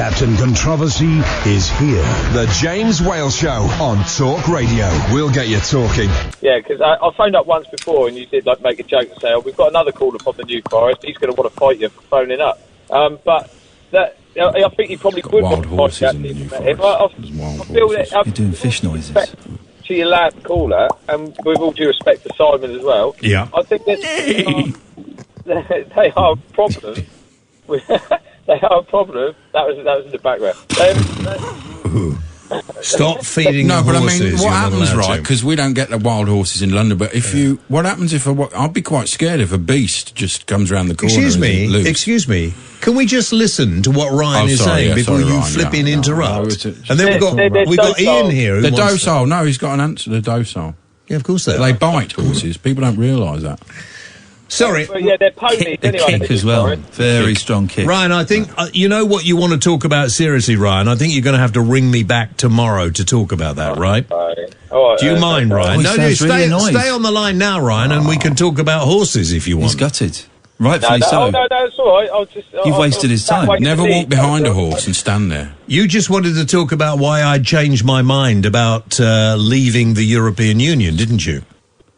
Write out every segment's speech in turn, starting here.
Captain Controversy is here. The James Whale Show on Talk Radio. We'll get you talking. Yeah, because I phoned up once before and you did make a joke and say, "Oh, we've got another caller from the New Forest. He's going to want to fight you for phoning up." But that I think he probably would want to fight you. I feel that You're doing fish noises. To your lad caller, and with all due respect to Simon as well. Yeah. I think that they are a problem. They are a problem. That was in the background. Stop feeding no, but horses. I mean, what happens, right? Because we don't get the wild horses in London. But if what happens if I'd be quite scared if a beast just comes around the corner. Excuse me. Can we just listen to what Ryan is saying before you flip in interrupt? And then we've got Iain here. They're docile. No, he's got an answer. They're docile. Yeah, of course they are. They bite horses. People don't realise that. Sorry. Well, yeah, they're ponies anyway. Kick as well. Very strong kick. Ryan, I think, you know what you want to talk about seriously, Ryan? I think you're going to have to ring me back tomorrow to talk about that, right? Do you mind, Ryan? No, stay on the line now, Ryan, and we can talk about horses if you want. He's gutted. Rightfully so. No, it's all right. You've wasted his time. Never walk behind a horse and stand there. You just wanted to talk about why I changed my mind about leaving the European Union, didn't you?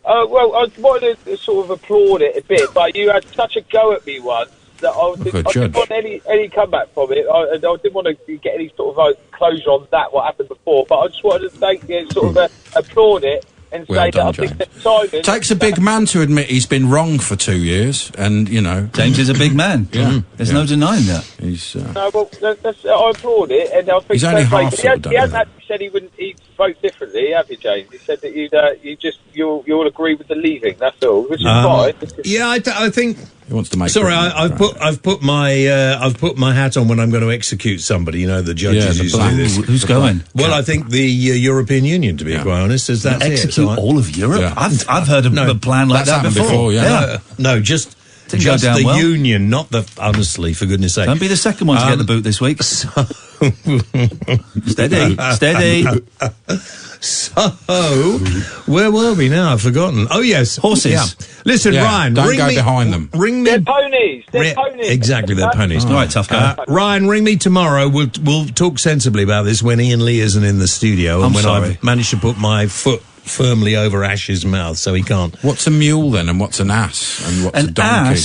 Well, I wanted to sort of applaud it a bit, but you had such a go at me once that I didn't want any comeback from it. I didn't want to get any sort of closure on what happened before, but I just wanted to applaud it and say that I think that Simon... Takes a big man to admit he's been wrong for 2 years, and, you know... James is a big man. There's no denying that. He's... No, well, I applaud it, and I think... He's only half he hasn't actually said he'd vote differently, have you, James? He said that you'll agree with the leaving, that's all, which is fine. Yeah, I think... He wants to make... Sorry, I've put my hat on when I'm going to execute somebody. You know, the judges used to do this. Who's going? Well, I think the European Union, to be quite honest, is that execute all of Europe? Yeah. I've heard of a plan like that before. No, just the Union, not the... Honestly, for goodness sake. Don't be the second one to get the boot this week. Steady. So, where were we now? I've forgotten. Oh, yes. Horses. Yeah. Listen, Ryan, don't go behind them. Ring me. They're ponies. Exactly, they're ponies. All right, tough guy. Ryan, ring me tomorrow. We'll talk sensibly about this when Ian Lee isn't in the studio and when I've managed to put my foot firmly over Ash's mouth so he can't. What's a mule then, and what's an ass, and what's a donkey?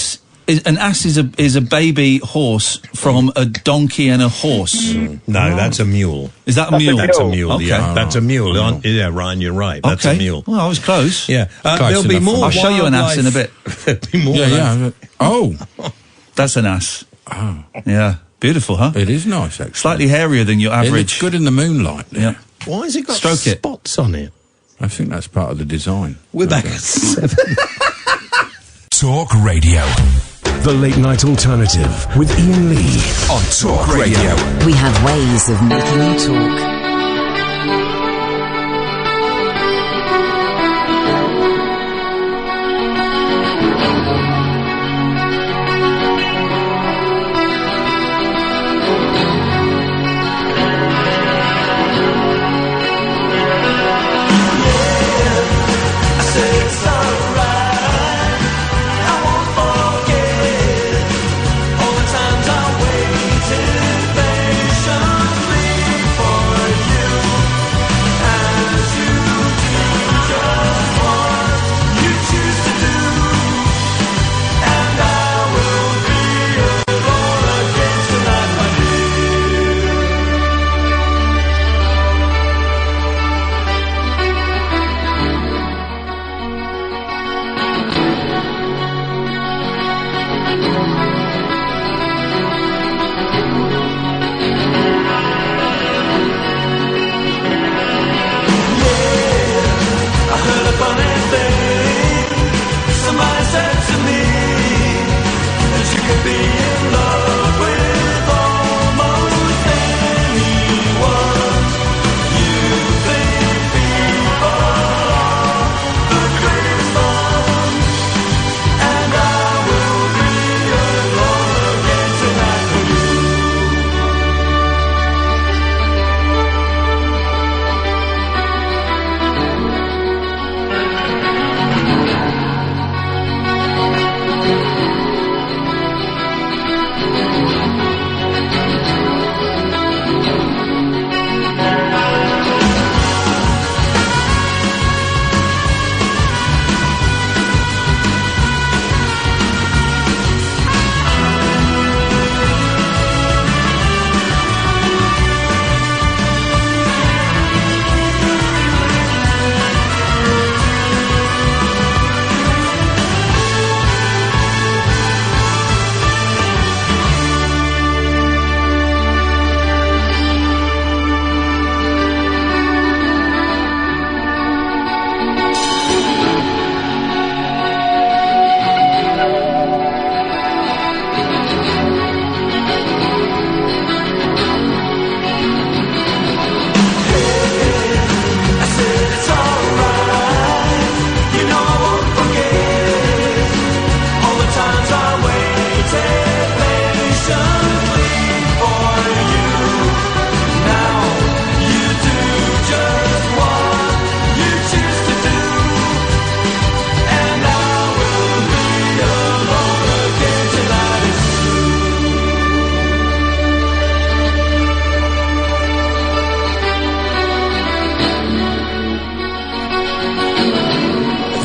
An ass is a baby horse from a donkey and a horse. No, that's a mule. Is that a mule? That's a mule. Okay. Yeah, that's a mule. Yeah, Ryan, you're right. That's a mule. Well, I was close. Yeah, there'll be more. I'll show you an ass in a bit. There'll be more. Yeah. Oh, that's an ass. Oh, yeah, beautiful, huh? It is nice, actually. Slightly hairier than your average. It looks good in the moonlight. Yeah. Why has it got spots on it? I think that's part of the design. We're back at 7. Talk Radio. The Late Night Alternative with Iain Lee on Talk Radio. We have ways of making you talk. All the times I waited patiently for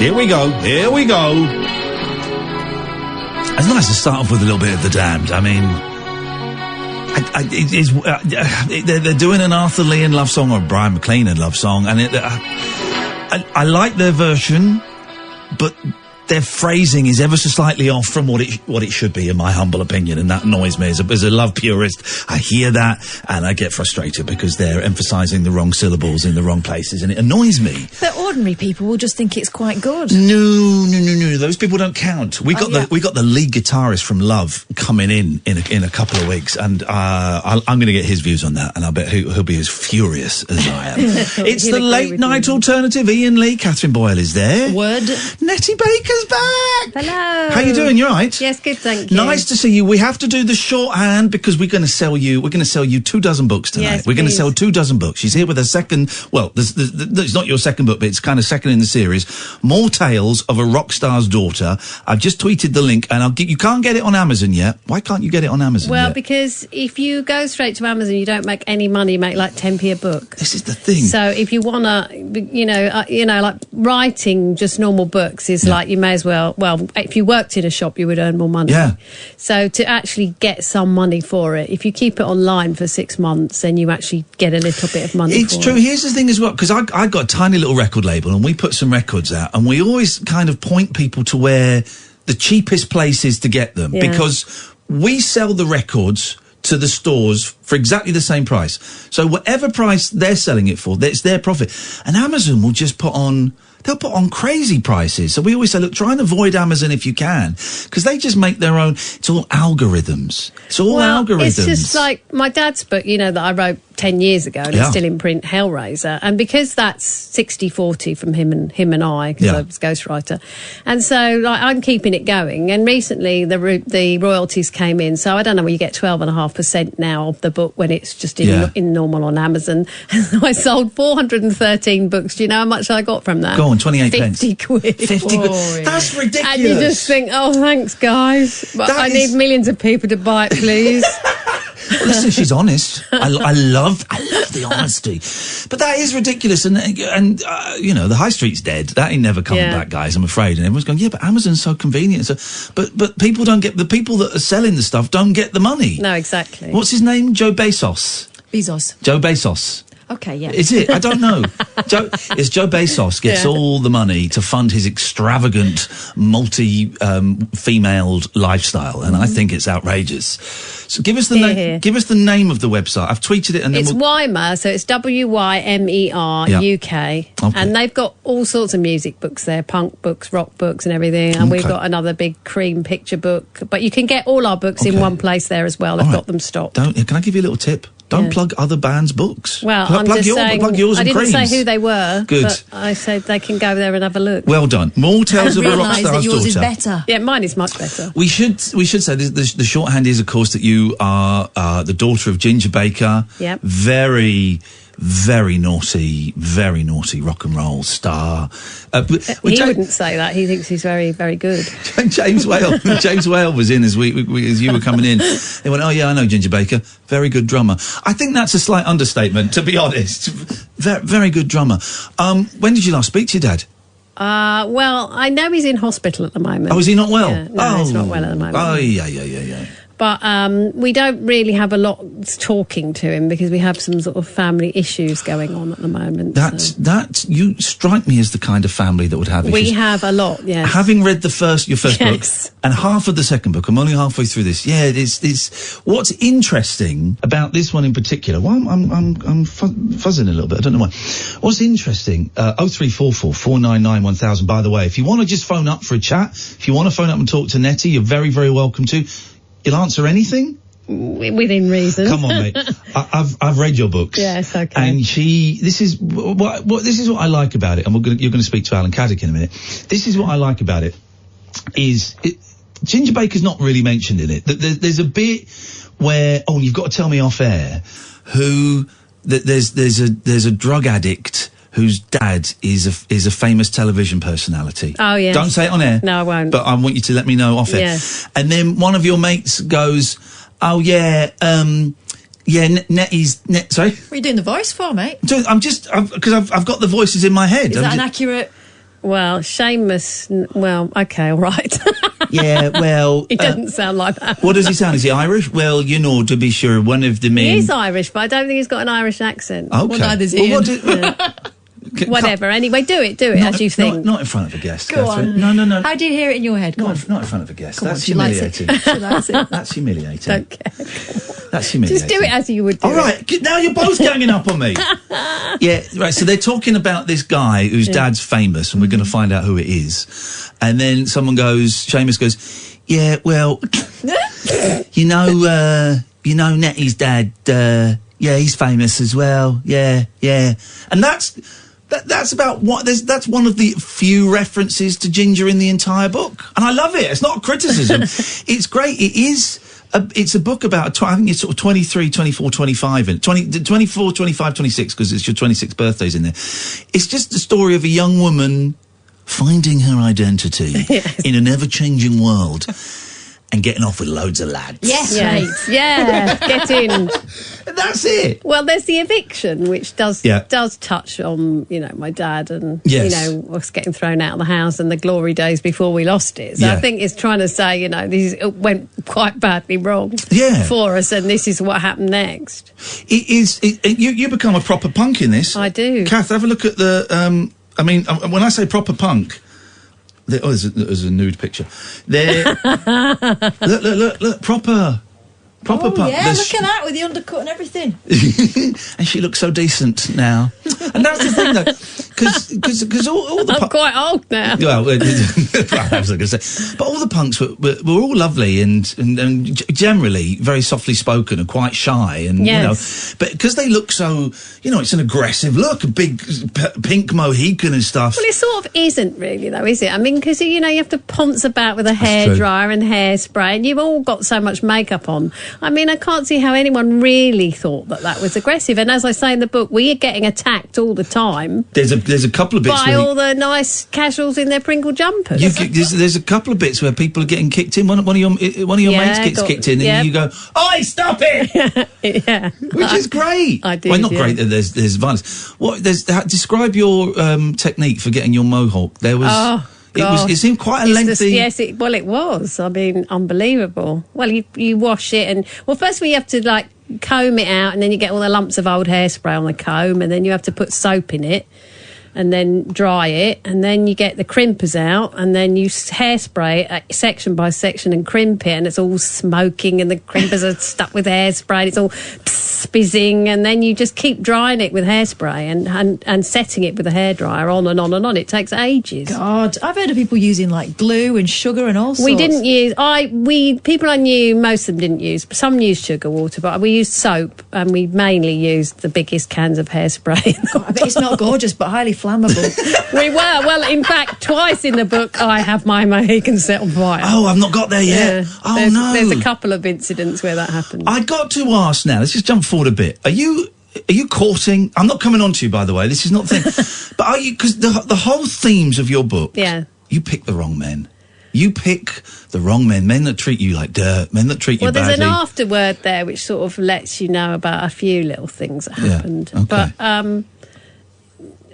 Here we go. It's nice to start off with a little bit of The Damned. I mean, they're doing an Arthur Lee and love song or a Brian McLean and love song, and I like their version, but their phrasing is ever so slightly off from what it should be, in my humble opinion, and that annoys me. As a love purist, I hear that and I get frustrated because they're emphasising the wrong syllables in the wrong places, and it annoys me. But ordinary people will just think it's quite good. No. Those people don't count. We got the lead guitarist from Love coming in a couple of weeks, and I'm going to get his views on that, and I bet he'll be as furious as I am. It's the late night alternative. Iain Lee, Catherine Boyle is there. Word. Nettie Baker's back. Hello. How you doing? You all right? Yes, good, thank you. Nice to see you. We have to do the shorthand because we're going to sell you 2 dozen books tonight. Yes, we're going to please. sell 2 dozen books. She's here with a second. Well, it's not your second book, but it's kind of second in the series. More Tales of a Rock Star's Daughter. I've just tweeted the link, and you can't get it on Amazon yet. Why can't you get it on Amazon? Well, yet? because if you go straight to Amazon, you don't make any money. You make like 10p a book. This is the thing. So if you want to, like writing just normal books is like you may as well. Well, if you worked in a shop, you would earn more money. Yeah. So to actually get some money for it, if you keep it online for 6 months, then you actually get a little bit of money. It's true. Here's the thing as well, because I got a tiny little record label, and we put some records out, and we always kind of point people to where the cheapest place is to get them, because we sell the records to the stores for exactly the same price. So whatever price they're selling it for, it's their profit. And Amazon will just they'll put on crazy prices. So we always say, look, try and avoid Amazon if you can, because they just make their own. It's all algorithms. It's just like my dad's book, that I wrote 10 years ago, and it's still in print, Hellraiser. And because that's 60-40 from him and I, because I was ghostwriter. And so I'm keeping it going. And recently the royalties came in. So I don't know, you get 12.5% now of the book when it's just in normal on Amazon. I sold 413 books. Do you know how much I got from that? Go on, 28 pence. 50 quid. 50 quid. That's ridiculous. And you just think, oh, thanks, guys. But I need millions of people to buy it, please. Well, listen, she's honest. I love the honesty. But that is ridiculous. And the high street's dead. That ain't never coming back, guys, I'm afraid. And everyone's going, but Amazon's so convenient. So, but people don't get, the people that are selling the stuff don't get the money. No, exactly. What's his name? Joe Bezos. Joe Bezos. Okay, yeah. Is it? I don't know. Joe Bezos gets all the money to fund his extravagant, multi-femaled lifestyle, and I think it's outrageous. So give us the name. Give us the name of the website. I've tweeted it, and then it's Wymer, so it's WYMER UK, and they've got all sorts of music books there, punk books, rock books, and everything. And we've got another big cream picture book, but you can get all our books in one place there as well. They've got them stocked. Can I give you a little tip? Don't plug other bands' books. Well, I'm just saying, plug yours I and didn't creams. say who they were. Good. But I said they can go there and have a look. Well done. More Tales of a Rock Star's yours Daughter. Is better. Yeah, mine is much better. We should say the shorthand is, of course, that you are the daughter of Ginger Baker. Yep. Very naughty rock and roll star. He wouldn't say that. He thinks he's very, very good. James Whale was in as you were coming in. They went, oh yeah, I know Ginger Baker, very good drummer. I think that's a slight understatement, to be honest. Very good drummer. When did you last speak to your dad? Well, I know he's in hospital at the moment. Oh, is he not well? Yeah, no, he's not well at the moment. Oh, yeah. But we don't really have a lot talking to him because we have some sort of family issues going on at the moment. You strike me as the kind of family that would have issues. We have a lot, yes. Having read your first book and half of the second book, I'm only halfway through this. Yeah, it's what's interesting about this one in particular. Well, I'm fuzzing a little bit. I don't know why. What's interesting? 0344 499 1000. By the way, if you want to just phone up for a chat, if you want to phone up and talk to Nettie, you're very, very welcome to. He'll answer anything within reason. Come on, mate. I've read your books. Yes, okay. And this is what I like about it. And you're going to speak to Alan Caddick in a minute. This is what I like about it. Ginger Baker's not really mentioned in it. There's a bit where you've got to tell me off air there's a drug addict whose dad is a famous television personality. Oh, yeah. Don't say it on air. No, I won't. But I want you to let me know off air. Yes. And then one of your mates goes, oh, yeah, Nettie's... Sorry? What are you doing the voice for, mate? Because I've got the voices in my head. Is that an accurate... Well, Seamus. Well, okay, all right. Yeah, well... He doesn't sound like that. What does he sound? Is he Irish? Well, to be sure, one of the men... He is Irish, but I don't think he's got an Irish accent. Okay. Well, neither's Ian. Whatever. Anyway, do it as you think. Not in front of a guest, Go Catherine. on. No. How do you hear it in your head? Come on. Not in front of a guest. Come That's on, she likes humiliating. it. She likes it. That's humiliating. Don't care. That's humiliating. Just do it as you would do All right, now you're both ganging up on me. Yeah, right, so they're talking about this guy whose dad's famous, and we're going to find out who it is. And then Seamus goes, yeah, well, you know Nettie's dad, yeah, he's famous as well, yeah. And that's about that's one of the few references to Ginger in the entire book. And I love it. It's not a criticism. It's great. It's a book about, I think it's sort of 23, 24, 25, and 24, 25, 26, because it's your 26th birthday's in there. It's just the story of a young woman finding her identity in an ever-changing world and getting off with loads of lads. Yes, mate. Yeah, get in. That's it. Well, there's the eviction, which does touch on, my dad and, us getting thrown out of the house and the glory days before we lost it. So I think it's trying to say, it went quite badly wrong for us, and this is what happened next. You become a proper punk in this. I do. Kath, have a look at the, when I say proper punk... there's a nude picture. There, look, proper punk. Yeah, look at that with the undercut and everything. And she looks so decent now. And that's the thing, though, because all the I'm quite old now. Well, I was going to say, but all the punks were all lovely and generally very softly spoken and quite shy, and but because they look so, it's an aggressive look, a big pink Mohican and stuff. Well, it sort of isn't really, though, is it? I mean, because you have to ponce about with a hairdryer and hairspray, and you've all got so much makeup on. I mean, I can't see how anyone really thought that was aggressive. And as I say in the book, we are getting attacked all the time. There's a couple of bits by all the nice casuals in their Pringle jumpers. There's a couple of bits where people are getting kicked in. One of your mates gets kicked in, and you go, "Oi, stop it!" Which is great. I do. Well, not great that there's violence. Describe your technique for getting your mohawk. There was. It seemed quite a lengthy... it was. I mean, unbelievable. Well, you wash it and... Well, first of all, you have to, comb it out, and then you get all the lumps of old hairspray on the comb, and then you have to put soap in it and then dry it, and then you get the crimpers out, and then you hairspray it section by section and crimp it, and it's all smoking, and the crimpers are stuck with hairspray, and it's all spizzing, and then you just keep drying it with hairspray and setting it with a hairdryer on and on and on. It takes ages. God, I've heard of people using glue and sugar and all sorts. We didn't use. People I knew, most of them didn't use. Some used sugar water, but we used soap, and we mainly used the biggest cans of hairspray. I bet it's not gorgeous, but highly flammable. We were. Well, in fact, twice in the book, I have my Mohican set on fire. Oh, I've not got there yet. Yeah. There's a couple of incidents where that happened. I got to ask now. Let's just jump forward a bit. Are you courting? I'm not coming on to you, by the way. This is not the thing. But are you? Because the whole themes of your book. Yeah. You pick the wrong men. You pick the wrong men that treat you like dirt, men that treat you badly. Well, there's an afterword there which sort of lets you know about a few little things that happened. Okay.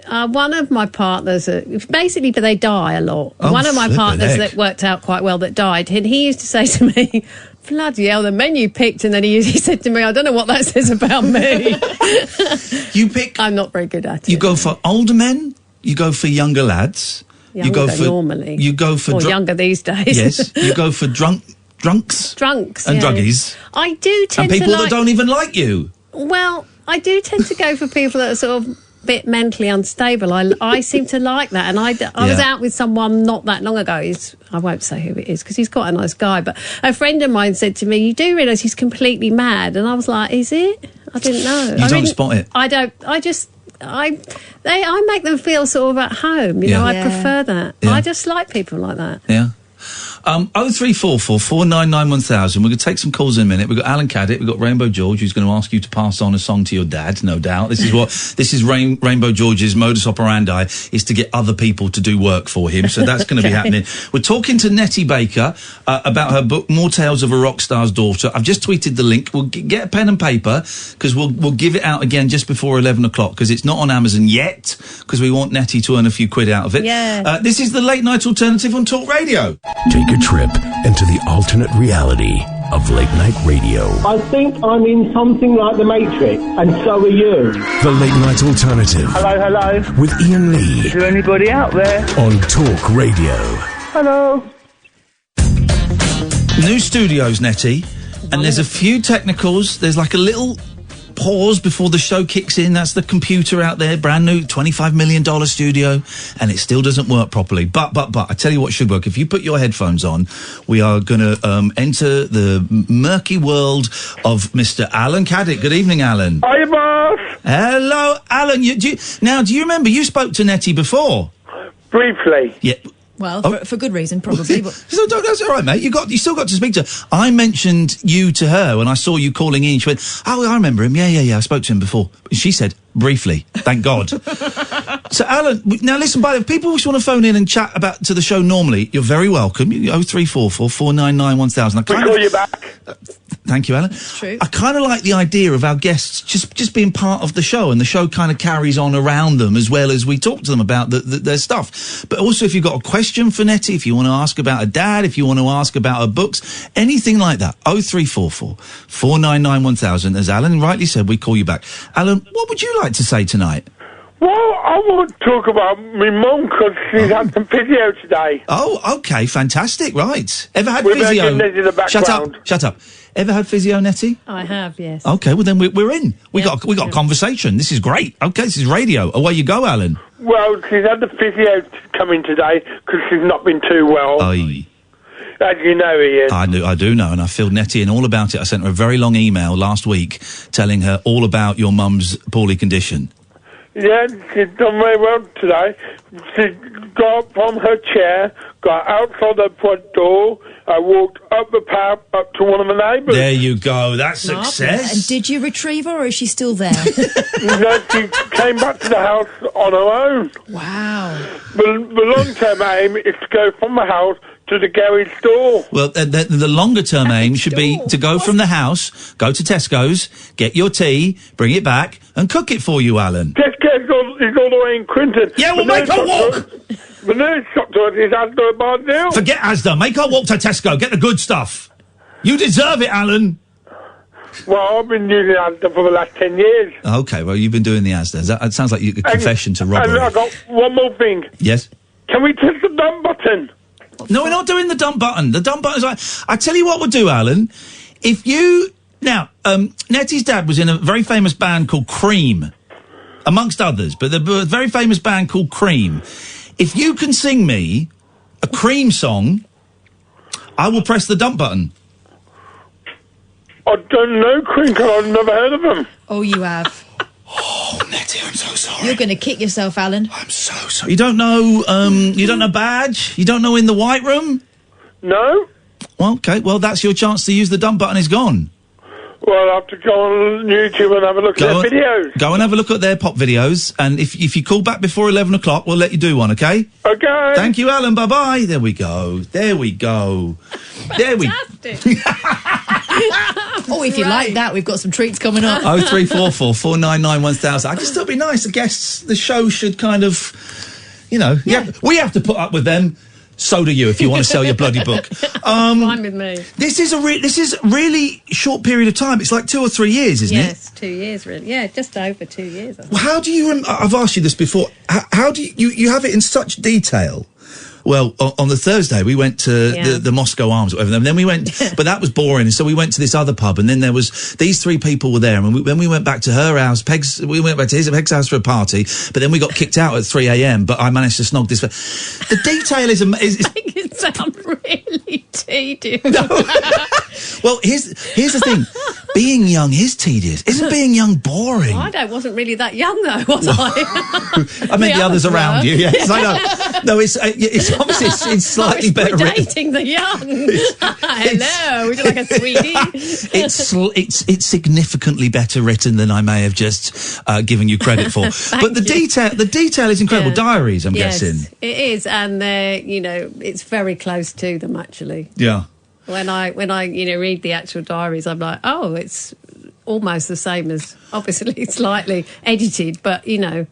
But one of my partners, basically, but they die a lot. One of my partners that worked out quite well that died, and he used to say to me, "Bloody hell, the men you picked," and then he said to me, "I don't know what that says about me." You pick... I'm not very good at it. You go for older men, you go for younger lads. Normally. You go for... younger these days. Yes. You go for drunks. And druggies. I do tend to And people that don't even like you. Well, I do tend to go for people that are sort of a bit mentally unstable. I seem to like that. And I was out with someone not that long ago. I won't say who it is because he's quite a nice guy. But a friend of mine said to me, "You do realise he's completely mad?" And I was like, "Is it? I didn't know." You don't spot it? I don't. I make them feel sort of at home. I prefer that. Yeah. I just like people like that. Yeah. 0344 499 1000. We're going to take some calls in a minute. We've got Alan Caddick, we've got Rainbow George, who's going to ask you to pass on a song to your dad, no doubt. This is Rainbow George's modus operandi, is to get other people to do work for him. So that's going to be happening. We're talking to Nettie Baker about her book, More Tales of a Rock Star's Daughter. I've just tweeted the link. We'll get a pen and paper, because we'll give it out again just before 11 o'clock, because it's not on Amazon yet, because we want Nettie to earn a few quid out of it. Yeah. This is the Late Night Alternative on Talk Radio. Take a trip into the alternate reality of late night radio. I think I'm in something like The Matrix, and so are you. The Late Night Alternative. Hello. With Iain Lee. Is there anybody out there? On Talk Radio. Hello. New studios, Nettie, and there's a few technicals. There's like a little pause before the show kicks in. That's the computer out there, brand new, $25 million studio, and it still doesn't work properly. But, I tell you what should work. If you put your headphones on, we are going to enter the murky world of Mr. Alan Caddick. Good evening, Alan. Hi, boss. Hello, Alan. Do you remember you spoke to Nettie before? Briefly. Yeah. Well, for good reason, probably. But That's all right, mate. You still got to speak to her. I mentioned you to her when I saw you calling in. She went, "Oh, I remember him. Yeah. I spoke to him before." She said, "Briefly, thank God." So, Alan, now listen. By the way, if people just want to phone in and chat to the show normally, you're very welcome. 0344 499 1000. We'll call you back. Thank you, Alan. That's true. I kind of like the idea of our guests just being part of the show, and the show kind of carries on around them as well as we talk to them about their stuff. But also, if you've got a question for Nettie, if you want to ask about her dad, if you want to ask about her books, anything like that, 0344 499 1000. As Alan rightly said, we call you back. Alan, what would you like to say tonight? Well, I want to talk about my mum, because she's had some physio today. Oh, okay, fantastic, right. Ever had We're physio? in the background. Shut up. Ever had physio, Nettie? I have, yes. Okay, well then we're in. We got a conversation. This is great. Okay, this is radio. Away you go, Alan. Well, she's had the physio come in today because she's not been too well. Aye. As you know, Iain. I do know, and I filled Nettie in all about it. I sent her a very long email last week telling her all about your mum's poorly condition. Yeah, she's done very well today. She got up from her chair, got outside the front door. I walked up the path up to one of the neighbours. There you go. That's success. And did you retrieve her, or is she still there? No, she came back to the house on her own. Wow. The long-term aim is to go from the house to the garage store. Well, the longer-term aim should be to go from the house, go to Tesco's, get your tea, bring it back, and cook it for you, Alan. Tesco's is all the way in Quinton. Yeah, well, make her walk! The nearest shop to it is Asda Bar Deal. Forget Asda. Make her walk to Tesco. Get the good stuff. You deserve it, Alan. Well, I've been using Asda for the last 10 years. Okay, well, you've been doing the Asda. It sounds like a confession to robbery. And I've got one more thing. Yes? Can we touch the dump button? No, we're not doing the dump button. The dump button's like... I tell you what we'll do, Alan. If you... Now, Nettie's dad was in a very famous band called Cream, amongst others, but the very famous band called Cream. If you can sing me a Cream song, I will press the dump button. I don't know Cream, because I've never heard of them. Oh, you have. Oh, Nettie, I'm so sorry. You're going to kick yourself, Alan. I'm so sorry. You don't know, Badge? You don't know In the White Room? No. Well, okay, well, that's your chance to use the dump button. It's gone. Well, I'll have to go on YouTube and have a look at their videos. Go and have a look at their pop videos, and if you call back before 11 o'clock, we'll let you do one, okay? Okay. Thank you, Alan. Bye-bye. There we go. There we go. Fantastic. Oh, if you like that, we've got some treats coming up. 0344 499 1000. I just thought it'd be nice. The show should kind of, yeah, we have to put up with them. So do you, if you want to sell your bloody book. Fine with me. This is a really short period of time. It's like 2 or 3 years, isn't it? Yes, 2 years, really. Yeah, just over 2 years. I think. Well, how do you... I've asked you this before. How do you have it in such detail? Well, on the Thursday, we went to the Moscow Arms, or whatever, and then we went, but that was boring, and so we went to this other pub, and then there was, these 3 people were there, and when we went back to her house, we went back to Peg's house for a party, but then we got kicked out at 3 a.m, but I managed to snog this. The detail is making it sound really tedious. No. Well, here's the thing. Being young is tedious. Isn't being young boring? I wasn't really that young though, was I? I meant the others around you. Yes, I know. No, it's obviously it's slightly better written. Dating the young. Hello, would you like a sweetie? It's significantly better written than I may have just given you credit for. But the detail is incredible. Yeah. Diaries, I'm guessing. It is, and it's very close to them actually. Yeah. When I read the actual diaries, I'm like, oh, it's almost the same as, obviously slightly edited, but so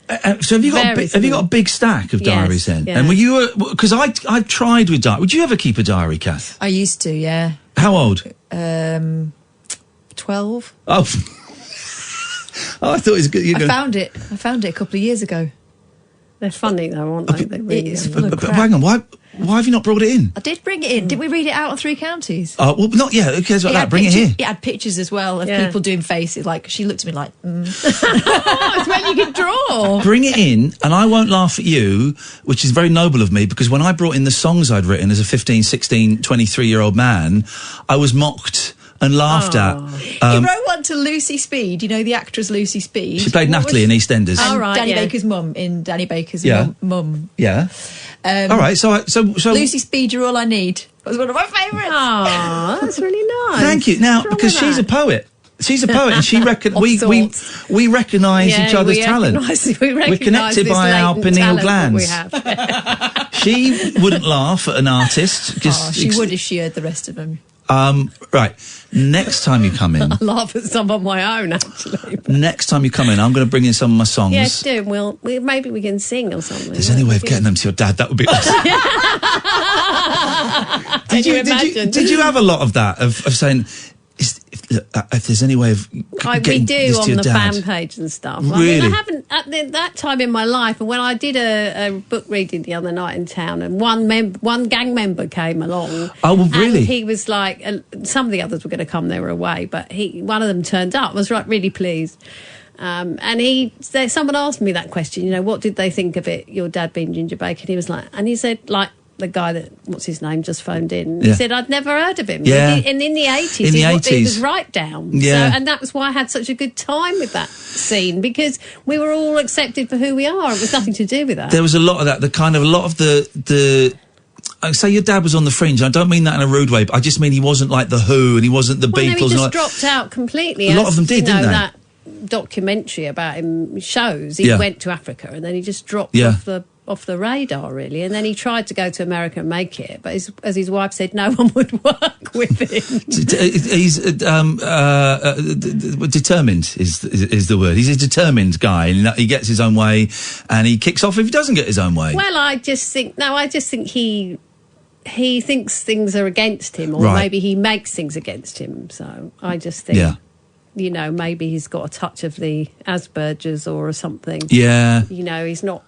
have you got a big stack of diaries then? Yeah. And were you? Because I tried with diary. Would you ever keep a diary, Kath? I used to, yeah. How old? 12. Oh, I thought it was good. I found it a couple of years ago. They're funny though, aren't they? They really hang on, why have you not brought it in? I did bring it in. Did we read it out on Three Counties? Oh, well, not yet. Who cares about that? Bring it here. It had pictures as well of people doing faces. Like, she looked at me like, It's when you can draw. Bring it in, and I won't laugh at you, which is very noble of me, because when I brought in the songs I'd written as a 15, 16, 23-year-old man, I was mocked and laughed at. You wrote one to Lucy Speed, the actress Lucy Speed. She played Natalie in EastEnders. And Danny Baker's mum in Danny Baker's mum. Yeah. All right, so Lucy Speed, You're All I Need. That was one of my favourites. Oh, that's really nice. Thank you. Now, because she's a poet. She's a poet, and she we recognise each other's talent. We're connected by our pineal glands. She wouldn't laugh at an artist. She would if she heard the rest of them. Right. Next time you come in, I laugh at some on my own. Actually, next time you come in, I'm going to bring in some of my songs. Yes, do. Maybe we can sing or something. If there's any way of getting them to your dad, that would be awesome. Did you have a lot of that of saying? If there's any way of getting this to your on the dad. fan page and stuff. Really? I haven't at that time in my life. And when I did a book reading the other night in town, and one gang member came along. Oh, well, really? And he was like, some of the others were going to come, they were away, but one of them turned up. I was really pleased. And someone asked me that question. What did they think of it? Your dad being Ginger Baker? And he was like, and he said like. The guy that, what's his name, just phoned in. He said, I'd never heard of him. Yeah. And in the 80s, it was right down. Yeah. So, and that was why I had such a good time with that scene, because we were all accepted for who we are. It was nothing to do with that. There was a lot of that. A lot of the I say your dad was on the fringe. I don't mean that in a rude way, but I just mean he wasn't like the Who and he wasn't the Beatles. No, he just dropped out completely. A lot of them did, didn't they? That documentary about him shows. He went to Africa and then he just dropped off the radar, really, and then he tried to go to America and make it, but as his wife said, no one would work with him. He's determined is the word. He's a determined guy, and he gets his own way, and he kicks off if he doesn't get his own way. Well, I just think he thinks things are against him, or maybe he makes things against him. So I just think, maybe he's got a touch of the Asperger's or something. Yeah. He's not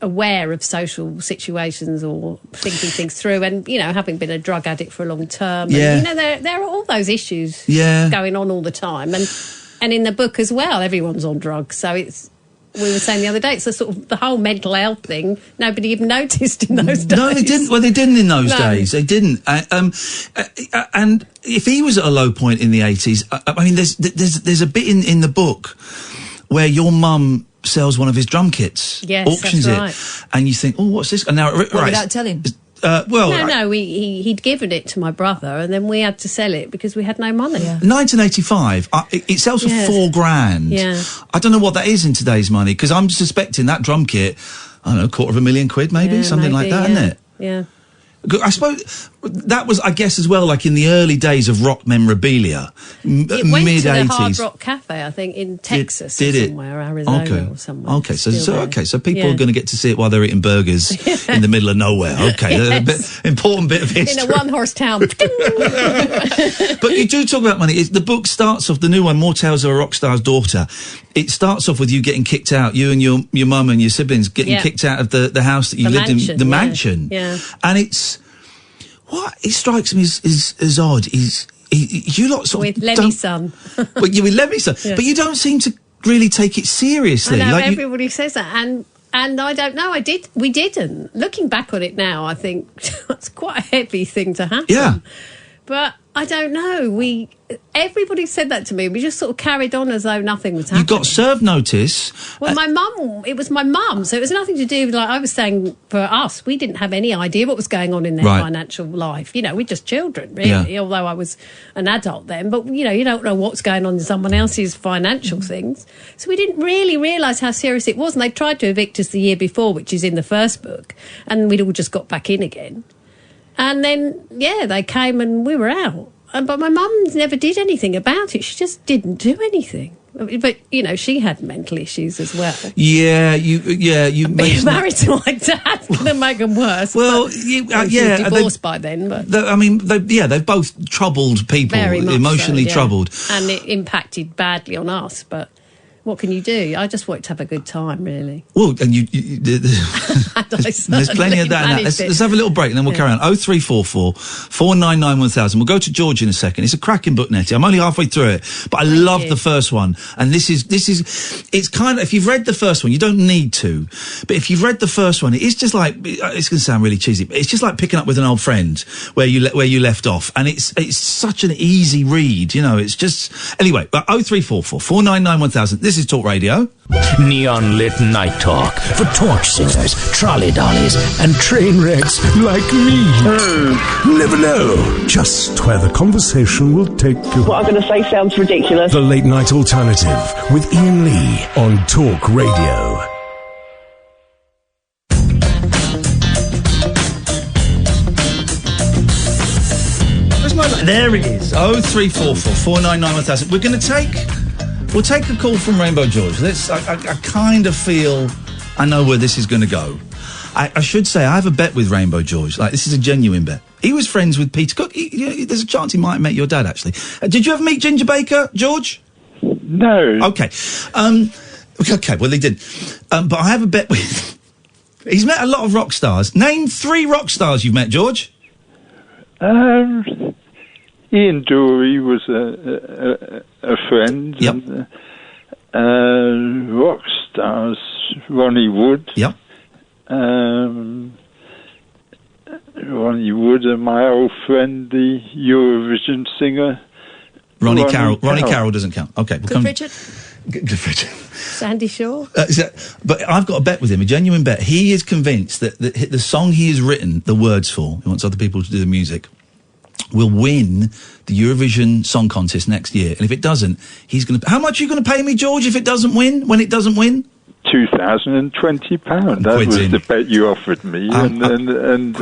aware of social situations or thinking things through, and having been a drug addict for a long term, and, there are all those issues going on all the time, and in the book as well, everyone's on drugs, so we were saying the other day, it's a sort of the whole mental health thing. Nobody even noticed in those days. No, they didn't. Well, they didn't in those days. They didn't. And if he was at a low point in the 80s, I mean, there's a bit in the book where your mum sells one of his drum kits, auctions it, and you think, oh, what's this? And now, without telling. He'd given it to my brother, and then we had to sell it because we had no money. 1985, it sells for $4,000. Yeah. I don't know what that is in today's money, because I'm suspecting that drum kit, I don't know, £250,000 maybe, something like that, isn't it? Yeah. I suppose that was, I guess, as well, like in the early days of rock memorabilia, it went mid-80s. to the Hard Rock Cafe, I think, in Texas somewhere, Arizona or somewhere. Okay, so people are going to get to see it while they're eating burgers in the middle of nowhere. Okay, important bit of history. In a one-horse town. But you do talk about money. The book starts off, the new one, More Tales of a Rock Star's Daughter. It starts off with you getting kicked out, you and your mum and your siblings getting kicked out of the house that you lived in, the mansion. Yeah. And it strikes me as odd. You lot sort with of Lemmy's son. But you with Lemmy's son, but you don't seem to really take it seriously. I know, everybody says that, and I don't know. We didn't. Looking back on it now, I think it's quite a heavy thing to happen. Yeah. But I don't know. Everybody said that to me. We just sort of carried on as though nothing was happening. You got served notice. Well, it was my mum, so it was nothing to do with, like I was saying, for us, we didn't have any idea what was going on in their financial life. You know, we're just children, really, although I was an adult then. But, you know, you don't know what's going on in someone else's financial things. So we didn't really realise how serious it was. And they tried to evict us the year before, which is in the first book, and we'd all just got back in again. And then, they came and we were out. But my mum never did anything about it. She just didn't do anything. But, you know, she had mental issues as well. Yeah, you being married to my dad couldn't make them worse. Well, she was divorced by then. But they've both troubled people, very much emotionally troubled. And it impacted badly on us, but... What can you do? I just wanted to have a good time, really. Well, and there's plenty of that. Let's have a little break and then we'll carry on. 0344 499 1000. We'll go to George in a second. It's a cracking book, Nettie. I'm only halfway through it, but I love the first one. And it's kind of, if you've read the first one, you don't need to, but if you've read the first one, it's just like, it's going to sound really cheesy, but it's just like picking up with an old friend where you left off. And it's such an easy read, you know, it's just, anyway, but 0344 499 1000. This is Talk Radio. Neon lit night talk for torch singers, trolley dollies, and train wrecks like me. Never know just where the conversation will take you. What I'm going to say sounds ridiculous. The Late Night Alternative with Iain Lee on Talk Radio. There it is. 0344 499 1000. We'll take a call from Rainbow George. I kind of feel I know where this is going to go. I should say I have a bet with Rainbow George. Like, this is a genuine bet. He was friends with Peter Cook. There's a chance he might have met your dad, actually. Did you ever meet Ginger Baker, George? No. Okay. Okay, well, he did. But I have a bet with... He's met a lot of rock stars. Name 3 rock stars you've met, George. Ian Dury was a friend. Yep. And, rock stars, Ronnie Wood. Yep. Ronnie Wood and my old friend, the Eurovision singer. Ronnie Carroll. Ronnie Carroll doesn't count. Okay. Good Richard. Good Richard. Sandy Shaw. But I've got a bet with him, a genuine bet. He is convinced that the song he has written the words for, he wants other people to do the music, will win the Eurovision Song Contest next year. And if it doesn't, he's going to... How much are you going to pay me, George, if it doesn't win, when it doesn't win? £2,020. That was the bet you offered me, and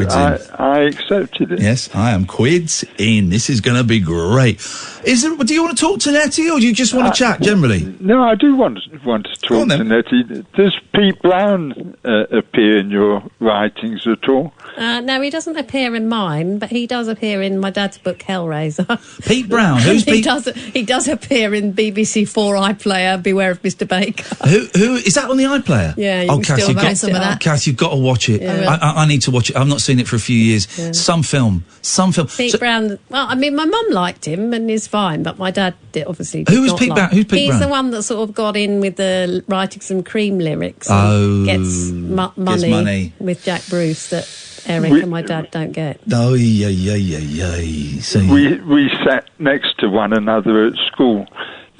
I accepted it. Yes, I am quids in. This is going to be great. Do you want to talk to Nettie, or do you just want to chat generally? No, I do want to talk to Nettie. Does Pete Brown appear in your writings at all? No, he doesn't appear in mine, but he does appear in my dad's book Hellraiser. Pete Brown, who's Pete? He does appear in BBC 4 iPlayer, Beware of Mr. Baker. Who is that on the iPlayer? Yeah, you can still find some of that. Kath, you've got to watch it. Yeah. I need to watch it. I've not seen it for a few years. Yeah. Some film. Pete Brown. Well, I mean, my mum liked him and is fine, but my dad obviously did Who was Pete Brown? Who's Pete Brown? He's the one that sort of got in with the writing some Cream lyrics. And gets money with Jack Bruce that Eric and my dad don't get. Oh, yeah. So, we sat next to one another at school.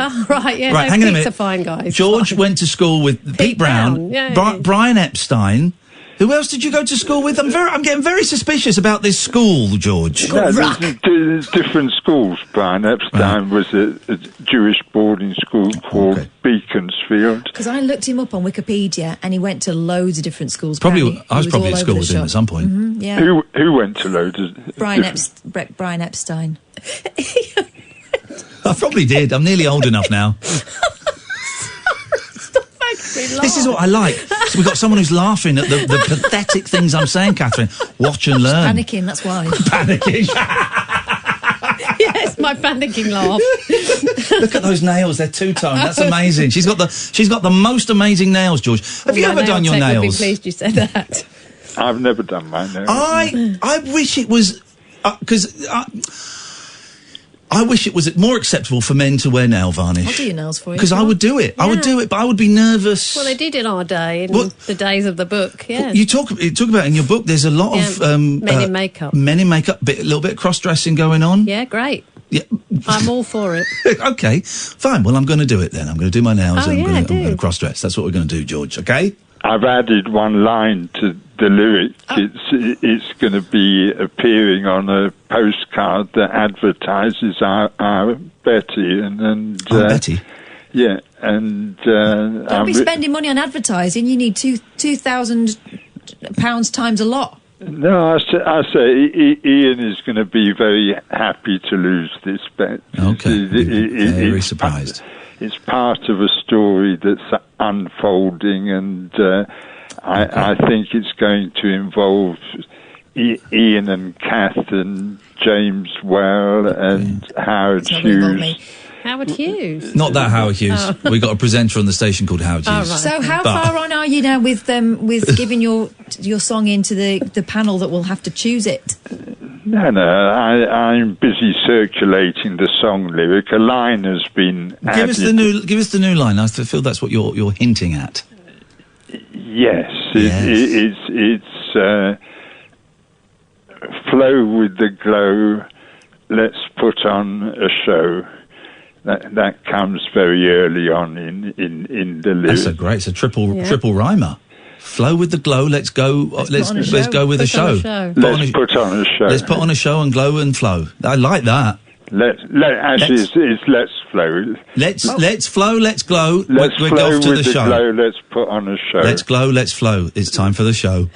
Oh, right, yeah. Right, hang on a minute. Fine guys. George went to school with Pete Brown, Brian Epstein. Who else did you go to school with? I'm getting very suspicious about this school, George. No, there's different schools. Brian Epstein was a Jewish boarding school called Beaconsfield. Because I looked him up on Wikipedia, and he went to loads of different schools. I was probably at school with him at some point. Mm-hmm, yeah. Who went to loads of... Brian Epstein. I probably did. I'm nearly old enough now. This is what I like. So we've got someone who's laughing at the pathetic things I'm saying, Catherine. Watch and learn. Panicking, that's why. Panicking. Yes, my panicking laugh. Look at those nails, they're two-tone. That's amazing. She's got the most amazing nails, George. Have you ever done your nails? I'd be pleased you said that. I've never done my nails. I wish it was... because... I wish it was more acceptable for men to wear nail varnish. I'll do your nails for you. Because I would do it. Yeah. I would do it, but I would be nervous. Well, they did in our day, in the days of the book, yeah. You talk about in your book, there's a lot of... men in makeup. Men in makeup, a little bit of cross-dressing going on. Yeah, great. Yeah. I'm all for it. Okay, fine. Well, I'm going to do it then. I'm going to do my nails and I'm going to cross-dress. That's what we're going to do, George, okay? I've added one line to the lyric. It's going to be appearing on a postcard that advertises our Betty and Betty. Yeah, and don't be spending money on advertising. You need £2,000 times a lot. No, I say Iain is going to be very happy to lose this bet. Okay, very surprised. It's part of a story that's unfolding, and I think it's going to involve Iain and Kath and James Well and Howard Hughes. Howard Hughes? Not that Howard Hughes. Oh. We got a presenter on the station called Howard Hughes. Right. So how far on are you now with giving your song into the panel that will have to choose it? No, I'm busy circulating the song lyric. A line has been added. Give us the new line. I feel that's what you're hinting at. Yes. It's flow with the glow. Let's put on a show. That comes very early on in the lyric. It's a triple rhymer. Flow with the glow. Let's go. Let's go with the show. Let's put on a show. Let's put on a show and glow and flow. I like that. Let's flow. Let's flow. Let's glow. Let's we're flow off to with the show. Glow, let's put on a show. Let's glow. Let's flow. It's time for the show.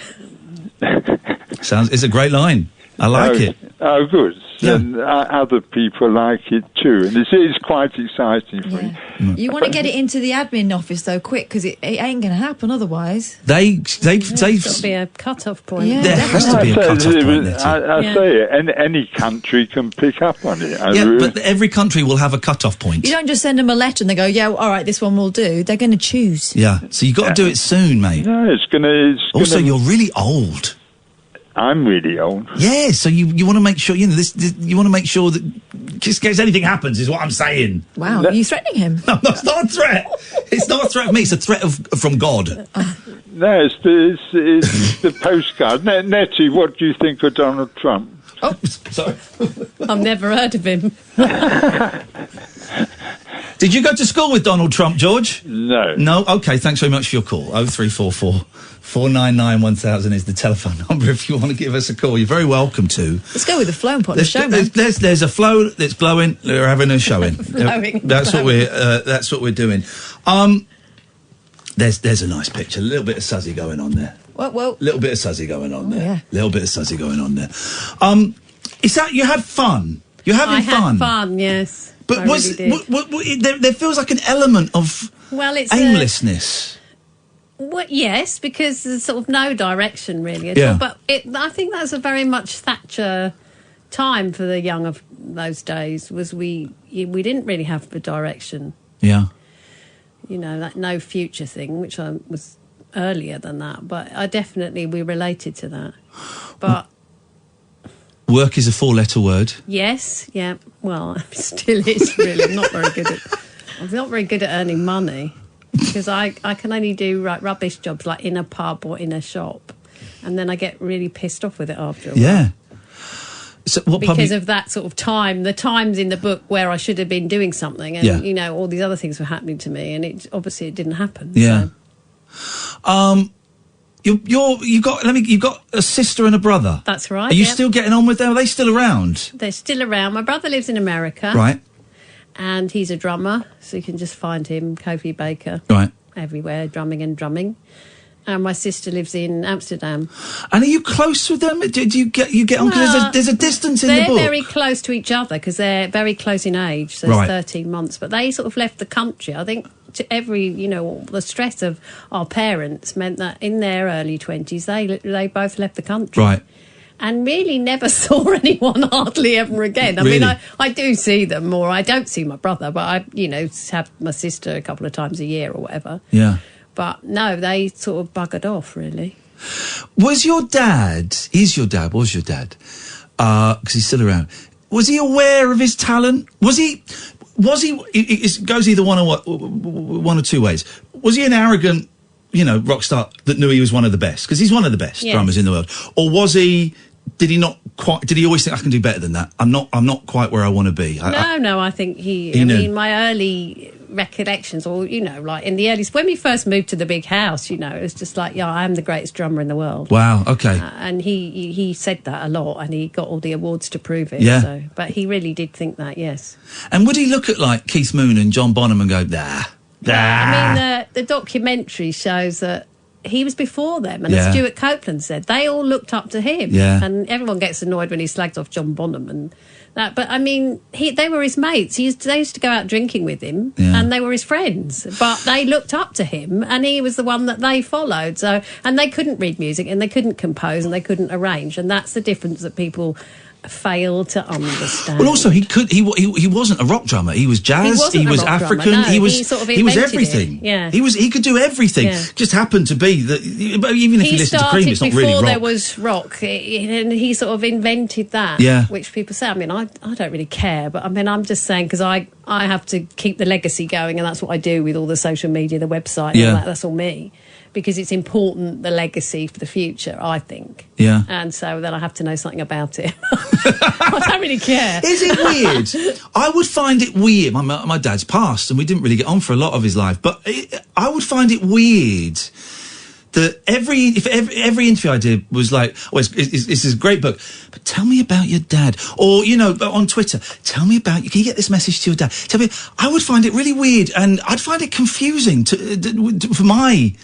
It's a great line. I like it. Oh, good. Yeah. And other people like it too, and it is quite exciting for me. You want to get it into the admin office though, quick, because it ain't going to happen otherwise. There's got to be a cut-off point. Yeah, there has to be a cut-off point. I say it, and any country can pick up on it. But every country will have a cut-off point. You don't just send them a letter and they go, yeah, all right, this one will do. They're going to choose. Yeah, so you've got to do it soon, mate. No, it's going to... Also, you're really old. I'm really old. Yeah, so you want to make sure, you want to make sure that just in case anything happens is what I'm saying. Wow, are you threatening him? No, it's not a threat. It's not a threat of me, it's a threat from God. No, it's the postcard. Nettie, what do you think of Donald Trump? Oh, sorry. I've never heard of him. Did you go to school with Donald Trump, George? No. No? OK, thanks very much for your call. 0344 499 1000 is the telephone number if you want to give us a call. You're very welcome to. Let's go with the flow and put on the show, man. There's a flow that's glowing. We're having a showing. That's what we're doing. There's a nice picture. A little bit of Suzzy going on there. Whoa. Little bit of Suzzy going on there. Yeah. Little bit of Suzzy going on there. Is that you had fun? You're having fun? I had fun, yes. But there feels like an element of aimlessness. Yes, because there's sort of no direction really at all. But I think that's a very much Thatcher time for the young of those days. Was we didn't really have the direction. Yeah. You know, that no future thing, which was earlier than that. But we related to that. But. Work is a 4-letter word. Yes, yeah. Well, it still is really. I'm not very good at earning money because I can only do rubbish jobs like in a pub or in a shop, and then I get really pissed off with it after a while. Yeah. So because of that sort of time, the times in the book where I should have been doing something, and all these other things were happening to me, and it didn't happen. Yeah. So. You've got a sister and a brother. That's right. Are you still getting on with them? Are they still around? They're still around. My brother lives in America. Right. And he's a drummer, so you can just find him, Kofi Baker. Right. Everywhere, drumming. And my sister lives in Amsterdam. And are you close with them? Do you get on? Because there's a distance in the book. They're very close to each other because they're very close in age. So it's 13 months. But they sort of left the country. I think the stress of our parents meant that in their early 20s, they both left the country. Right. And really never saw anyone hardly ever again. I mean, I do see them more. I don't see my brother, but I, have my sister a couple of times a year or whatever. Yeah. But no, they sort of buggered off, really. Was your dad, because he's still around, Was he aware of his talent? Was he? It goes either one or two ways. Was he an arrogant, rock star that knew he was one of the best? Because he's one of the best drummers in the world. Or was he? Did he always think I can do better than that? I'm not quite where I want to be. No, I think I mean, my early recollections, or like in the early, when we first moved to the big house, it was just like, I am the greatest drummer in the world. Wow, okay. And he said that a lot, and he got all the awards to prove it. Yeah. So, but he really did think that, yes. And would he look at like Keith Moon and John Bonham and go, nah? I mean, the documentary shows that he was before them, and as Stuart Copeland said, they all looked up to him. Yeah. And everyone gets annoyed when he slags off John Bonham and that. But I mean, they were his mates. They used to go out drinking with him, and they were his friends. But they looked up to him, and he was the one that they followed. So, and they couldn't read music, and they couldn't compose, and they couldn't arrange, and that's the difference that people fail to understand. Well, also he wasn't a rock drummer. He was jazz. He was African. No, he was everything. Yeah, he could do everything. Yeah. Just happened to be that. Even if you listen to Cream, it's not really rock. Before there was rock, and he sort of invented that. Yeah. Which people say. I mean, I don't really care, but I mean, I'm just saying because I have to keep the legacy going, and that's what I do with all the social media, the website. And all that. That's all me. Because it's important, the legacy for the future, I think. Yeah. And so then I have to know something about it. I don't really care. Is it weird? I would find it weird. My dad's passed, and we didn't really get on for a lot of his life. But I would find it weird that every interview I did was like, this is a great book, but tell me about your dad. Or, on Twitter, tell me about, can you get this message to your dad? Tell me, I would find it really weird, and I'd find it confusing for my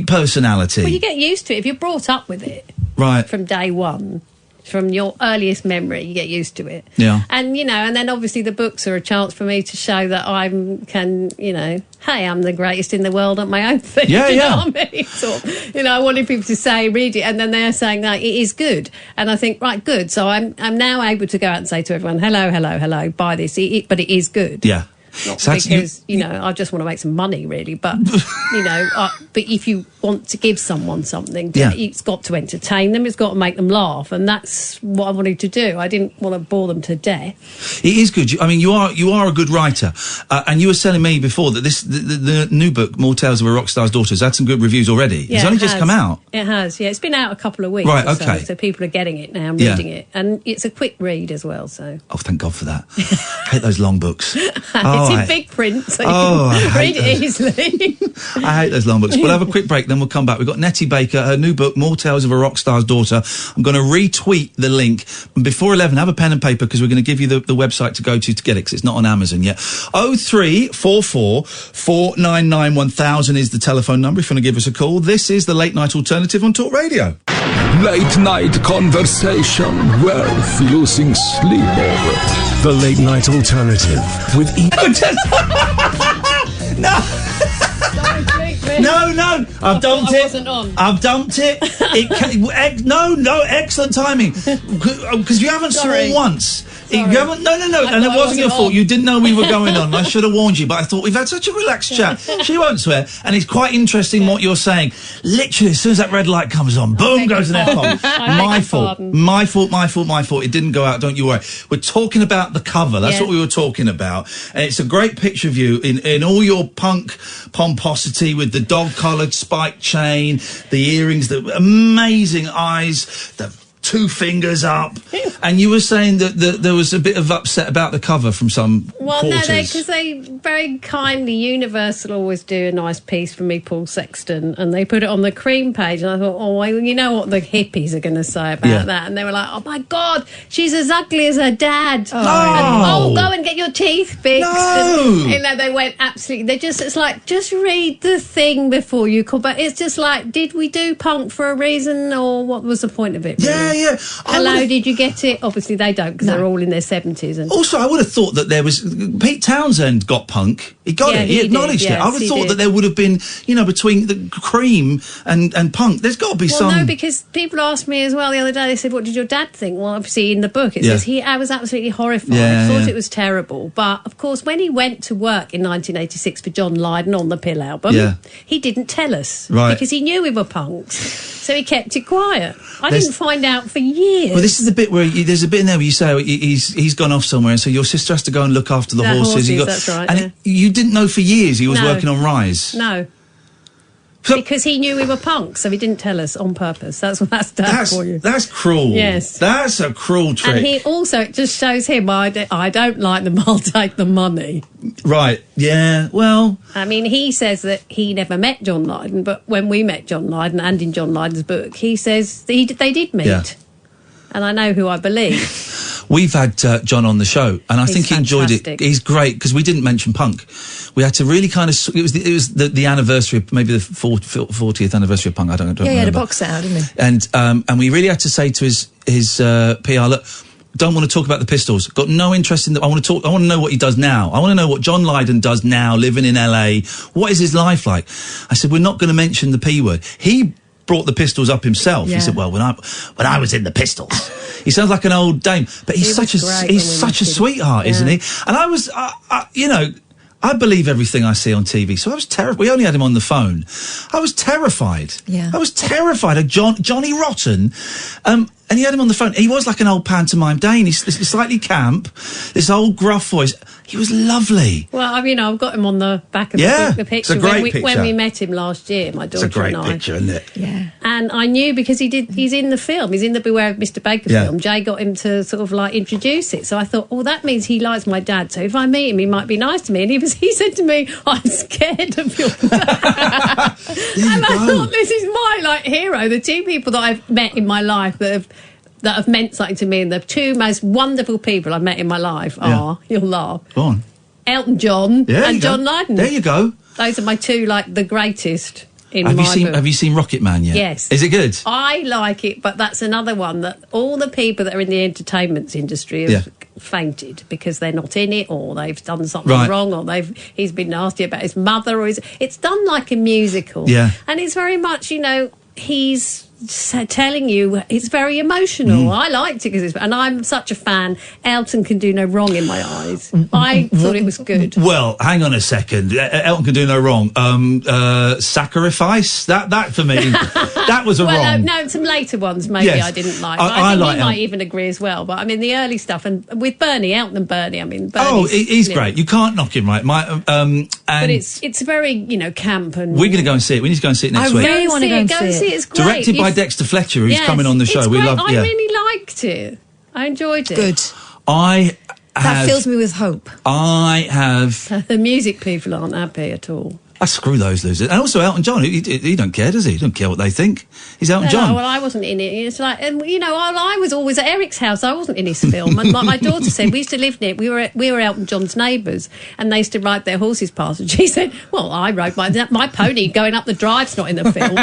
personality. Well, you get used to it if you're brought up with it. Right. From day one. From your earliest memory, you get used to it. Yeah. And, and then obviously the books are a chance for me to show that hey, I'm the greatest in the world at my own thing. Yeah, you know what I mean? So, I wanted people to say, read it, and then they're saying that it is good. And I think, right, good. So I'm now able to go out and say to everyone, hello, buy this, but it is good. Yeah. Not so because, I just want to make some money, really. But, but if you want to give someone something, it's got to entertain them. It's got to make them laugh. And that's what I wanted to do. I didn't want to bore them to death. It is good. I mean, you are a good writer. And you were telling me before that the new book, More Tales of a Rock Star's Daughter, has had some good reviews already. Yeah, it's only just come out. It has, yeah. It's been out a couple of weeks. Right, okay. So people are getting it now, reading it. And it's a quick read as well, so. Oh, thank God for that. I hate those long books. It's in big print, so you can read it easily. I hate those long books. We'll have a quick break, then we'll come back. We've got Nettie Baker, her new book, More Tales of a Rock Star's Daughter. I'm going to retweet the link. And before 11, have a pen and paper, because we're going to give you the website to go to get it, because it's not on Amazon yet. 0344 499 1000 is the telephone number if you want to give us a call. This is the Late Night Alternative on Talk Radio. Late night conversation worth losing sleep over. The Late Night Alternative with Iain. No, I've dumped it. I wasn't on. I've dumped it. No, excellent timing. Because you haven't sworn once. You haven't, no, and it wasn't your fault. You didn't know we were going on. I should have warned you, but I thought we've had such a relaxed chat. She won't swear, and it's quite interesting what you're saying. Literally, as soon as that red light comes on, boom goes an F-bomb. My fault. It didn't go out. Don't you worry. We're talking about the cover. That's what we were talking about, and it's a great picture of you in all your punk pomposity with the dog-collared spike chain, the earrings, the amazing eyes, the 2 fingers up, and you were saying that there was a bit of upset about the cover from some quarters. No, because they very kindly, Universal always do a nice piece for me, Paul Sexton, and they put it on the Cream page, and I thought, well, you know what the hippies are going to say about that, and they were like, oh my God, she's as ugly as her dad. And, go and get your teeth fixed. No. And, they went absolutely, it's like, just read the thing before you call back. It's just like, did we do punk for a reason, or what was the point of it? Really? Yeah. Hello, did you get it? Obviously they don't, because they're all in their 70s. And also, I would have thought that there was... Pete Townsend got punk. He got it. He acknowledged it. I would have thought that there would have been, between the Cream and punk, there's got to be some... no, because people asked me as well the other day, they said, what did your dad think? Well, obviously in the book it says I was absolutely horrified. I thought it was terrible. But, of course, when he went to work in 1986 for John Lydon on the Pill album, he didn't tell us. Right. Because he knew we were punks. So he kept it quiet. I didn't find out out for years. Well, this is the bit where there's a bit in there where you say he's gone off somewhere, and so your sister has to go and look after the horses. That's right. And you didn't know for years he was working on Rise. No. Because he knew we were punks, so he didn't tell us on purpose. That's Dad for you. That's cruel. Yes. That's a cruel trick. And he also, it just shows him, I don't like them, I'll take the money. Right, yeah, well... I mean, he says that he never met John Lydon, but when we met John Lydon, and in John Lydon's book, he says they did meet. Yeah. And I know who I believe. We've had John on the show, and I think he enjoyed it. He's great, because we didn't mention punk. We had to really kind of... It was the anniversary, maybe the 40th anniversary of punk, I don't remember. Yeah, he had a box set out, didn't he? And we really had to say to his PR, look, don't want to talk about the Pistols. Got no interest in that. I want to know what he does now. I want to know what John Lydon does now, living in LA. What is his life like? I said, we're not going to mention the P word. He brought the Pistols up himself. Yeah. He said, well, when I was in the Pistols. He sounds like an old dame, but he's such a sweetheart, isn't he? And I was, I believe everything I see on TV, so I was terrified. We only had him on the phone. I was terrified. Yeah. I was terrified of Johnny Rotten. And he had him on the phone. He was like an old pantomime Dane. He's slightly camp, this old gruff voice. He was lovely. Well, I mean, I've got him on the back of the picture. It's a great picture. When we met him last year, my daughter and I. It's a great picture, isn't it? Yeah. And I knew because he's in the film. He's in the Beware of Mr. Baker film. Jay got him to sort of like introduce it. So I thought, that means he likes my dad. So if I meet him, he might be nice to me. And he said to me, I'm scared of your dad. And I thought, this is my hero. The two people that I've met in my life that have meant something to me, and the two most wonderful people I've met in my life are, you'll laugh, go on, Elton John and John Lydon. There you go. Those are my two, the greatest in my book. Have you seen Rocket Man yet? Yes. Is it good? I like it, but that's another one that all the people that are in the entertainment industry have fainted because they're not in it, or they've done something wrong, or he's been nasty about his mother, or it's done like a musical. Yeah. And it's very much, he's telling you it's very emotional. I liked it and I'm such a fan. Elton can do no wrong in my eyes. I thought it was good. Well, hang on a second. Elton can do no wrong. Sacrifice, that for me, that was a wrong. No, some later ones maybe I didn't like. I think you might even agree as well. But I mean, the early stuff, and with Elton and Bernie. I mean, he's great. You can't knock him, right? But it's very camp, and we're going to go and see it. We need to go and see it next week. I really want to go and see it. It's great. Directed by Dexter Fletcher, who's coming on the show. I really liked it. I enjoyed it. Good. That fills me with hope. I have... The music people aren't happy at all. Screw those losers. And also Elton John, he don't care, does he? He don't care what they think. He's Elton John. No, well, I wasn't in it. It's like, and I was always at Eric's house. I wasn't in his film. And my daughter said, we used to live near, we were Elton John's neighbours, and they used to ride their horses past. And she said, well, I rode my pony going up the drive's not in the film.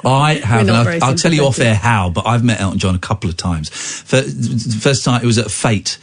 I have, and I'll tell you off air how, but I've met Elton John a couple of times. The first time it was at Fate,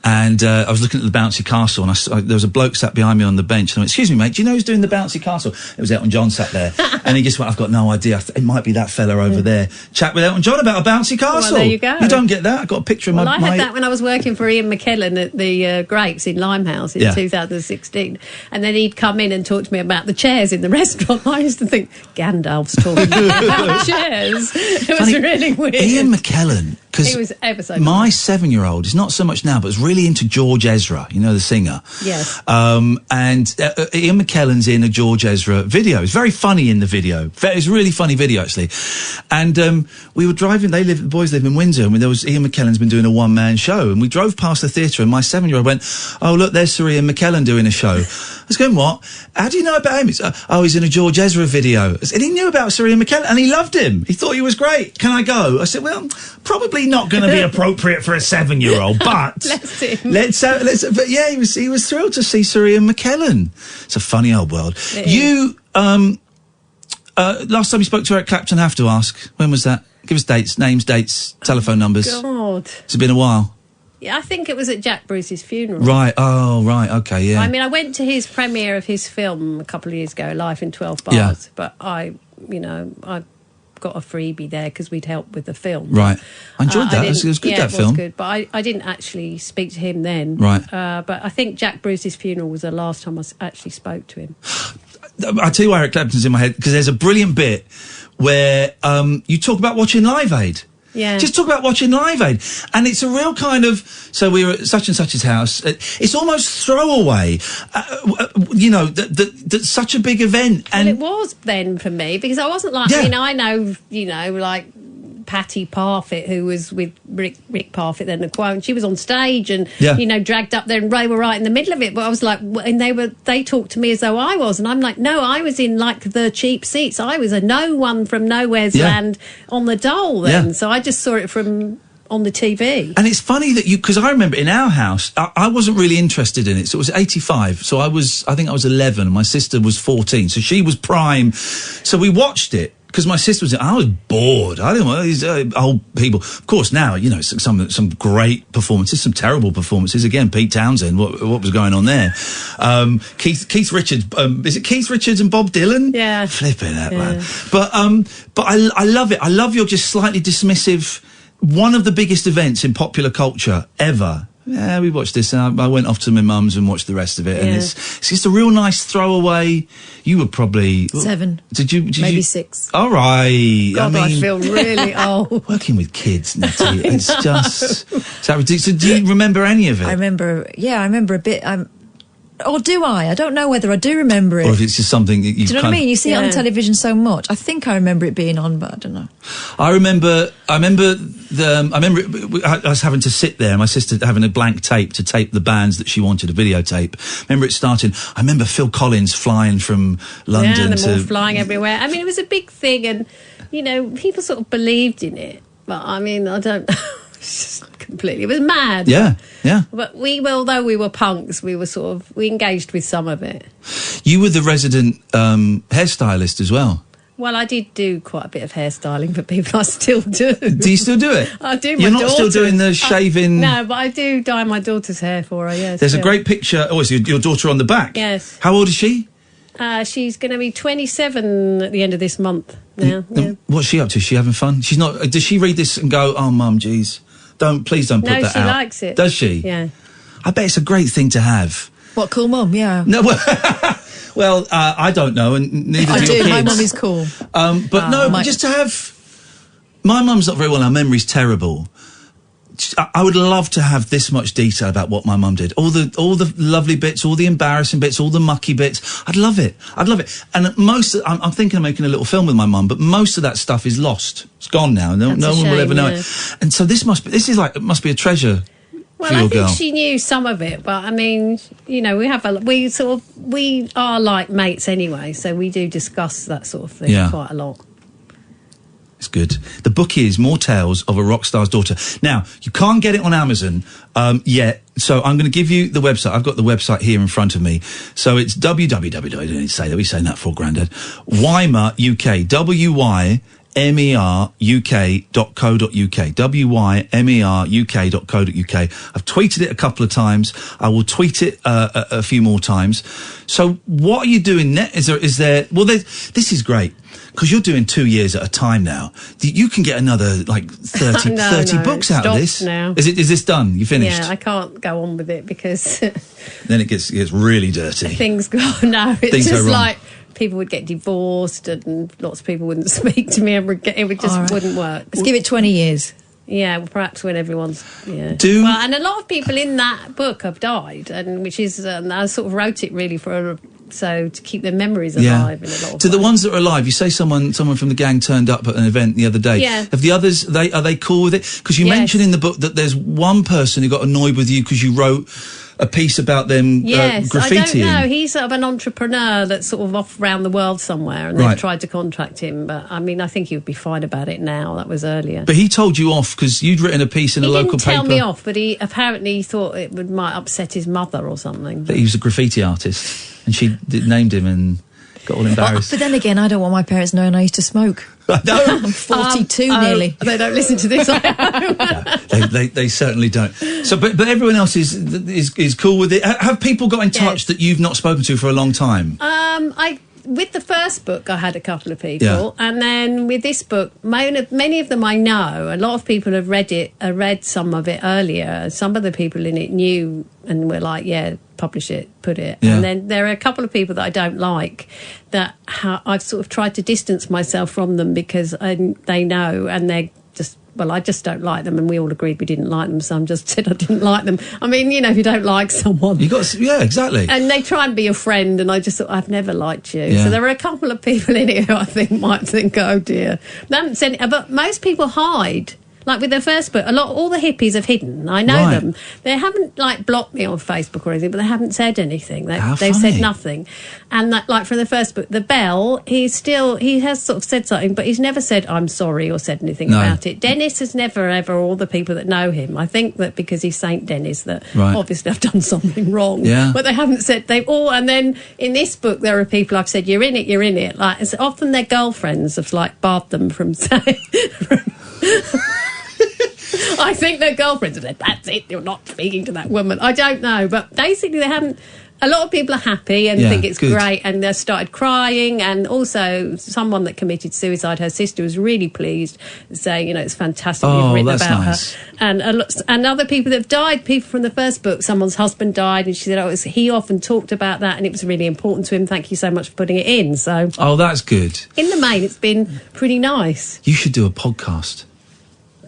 and I was looking at the bouncy castle, and there was a bloke sat behind me on the bench, and I went, excuse me, mate, do you know who's doing the bouncy castle? It was Elton John sat there, and he just went, I've got no idea. It might be that fella over there. Chat with Elton John about a bouncy castle. Well, there you go. You don't get that. I got a picture of I had that when I was working for Ian McKellen at the Grapes in Limehouse in 2016, and then he'd come in and talk to me about the chairs in the restaurant. I used to think Gandalf's talking about chairs. It was really weird. Ian McKellen, because he was ever so my 7-year-old is not so much now, but is really into George Ezra. You know, the singer. Yes. And Ian McKellen's in a George Ezra video. It's very funny in the video. It's a really funny video, actually. And we were driving. The boys live in Windsor, and Ian McKellen's been doing a one-man show, and we drove past the theatre, and my 7-year-old went, "Oh, look, there's Sir Ian McKellen doing a show." I was going, "What? How do you know about him?" He's in a George Ezra video. And he knew about Sir Ian McKellen, and he loved him. He thought he was great. Can I go? I said, well, probably not going to be appropriate for a 7-year-old, but let's. But yeah, he was thrilled to see Sir Ian McKellen. It's a funny old world. Last time you spoke to Eric Clapton, I have to ask, when was that? Give us dates, names, dates, telephone numbers. God. It's been a while. Yeah, I think it was at Jack Bruce's funeral. Right, right, okay, yeah. I mean, I went to his premiere of his film a couple of years ago, Life in 12 Bars, but I got a freebie there because we'd helped with the film. Right. I enjoyed that. It was good, that film. Yeah, it was good, but I didn't actually speak to him then. Right. But I think Jack Bruce's funeral was the last time I actually spoke to him. I'll tell you why Eric Clapton's in my head, because there's a brilliant bit where you talk about watching Live Aid. Yeah. Just talk about watching Live Aid. And it's a real kind of, so we were at such and such's house. It's almost throwaway, that's such a big event. And it was then for me, because I wasn't like, I know, like Patty Parfitt, who was with Rick Parfitt then, the quote, and she was on stage and, dragged up there, and Ray were right in the middle of it. But I was like, and they talked to me as though I was, and I'm like, no, I was in like the cheap seats. I was a no one from nowhere's land on the dole then. So I just saw it from on the TV. And it's funny that because I remember in our house, I wasn't really interested in it. So it was 85. So I think I was 11 and my sister was 14. So she was prime. So we watched it. Because my sister I was bored. I didn't want these old people. Of course, now, some great performances, some terrible performances. Again, Pete Townsend, what was going on there? Keith Richards, is it Keith Richards and Bob Dylan? Yeah. Flipping that, man. But I love it. I love your just slightly dismissive, one of the biggest events in popular culture ever. Yeah, we watched this, and I went off to my mum's and watched the rest of it. And it's just a real nice throwaway. You were probably 7. Did you maybe 6? All right. God, I feel really old. Working with kids, Nettie, it's just so ridiculous. So do you remember any of it? I remember a bit. Or do I? I don't know whether I do remember it. Or if it's just something that you. Do you know what I mean? You see it on television so much. I think I remember it being on, but I don't know. I remember I was having to sit there, my sister having a blank tape to tape the bands that she wanted to videotape. Remember it starting. I remember Phil Collins flying from London and them all flying everywhere. I mean, it was a big thing, and people sort of believed in it. But I mean, I don't. It's just completely. It was mad. Yeah. But although we were punks, we engaged with some of it. You were the resident hairstylist as well. Well, I did do quite a bit of hairstyling for people. I still do. Do you still do it? I do. You're not still doing the shaving? No, but I do dye my daughter's hair for her, yes. There's a great picture. Oh, it's your daughter on the back? Yes. How old is she? She's going to be 27 at the end of this month now. What's she up to? Is she having fun? She's not. Does she read this and go, "Oh, Mum, geez, please don't put that out"? No, she likes it. Does she? Yeah. I bet it's a great thing to have. What, cool mum? Yeah. No, well, I don't know, and neither do your kids. My mum is cool. But just to have. My mum's not very well. Her memory's terrible. I would love to have this much detail about what my mum did. All the lovely bits, all the embarrassing bits, all the mucky bits. I'd love it. And I'm thinking of making a little film with my mum, but most of that stuff is lost. It's gone now. No one will ever know it. And so it must be a treasure. Well, I think she knew some of it, but I mean, we are like mates anyway, so we do discuss that sort of thing quite a lot. It's good. The book is More Tales of a Rock Star's Daughter. Now, you can't get it on Amazon yet, so I'm going to give you the website. I've got the website here in front of me. So it's www. I don't need to say that. We're saying that for Grandad. Wymer UK. WYMERUK.co.uk. WYMERUK.co.uk. I've tweeted it a couple of times. I will tweet it a few more times. So what are you doing next? Is there? Well, this is great. Because you're doing 2 years at a time now. You can get another, 30 books out of this. Now. Is this done? You finished? Yeah, I can't go on with it because... Then it gets really dirty. Things go... No, it's just like people would get divorced and lots of people wouldn't speak to me and it just wouldn't work. Let's give it 20 years. Yeah, well, perhaps when everyone's... Yeah. And a lot of people in that book have died, and which is... I sort of wrote it really to keep their memories alive in a lot of ways. The ones that are alive, you say someone from the gang turned up at an event the other day. Yeah. Have the others, are they cool with it? Because you mentioned in the book that there's one person who got annoyed with you because you wrote a piece about them graffitiing. I don't know. He's sort of an entrepreneur that's sort of off around the world somewhere, and they've tried to contact him. But I mean, I think he would be fine about it now. That was earlier. But he told you off because you'd written a piece in a local paper. He didn't tell me off, but he apparently thought it might upset his mother or something. That he was a graffiti artist, and she named him and got all embarrassed. But then again, I don't want my parents knowing I used to smoke. I know. I'm 42 nearly. They don't listen to this. No, they certainly don't. So, but everyone else is cool with it. Have people got in touch that you've not spoken to for a long time? With the first book, I had a couple of people, and then with this book, many of them I know. A lot of people have read it. Read some of it earlier. Some of the people in it knew and were like, "Yeah, publish it, put it." And then there are a couple of people that I don't like that I've sort of tried to distance myself from them because they know and they just well, I just don't like them, and we all agreed we didn't like them, so I just said I didn't like them. I mean, you know, if you don't like someone... Yeah, exactly. And they try and be your friend, and I just thought, I've never liked you. Yeah. So there were a couple of people in here who I think might think, oh dear. They haven't said it, but most people hide. Like with their first book, all the hippies have hidden. I know them. They haven't like blocked me on Facebook or anything, but they haven't said anything. They've said nothing. And that, like from the first book, the Bell, he has sort of said something, but he's never said I'm sorry or said anything about it. Dennis has never ever. All the people that know him, I think that because he's Saint Dennis, that obviously I've done something wrong. Yeah. But they haven't said they've all. And then in this book, there are people I've said you're in it, you're in it. Like it's often their girlfriends have like barred them from saying. I think their girlfriends have said, that's it, you're not speaking to that woman. I don't know, but basically they haven't... A lot of people are happy and think it's great, and they started crying, and also someone that committed suicide, her sister, was really pleased, saying, you know, it's fantastic you've written about her. And other people that have died, people from the first book, someone's husband died, and she said, he often talked about that, and it was really important to him. Thank you so much for putting it in. So, that's good. In the main, it's been pretty nice. You should do a podcast.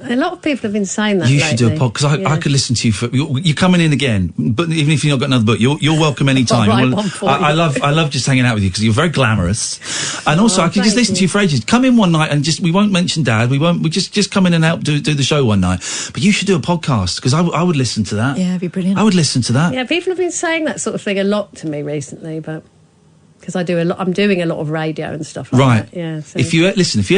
A lot of people have been saying that. You should do a podcast, because I could listen to you for... You're coming in again, but even if you've not got another book, you're welcome any time. I love just hanging out with you, because you're very glamorous. And also, I could just listen to you for ages. Come in one night and we won't mention Dad. We just come in and help do the show one night. But you should do a podcast, because I would listen to that. Yeah, it'd be brilliant. I would listen to that. Yeah, people have been saying that sort of thing a lot to me recently, but... Because I'm doing a lot of radio and stuff like that. Yeah. So. If you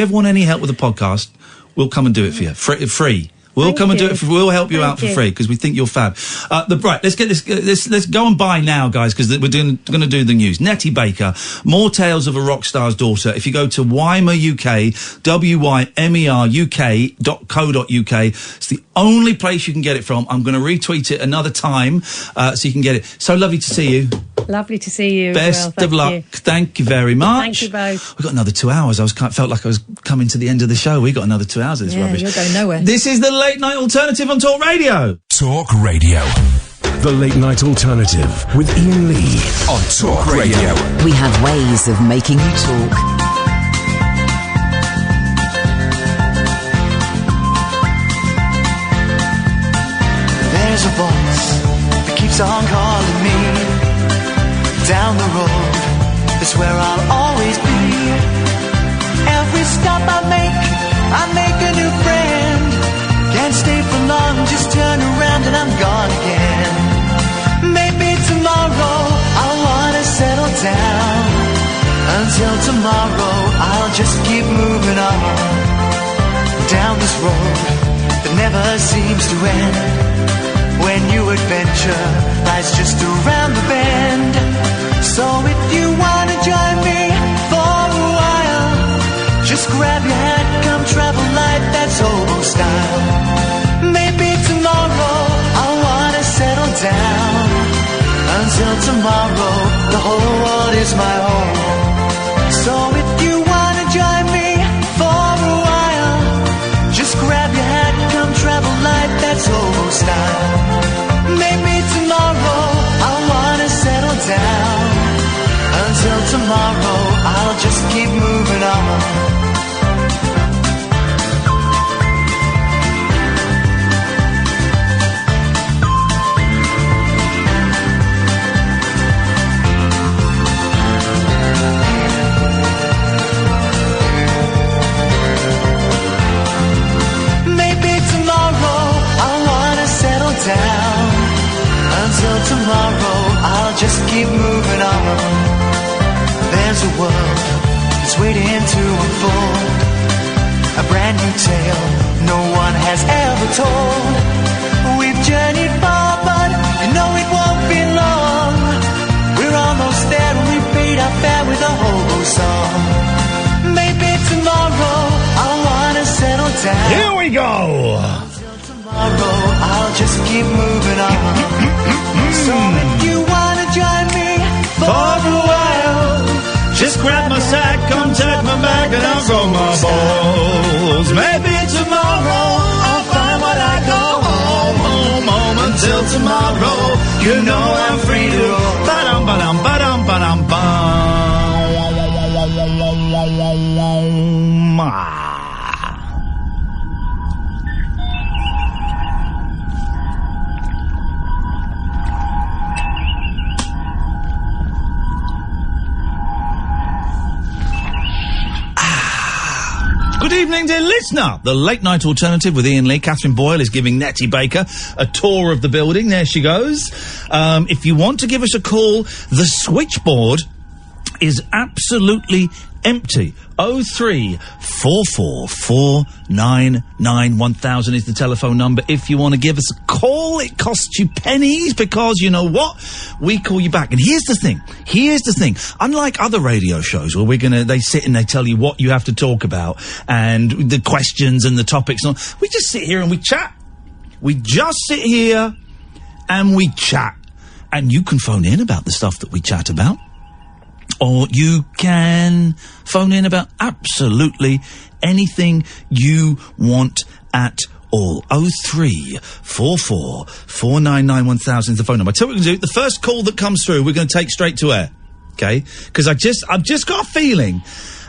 ever want any help with a podcast, we'll come and do it for you. Free. We'll come and do it. We'll help you out for free, because we think you're fab. Right, let's get this. Let's go and buy now, guys, because we're going to do the news. Nettie Baker, More Tales of a Rock Star's Daughter. If you go to Wymer UK, WYMERUK.co.uk, it's the only place you can get it from. I'm going to retweet it another time so you can get it. So lovely to see you. Lovely to see you. Best of luck. Thank you very much. Thank you both. We've got another 2 hours. Felt like I was coming to the end of the show. We got another 2 hours of this rubbish. You're going nowhere. This is the Late Night Alternative on Talk Radio. Talk Radio. The Late Night Alternative with Iain Lee on Talk Radio. We have ways of making you talk. There's a voice that keeps on calling me. Down the road, that's where I'll always be. Every stop I make a new friend. Can't stay for long, just turn around and I'm gone again. Maybe tomorrow I'll wanna settle down. Until tomorrow I'll just keep moving on. Down this road that never seems to end. When new adventure lies just around the bend. So if you wanna join me for a while, just grab your hat, come travel light, that's hobo style. Maybe tomorrow I'll wanna settle down. Until tomorrow, the whole world is my home. So if you wanna join me for a while, just grab your hat, come travel light, that's hobo style. Maybe tomorrow I'll wanna settle down. Until tomorrow, I'll just keep moving on. Down. Until tomorrow, I'll just keep moving on. There's a world that's waiting to unfold, a brand new tale no one has ever told. We've journeyed far, but you know it won't be long. We're almost there and we paid our fare with a hobo song. Maybe tomorrow I'll wanna settle down. Here we go. I'll just keep moving on. So if you wanna join me for a while, just grab my sack, come take my bag, and I'll grow my balls. Maybe tomorrow I'll find what I call home. Until tomorrow, you know I'm free to roll. Ba-dum, ba-dum, ba-dum, ba-dum, ba-dum. Good evening, dear listener. The Late Night Alternative with Iain Lee. Catherine Boyle is giving Nettie Baker a tour of the building. There she goes. If you want to give us a call, the switchboard is absolutely empty. 03444991000 is the telephone number. If you want to give us a call, it costs you pennies because you know what? We call you back. And here's the thing. Unlike other radio shows where they sit and they tell you what you have to talk about and the questions and the topics. And all, we just sit here and we chat. We just sit here and we chat. And you can phone in about the stuff that we chat about. Or you can phone in about absolutely anything you want at all. 03444991000 is the phone number. I tell you what we're going to do. The first call that comes through, we're going to take straight to air. Okay? Because I've just got a feeling.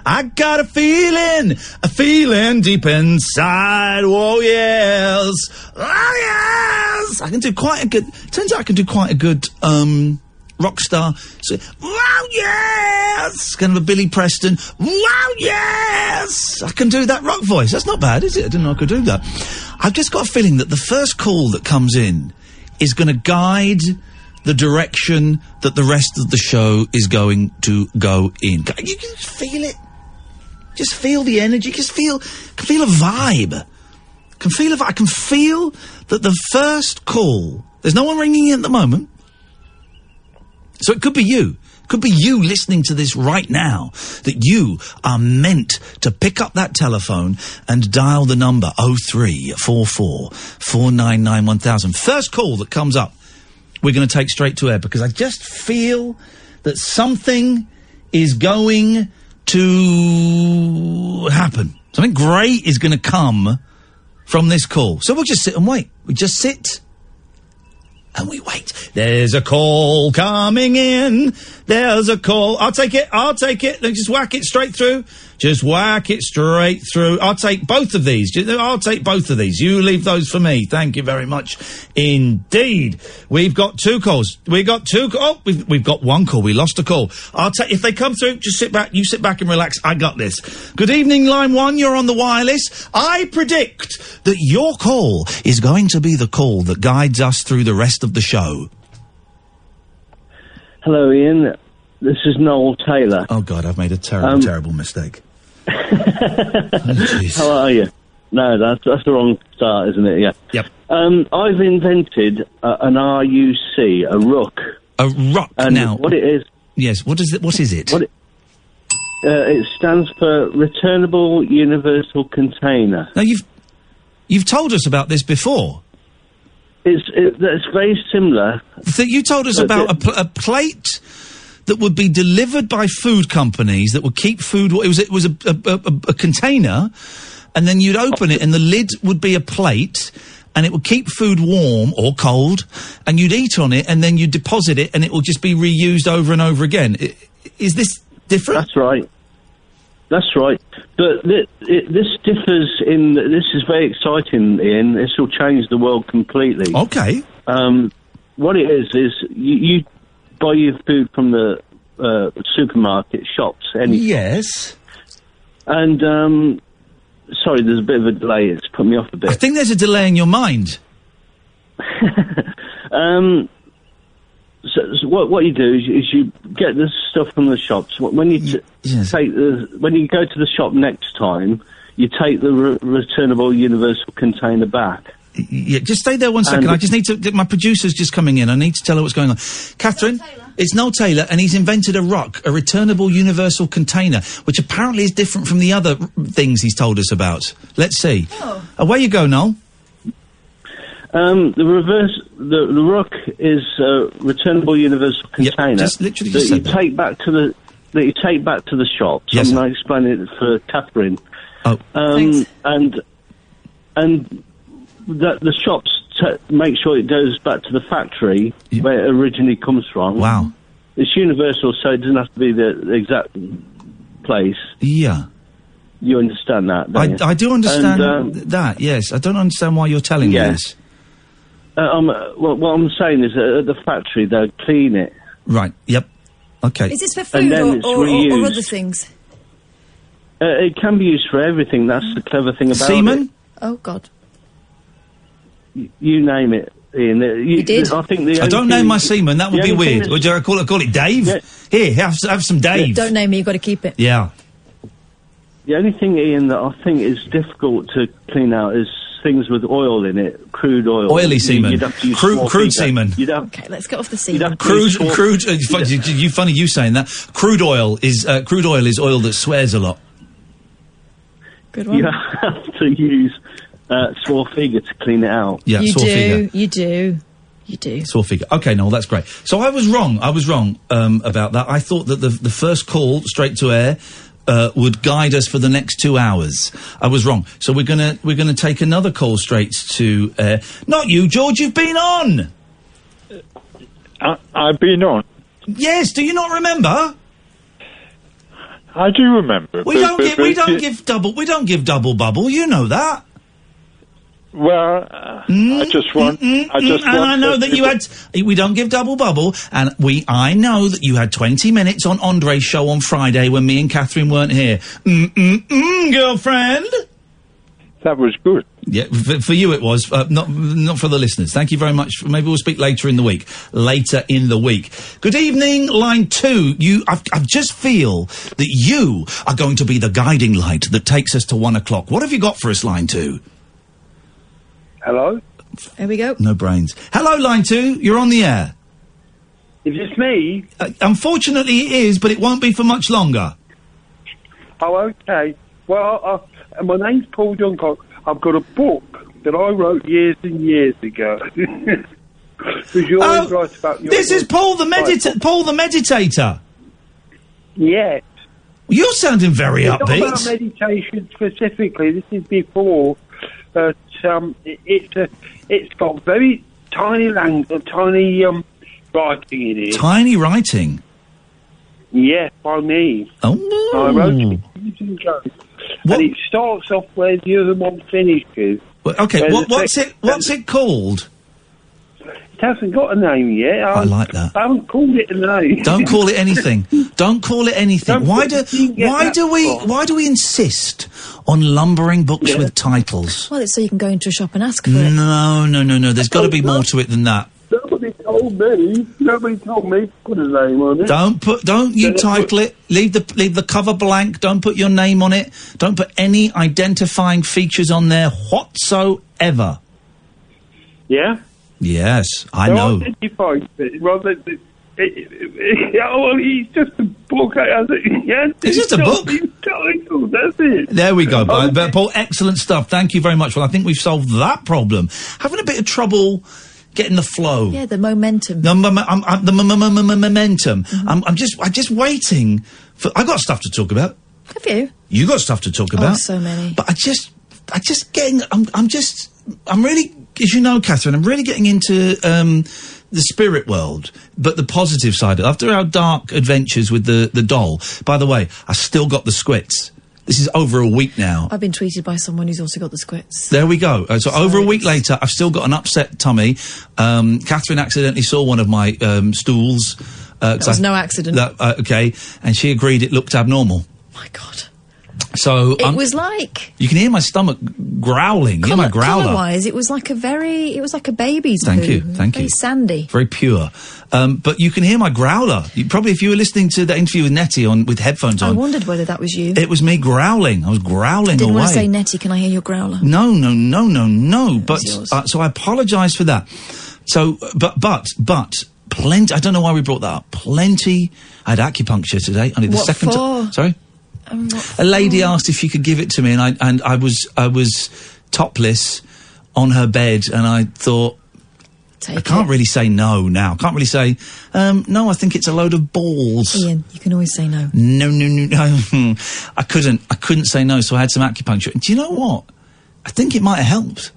I got a feeling deep inside. Oh, yes. Oh, yes. I can do quite a good, turns out I can do quite a good, rock star. So, wow, yes! Kind of a Billy Preston. Wow, yes! I can do that rock voice. That's not bad, is it? I didn't know I could do that. I've just got a feeling that the first call that comes in is going to guide the direction that the rest of the show is going to go in. You can feel it. Just feel the energy. Just can feel a vibe. I can feel that the first call, there's no one ringing in at the moment. So it could be you. It could be you listening to this right now, that you are meant to pick up that telephone and dial the number 03444991000. First call that comes up, we're going to take straight to air because I just feel that something is going to happen. Something great is going to come from this call. So we'll just sit and wait. We just sit and we wait. There's a call coming in. There's a call. I'll take it. Just whack it straight through. I'll take both of these. You leave those for me. Thank you very much indeed. We've got two calls. We've got one call. We lost a call. If they come through, just sit back. You sit back and relax. I got this. Good evening, line 1. You're on the wireless. I predict that your call is going to be the call that guides us through the rest of the show. Hello, Ian. This is Noel Taylor. Oh, God, I've made a terrible mistake. How are you? No, that's the wrong start, isn't it? Yeah. Yep. I've invented an RUC, a rook. A rock. And now, what it is? Yes. What is it? What is it? It stands for Returnable Universal Container. Now you've told us about this before. It's very similar. You told us about a plate that would be delivered by food companies that would keep food. It was a container, and then you'd open it, and the lid would be a plate, and it would keep food warm or cold, and you'd eat on it, and then you'd deposit it, and it will just be reused over and over again. Is this different? That's right. But this differs in. This is very exciting, Ian. This will change the world completely. Okay. What it is you buy your food from the supermarket shops. Yes. And sorry, there's a bit of a delay. It's put me off a bit. I think there's a delay in your mind. So what you do is you get the stuff from the shops. When you when you go to the shop next time, you take the returnable universal container back. Yeah, just stay there 1 second. I just need to. My producer's just coming in. I need to tell her what's going on. Catherine, it's Noel Taylor, and he's invented a rock, a returnable universal container, which apparently is different from the other things he's told us about. Let's see. Oh. Away you go, Noel. The rock is a returnable universal container that you take back to the shops. Yes, I'm explaining it for Catherine. Oh, and that the shops make sure it goes back to the factory where it originally comes from. Wow, it's universal, so it doesn't have to be the exact place. Yeah. You understand that? I do understand that. Yes, I don't understand why you're telling me this. What I'm saying is that at the factory they'll clean it. Right. Yep. Okay. Is this for food or other things? It can be used for everything. That's the clever thing about Semen? it. Oh, God. You name it, Ian. You did. I think the I don't name my semen. That would be weird. Would you call it Dave? Yeah. Here, have some Dave. Don't name me. You've got to keep it. Yeah. The only thing, Ian, that I think is difficult to clean out is things with oil in it, crude oil. Oily semen. You'd have to use Crude semen. Okay, let's get off the semen. Crude. Funny you saying that. Crude oil is oil that swears a lot. Good one. You have to use Swarfiga to clean it out. Yeah, you Swarfiga. You do. Swarfiga. Okay, no, that's great. So I was wrong about that. I thought that the first call straight to air would guide us for the next 2 hours. I was wrong. So we're gonna take another call straight to air. Not you, George. You've been on. I've been on. Yes. Do you not remember? I do remember. We don't give double bubble. You know that. Well, I just want. And I know that you had. We don't give double bubble, and I know that you had 20 minutes on Andre's show on Friday when me and Catherine weren't here. Girlfriend. That was good. Yeah, for you it was. Not for the listeners. Thank you very much. Maybe we'll speak later in the week. Good evening, line 2. I just feel that you are going to be the guiding light that takes us to 1 o'clock. What have you got for us, line 2? Hello? There we go. No brains. Hello, line 2. You're on the air. Is this me? Unfortunately, it is, but it won't be for much longer. Oh, okay. Well, my name's Paul Johncock. I've got a book that I wrote years and years ago. You always write about your this is Paul the Meditator. Yes. You're sounding very upbeat. Not about meditation specifically. This is before. But it's got very tiny writing in it. Tiny writing? Yes, by me. Oh. I wrote it years ago. And it starts off where the other one finishes. Well, okay, what's it called? It hasn't got a name yet. I like that. I haven't called it a name. Don't call it anything. Don't call it anything. Why do we insist on lumbering books with titles? Well, it's so you can go into a shop and ask for it. No. There's got to be more to it than that. Nobody told me to put a name on it. Don't you title it. Leave the cover blank. Don't put your name on it. Don't put any identifying features on there whatsoever. Yeah? Yes, I know. It's just a book. It's just a book. Title, that's it. There we go, Paul. Excellent stuff. Thank you very much. Well, I think we've solved that problem. Having a bit of trouble getting the flow. Yeah, the momentum. The momentum. Mm-hmm. I'm just waiting for. I got stuff to talk about. Have you? You got stuff to talk about. Oh, so many. But I'm really, as you know, Catherine, I'm really getting into the spirit world, but the positive side. After our dark adventures with the doll, by the way, I still got the squits. This is over a week now. I've been tweeted by someone who's also got the squits. There we go. So over a week later, I've still got an upset tummy. Catherine accidentally saw one of my stools. That was no accident. Okay, and she agreed it looked abnormal. My God. So it was like you can hear my stomach growling. You hear my growler. Colour-wise, it was like a baby's poo. Thank you. Very sandy. Very pure. But you can hear my growler. Probably if you were listening to the interview with Nettie with headphones on. I wondered whether that was you. It was me growling. I was growling away. I didn't want to say, Nettie, can I hear your growler? No. But so I apologise for that. So, but plenty. I don't know why we brought that up. Plenty. I had acupuncture today. Only the second time. Sorry. A lady asked if she could give it to me, and I was topless on her bed, and I thought, I can't really say no now. I can't really say, no, I think it's a load of balls. Ian, you can always say no. No. I couldn't say no, so I had some acupuncture. And do you know what? I think it might have helped.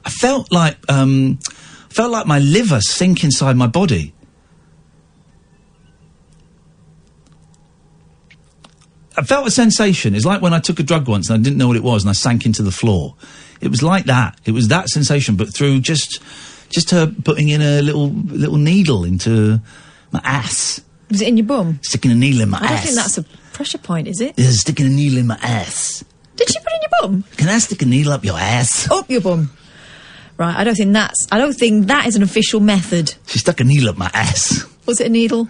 I felt like my liver sink inside my body. I felt a sensation. It's like when I took a drug once and I didn't know what it was and I sank into the floor. It was like that. It was that sensation, but through just her putting in a little needle into my ass. Was it in your bum? Sticking a needle in my ass. I don't think that's a pressure point, is it? Yeah, sticking a needle in my ass. Did she put it in your bum? Can I stick a needle up your ass? Up your bum. Right, I don't think that is an official method. She stuck a needle up my ass. Was it a needle?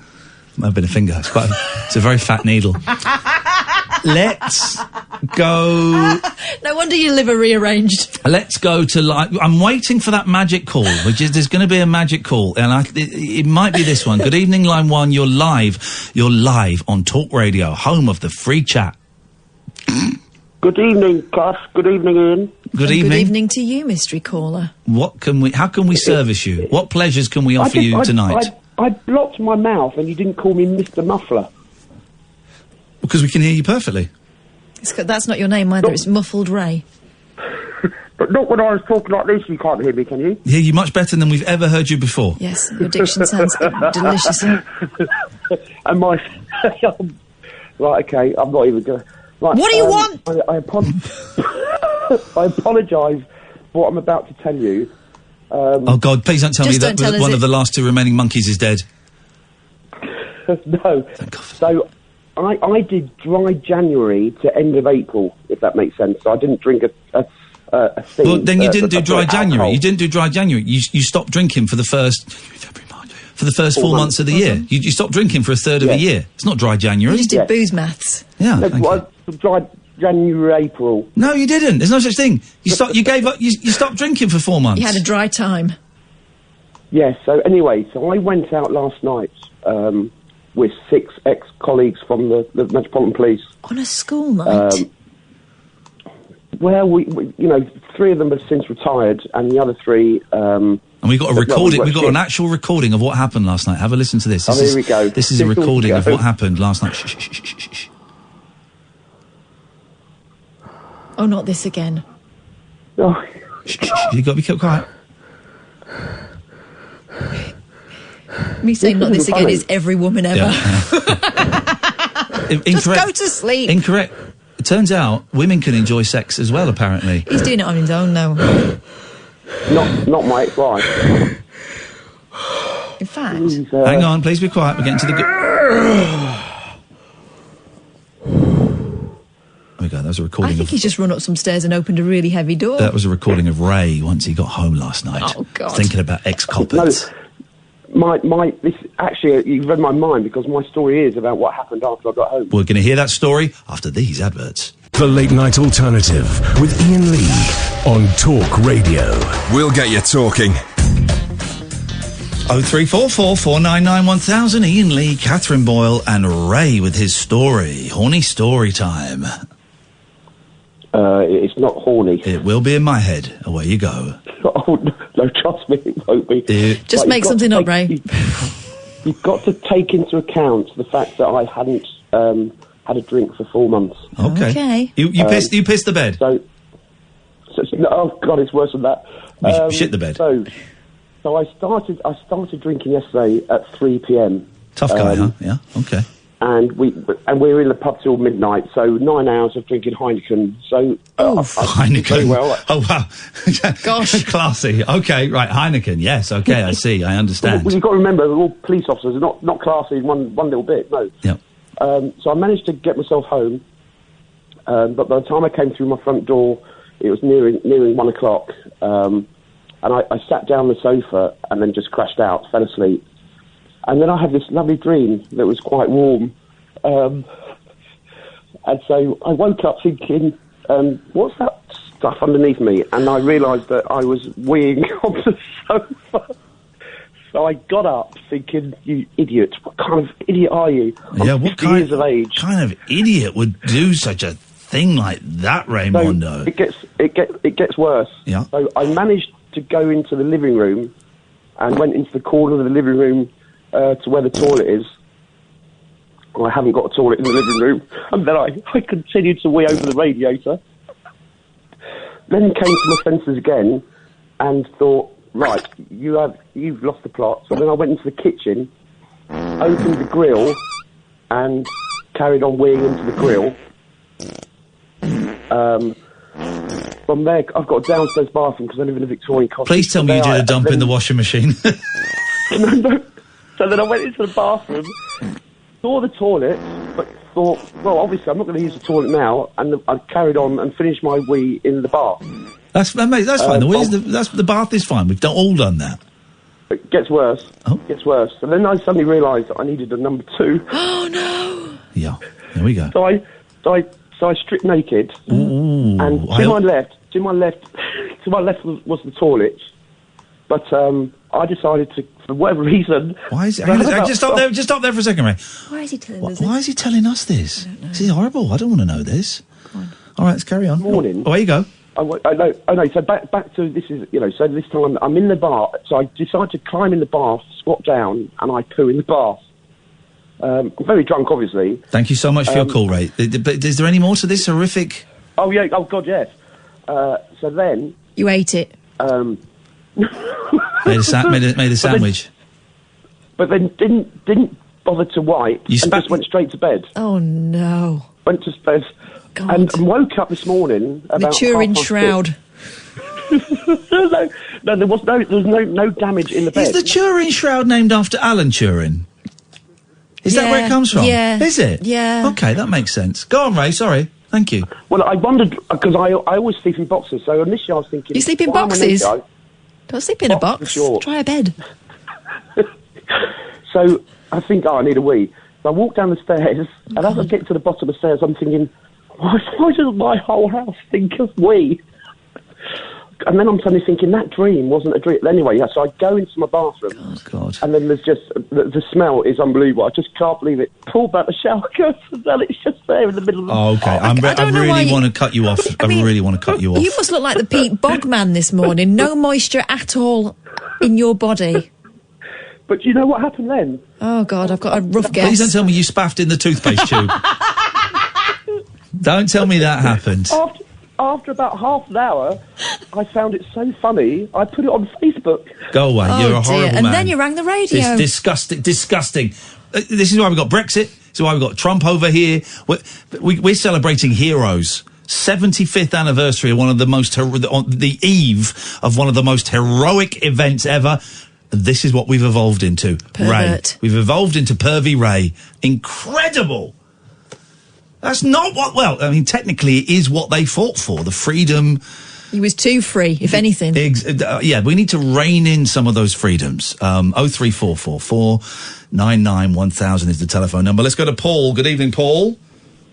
Might have been a finger. It's a very fat needle. Let's go. No wonder your liver rearranged. Let's go to I'm waiting for that magic call, there's going to be a magic call, and it might be this one. Good evening, line 1. You're live on Talk Radio, home of the free chat. Good evening, Cass. Good evening, Ian. Good evening. Good evening to you, mystery caller. How can we service you? What pleasures can we offer you tonight? I blocked my mouth and you didn't call me Mr. Muffler. Because we can hear you perfectly. That's not your name either, it's Muffled Ray. But not when I was talking like this, you can't hear me, can you? Hear you much better than we've ever heard you before. Yes, your diction sounds delicious. And my... Right, okay, I'm not even going to... Right, what do you want? I apologise for what I'm about to tell you. Oh, God, please don't tell me that one of the last 2 remaining monkeys is dead. No. So, I did dry January to end of April, if that makes sense. So I didn't drink a thing. Well, then you didn't do dry January. Alcohol. You didn't do dry January. You stopped drinking for the first 4 months of the year. You stopped drinking for a third of a year. It's not dry January. You just did booze maths. Yeah, no, dry January, April. No, you didn't. There's no such thing. You gave up. You stopped drinking for 4 months. You had a dry time. Yes. Yeah, so anyway, I went out last night with 6 ex-colleagues from the Metropolitan Police on a school night. Well, we 3 of them have since retired, and the other 3. And we got a recording. We got an actual recording of what happened last night. Have a listen to this. Here we go. This is a recording of what happened last night. Shh. Oh, not this again. Oh. Shh. You got to be kept quiet. Me saying not this again is every woman ever. Yeah. Just go to sleep. Incorrect. It turns out women can enjoy sex as well, apparently. He's doing it on his own, though. Not my ex-wife. In fact... Hang on, please be quiet. We're getting to the... There we go, that was a recording I think he's just run up some stairs and opened a really heavy door. That was a recording of Ray once he got home last night. Oh, God. Thinking about ex-coppers. No, this actually, you've read my mind, because my story is about what happened after I got home. We're going to hear that story after these adverts. The Late Night Alternative with Iain Lee on Talk Radio. We'll get you talking. 0344 499 1000. Iain Lee, Catherine Boyle and Ray with his story. Horny story time. It's not horny. It will be in my head. Away you go. Oh, no, trust me, it won't be. Just make something up, Ray. You've got to take into account the fact that I hadn't had a drink for 4 months. Okay. You pissed the bed? So oh, God, it's worse than that. You shit the bed. So I started drinking yesterday at 3 p.m. Tough guy, huh? Yeah, okay. And we were in the pub till midnight, so 9 hours of drinking Heineken. So Heineken. Very well. Oh wow, gosh, classy. Okay, right, Heineken. Yes, okay, I see. I understand. Well, you've got to remember, we're all police officers. Not classy in one little bit. No. Yeah. So I managed to get myself home, but by the time I came through my front door, it was nearing 1 o'clock, and I sat down on the sofa and then just crashed out, fell asleep. And then I had this lovely dream that was quite warm. And so I woke up thinking, what's that stuff underneath me? And I realised that I was weeing on the sofa. So I got up thinking, you idiot, what kind of idiot are you? I'm 50 years of age. What kind of idiot would do such a thing like that, Raymondo? So it gets worse. Yeah. So I managed to go into the living room and went into the corner of the living room to where the toilet is. I haven't got a toilet in the living room. And then I continued to wee over the radiator. Then came to my senses again and thought, right, you've lost the plot. So then I went into the kitchen, opened the grill, and carried on weeing into the grill. From there, I've got a downstairs bathroom because I live in a Victorian cottage. Please tell me you did a dump in the washing machine. No. So then I went into the bathroom, saw the toilet, but thought, well, obviously I'm not going to use the toilet now, and I carried on and finished my wee in the bath. That's fine. The bath is fine. We've all done that. It gets worse. Oh. It gets worse. And then I suddenly realised that I needed a number 2. Oh, no! Yeah, there we go. So I stripped naked, and to my left was the toilet. But I decided to, for whatever reason... Why is it... Just stop there for a second, Ray. Why is he telling us this? Why is he telling us this? This is horrible. I don't want to know this. Go on. All right, let's carry on. Morning. Away you go. I know. So back to this is, so this time I'm in the bath, so I decide to climb in the bath, squat down, and I poo in the bath. I'm very drunk, obviously. Thank you so much for your call, Ray. But is there any more to this horrific... Oh, yeah. Oh, God, yes. So then... You ate it. Made a sandwich. But then didn't bother to wipe and just went straight to bed. Oh, no. Went to bed. God. And woke up this morning about the Turin shroud. No, there was no damage in the bed. Is the Turin shroud named after Alan Turing? Is that where it comes from? Yeah. Is it? Yeah. Okay, that makes sense. Go on, Ray, sorry. Thank you. Well, I wondered, because I always sleep in boxes, so initially I was thinking... You sleep in boxes? Don't sleep in a box. Try a bed. So I think, I need a wee. So I walk down the stairs, and as I get to the bottom of the stairs, I'm thinking, why does my whole house think of wee? And then I'm suddenly thinking, that dream wasn't a dream. Anyway, yeah, so I go into my bathroom. God. And then there's just, the smell is unbelievable. I just can't believe it. Pull back the shower curtain, and it's just there in the middle of the... Oh, okay. I really want to cut you off. I really want to cut you off. You must look like the Pete Bogman this morning. No moisture at all in your body. But do you know what happened then? Oh, God, I've got a rough guess. Please don't tell me you spaffed in the toothpaste tube. Don't tell me that happened. After about half an hour, I found it so funny, I put it on Facebook. Go away, you're a horrible man. And then you rang the radio. It's disgusting. This is why we've got Brexit. This is why we've got Trump over here. We're celebrating heroes. 75th anniversary of one of the most... on the eve of one of the most heroic events ever. This is what we've evolved into. Pervert. Ray. We've evolved into Pervy Ray. Incredible. That's not what... Well, I mean, technically it is what they fought for. The freedom... He was too free, if anything. Yeah, we need to rein in some of those freedoms. 03444 99 1000 is the telephone number. Let's go to Paul. Good evening, Paul.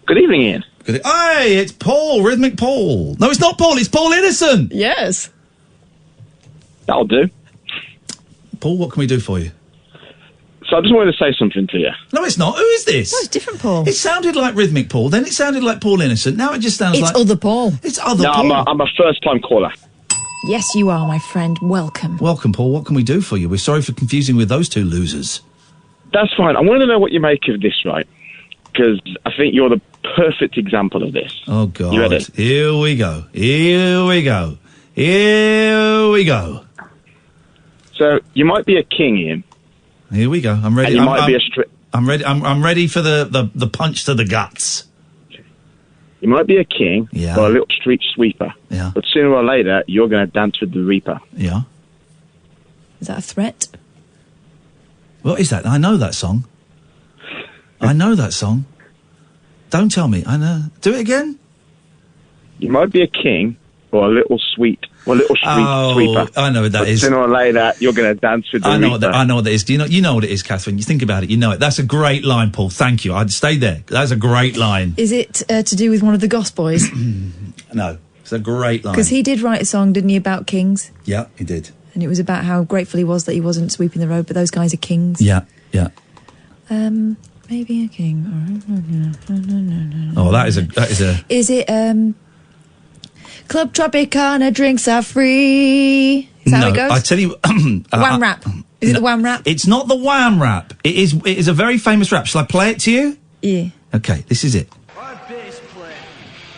Good evening, Ian. Hey, it's Paul, Rhythmic Paul. No, it's not Paul, it's Paul Innocent. Yes. That'll do. Paul, what can we do for you? So I just wanted to say something to you. No, it's not. Who is this? No, it's different Paul. It sounded like Rhythmic Paul, then it sounded like Paul Innocent. Now it just sounds like... It's other Paul. It's other Paul. I'm a first-time caller. Yes, you are, my friend. Welcome. Welcome, Paul. What can we do for you? We're sorry for confusing with those two losers. That's fine. I want to know what you make of this, right? Because I think you're the perfect example of this. Oh, God. You ready? Here we go. Here we go. Here we go. So, you might be a king, Ian. Here we go. I'm ready. And you might be a I'm ready. I'm ready for the punch to the guts. You might be a king or a little street sweeper. Yeah. But sooner or later, you're going to dance with the Reaper. Yeah. Is that a threat? What is that? I know that song. I know that song. Don't tell me. I know. Do it again. You might be a king or a little street sweeper. I know what that is. Sooner or later, you're going to dance with the Reaper. I know what that is. You know what it is, Catherine. You think about it, you know it. That's a great line, Paul. Thank you. I'd stay there. That's a great line. Is it to do with one of the Goss Boys? No, it's a great line. Because he did write a song, didn't he, about kings? Yeah, he did. And it was about how grateful he was that he wasn't sweeping the road, but those guys are kings. Yeah, yeah. Maybe a king. Oh, that is a... Is it, Club Tropicana drinks are free? Is that how it goes? I tell you... Wham rap. Is it the wham rap? It's not the wham rap. It is a very famous rap. Shall I play it to you? Yeah. Okay, this is it. Our bass player,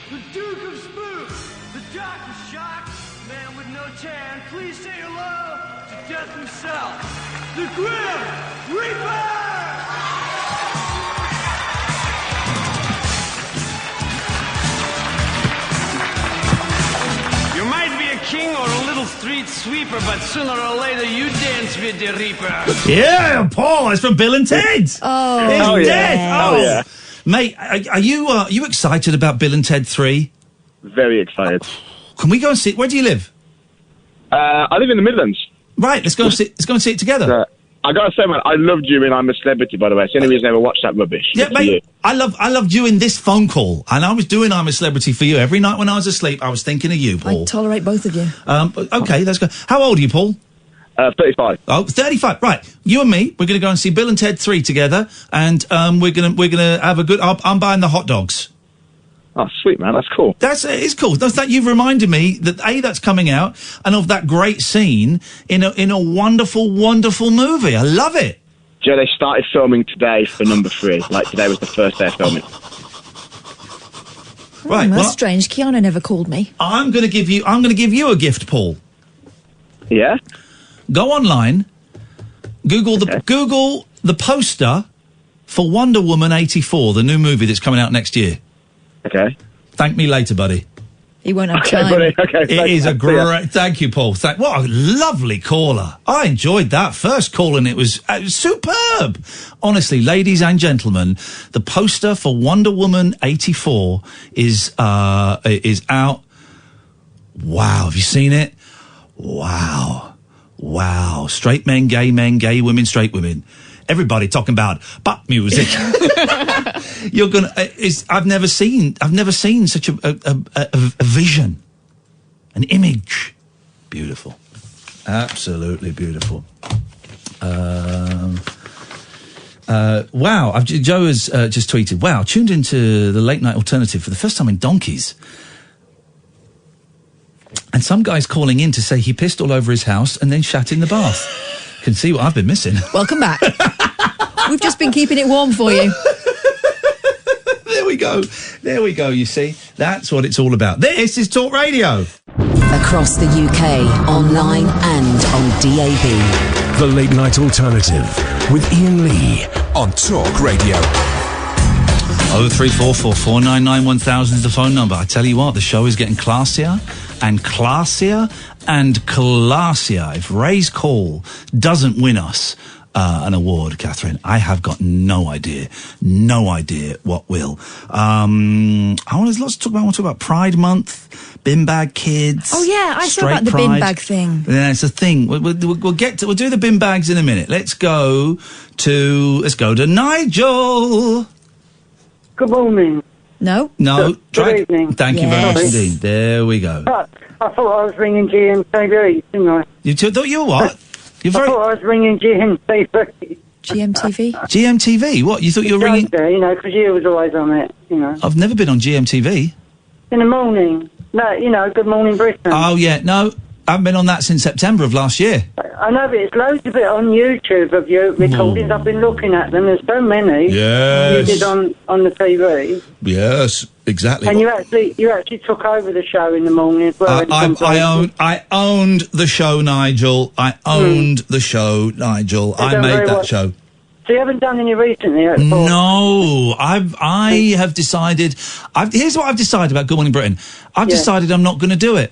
the Duke of Spoof, the Doctor Shock, man with no tan. Please say hello to Death himself, the Grim Reaper! You might be a king or a little street sweeper, but sooner or later you dance with the Reaper. Yeah, Paul, it's from Bill and Ted. Oh, it's yeah. dead. Oh, yeah. Mate, are you excited about Bill and Ted 3? Very excited. Can we go and see it? Where do you live? I live in the Midlands. Right, let's go and see it together. I gotta say, man, I loved you in I'm a Celebrity, by the way. It's the only reason I ever watched that rubbish. Yeah, mate, I loved you in this phone call, and I was doing I'm a Celebrity for you. Every night when I was asleep, I was thinking of you, Paul. I tolerate both of you. Okay, let's go. How old are you, Paul? 35. Oh, 35. Right. You and me, we're going to go and see Bill and Ted 3 together, and we're gonna have a good... I'm buying the hot dogs. Oh, sweet, man. That's cool. It's cool. That you've reminded me that that's coming out, and of that great scene in a wonderful, wonderful movie. I love it. Joe, they started filming today for number 3. Like, today was the first day of filming. Right. That's strange. Keanu never called me. I'm going to give you a gift, Paul. Yeah? Go online, Google the poster for Wonder Woman 84, the new movie that's coming out next year. Okay. Thank me later, buddy. He won't have Okay, time. buddy. Okay. It is a great... Thank you, Paul. What a lovely caller. I enjoyed that first call, and it was superb. Honestly, ladies and gentlemen, the poster for Wonder Woman 84 is out. Wow, have you seen it? Wow. Straight men, gay women, straight women. Everybody talking about pop music. You're gonna. I've never seen such a vision, an image. Beautiful, absolutely beautiful. Wow! Joe has just tweeted. Wow! Tuned into the late night alternative for the first time in donkeys. And some guy's calling in to say he pissed all over his house and then shat in the bath. Can see what I've been missing. Welcome back. We've just been keeping it warm for you. There we go, you see. That's what it's all about. This is Talk Radio. Across the UK, online and on DAB. The Late Night Alternative with Iain Lee on Talk Radio. 0344 499 1000 is the phone number. I tell you what, the show is getting classier and classier and classier. If Ray's call doesn't win us an award, Catherine, I have got no idea what will. There's lots to talk about. I want to talk about Pride Month, bin bag kids. Oh yeah, I saw about the bin bag thing. Yeah, it's a thing. We'll do the bin bags in a minute. Let's go to Nigel. Good morning. No. Good evening. Thank you very much indeed. There we go. I thought I was ringing GMTV, didn't I? You thought you were what? I thought I was ringing GMTV. GMTV? GMTV? What? You thought you were ringing... because you was always on it, I've never been on GMTV. In the morning. No, Good Morning Britain. Oh, yeah. No, I haven't been on that since September of last year. I know, but it's loads of it on YouTube of your recordings. I've been looking at them. There's so many. Yes. You did on the TV. Yes, exactly. And you actually took over the show in the morning as well. I owned the show, Nigel. I made that show. So you haven't done any recently? No, I have decided. Here's what I've decided about Good Morning Britain. I've decided I'm not going to do it.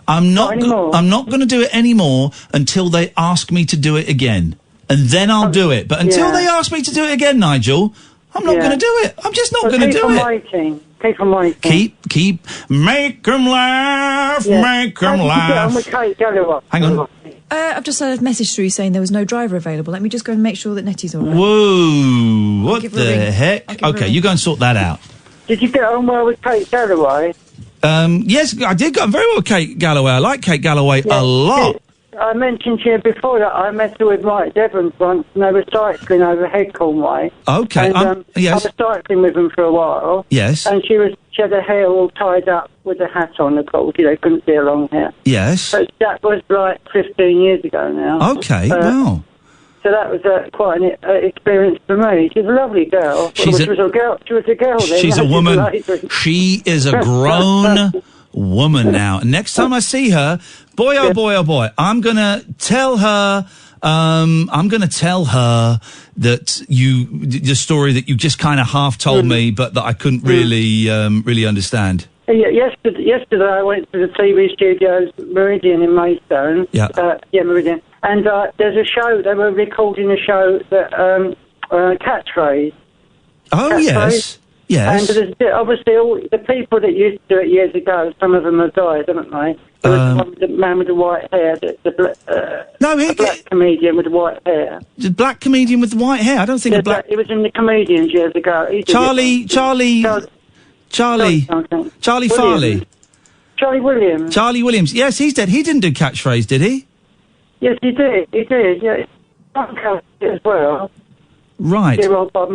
I'm not going to do it anymore until they ask me to do it again, and then I'll do it. But until they ask me to do it again, Nigel, I'm not going to do it. I'm just not going to do it. Keep on waiting. Keep. Make them laugh. Make them laugh. Hang on. I've just had a message through saying there was no driver available. Let me just go and make sure that Nettie's all right. Whoa! What the heck? Okay, you go and sort that out. Did you get on well with Kate Galloway? Yes, I did get on very well with Kate Galloway. I like Kate Galloway a lot. I mentioned to you before that I met her with Mike Devons once, and they were cycling over Headcorn Way. Okay. And, yes. I was cycling with them for a while. Yes. And she had her hair all tied up with a hat on, of course. You couldn't see her long hair. Yes. But that was like 15 years ago now. Okay, wow. So that was quite an experience for me. She's a lovely girl. She was a girl then. She's a woman. She is a grown woman now. Next time I see her, boy, oh boy, I'm going to tell her that the story that you just kind of half told me, but that I couldn't really understand. Yesterday I went to the TV studios, Meridian in Maidstone. Meridian. And there's a show, they were recording a show that, Catchphrase. Oh, yes. Yes. And there's obviously all the people that used to do it years ago, some of them have died, haven't they? There was the man with the white hair, the black comedian with the white hair. The black comedian with the white hair? I don't think He was in the Comedians years ago. Charlie Farley. Charlie Williams. Charlie Williams. Yes, he's dead. He didn't do Catchphrase, did he? Yes, he did. He did, yeah. As well. Right. Dear old Bob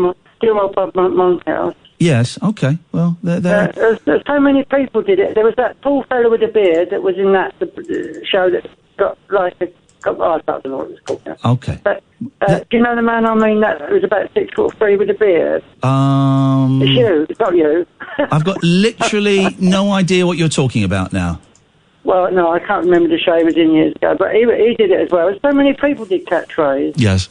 Monkhouse. Yes, okay. Well, there. There's so many people did it. There was that tall fellow with a beard that was in that the show that got like I don't know what it was called now. Okay. But, do you know the man I mean that was about 6'3" with a beard? It's you. It's not you. I've got literally no idea what you're talking about now. Well, no, I can't remember the show he was in years ago, but he did it as well. So many people did Catchphrase. Yes.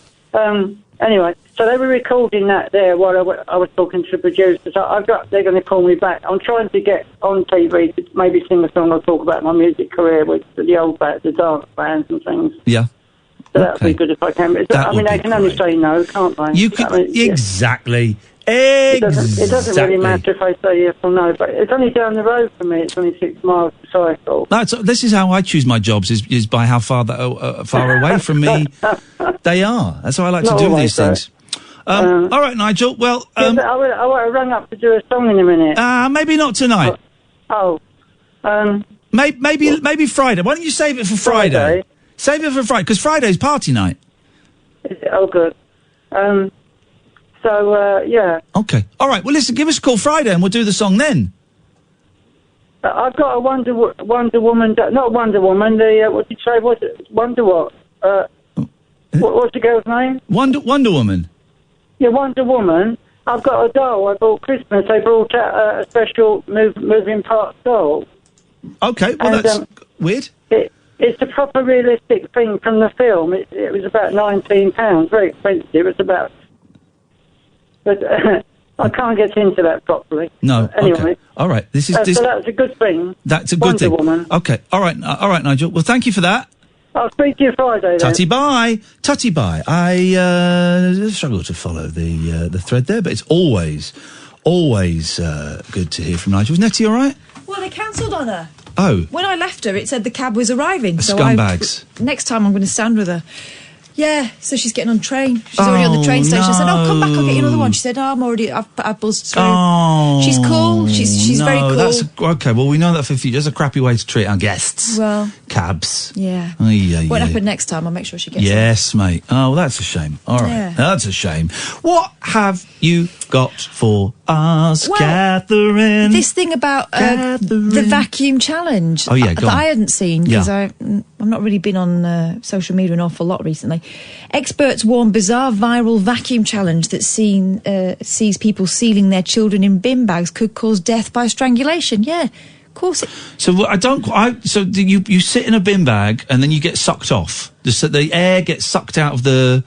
Anyway, so they were recording that there while I was talking to the producers. They're going to call me back. I'm trying to get on TV to maybe sing a song or talk about my music career with the old bands, the dance bands and things. Yeah. So that would be good if I can. They can only say no, can't they? You can, exactly. It doesn't really matter if I say yes or no, but it's only down the road from me. It's only 6 miles to cycle. This is how I choose my jobs, is by how far away from me they are. That's how I like to do these things. All right, Nigel. Well, I rang up to do a song in a minute. Maybe not tonight. Maybe Friday. Why don't you save it for Friday? Save it for Friday, because Friday's party night. Oh, good. Yeah. Okay. All right. Well, listen, give us a call Friday and we'll do the song then. I've got a Wonder Woman, not Wonder Woman, what did you say, was it? Wonder what? What's the girl's name? Wonder Woman. Yeah, Wonder Woman. I've got a doll I bought Christmas. They brought out a special moving parts doll. Okay, well, that's weird. It's a proper realistic thing from the film. It was about £19, very expensive. It's about... But I can't get into that properly. No. Anyway. Okay. All right. So that's a good thing. That's a good thing. Wonder Woman. Okay. All right, Nigel. Well, thank you for that. I'll speak to you Friday then. Tutty bye. Tutty bye. I struggle to follow the thread there, but it's always good to hear from Nigel. Was Nettie all right? Well, they cancelled on her. Oh. When I left her, it said the cab was arriving. Scumbags. Next time I'm going to stand with her. Yeah, so she's getting on train. She's already on the train station. I said, come back, I'll get you another one. She said, I've buzzed through. Oh, she's cool. She's very cool. That's okay. Well, we know that for future. That's a crappy way to treat our guests. Well, cabs. Yeah. What happened next time? I'll make sure she gets Yes, mate. Oh, well, that's a shame. All right. Yeah. That's a shame. What have you got for us, Catherine? This thing about the vacuum challenge. Oh, yeah, go on. I hadn't seen, because I've not really been on social media an awful lot recently. Experts warn bizarre viral vacuum challenge that sees people sealing their children in bin bags could cause death by strangulation. Yeah, of course. So you sit in a bin bag and then you get sucked off. The air gets sucked out of the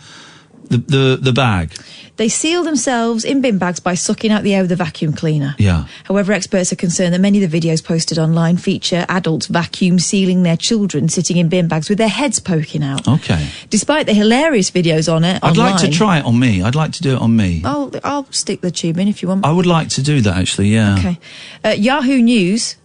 bag. They seal themselves in bin bags by sucking out the air with a vacuum cleaner. Yeah. However, experts are concerned that many of the videos posted online feature adults vacuum sealing their children sitting in bin bags with their heads poking out. Okay. Despite the hilarious videos on it I'd like to try it on me. I'd like to do it on me. I'll stick the tube in if you want. I would like to do that, actually, yeah. Okay. Yahoo News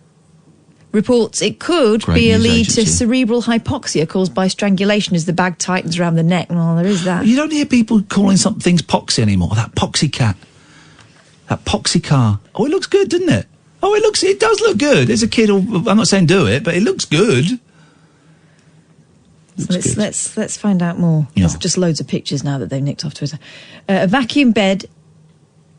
reports it could be a lead to cerebral hypoxia caused by strangulation as the bag tightens around the neck. Well, there is that. You don't hear people calling some things poxy anymore. That poxy cat. That poxy car. Oh, it looks good, doesn't it? Oh, it does look good. As a kid, I'm not saying do it, but it looks good. Let's find out more. Yeah. There's just loads of pictures now that they've nicked off Twitter. A vacuum bed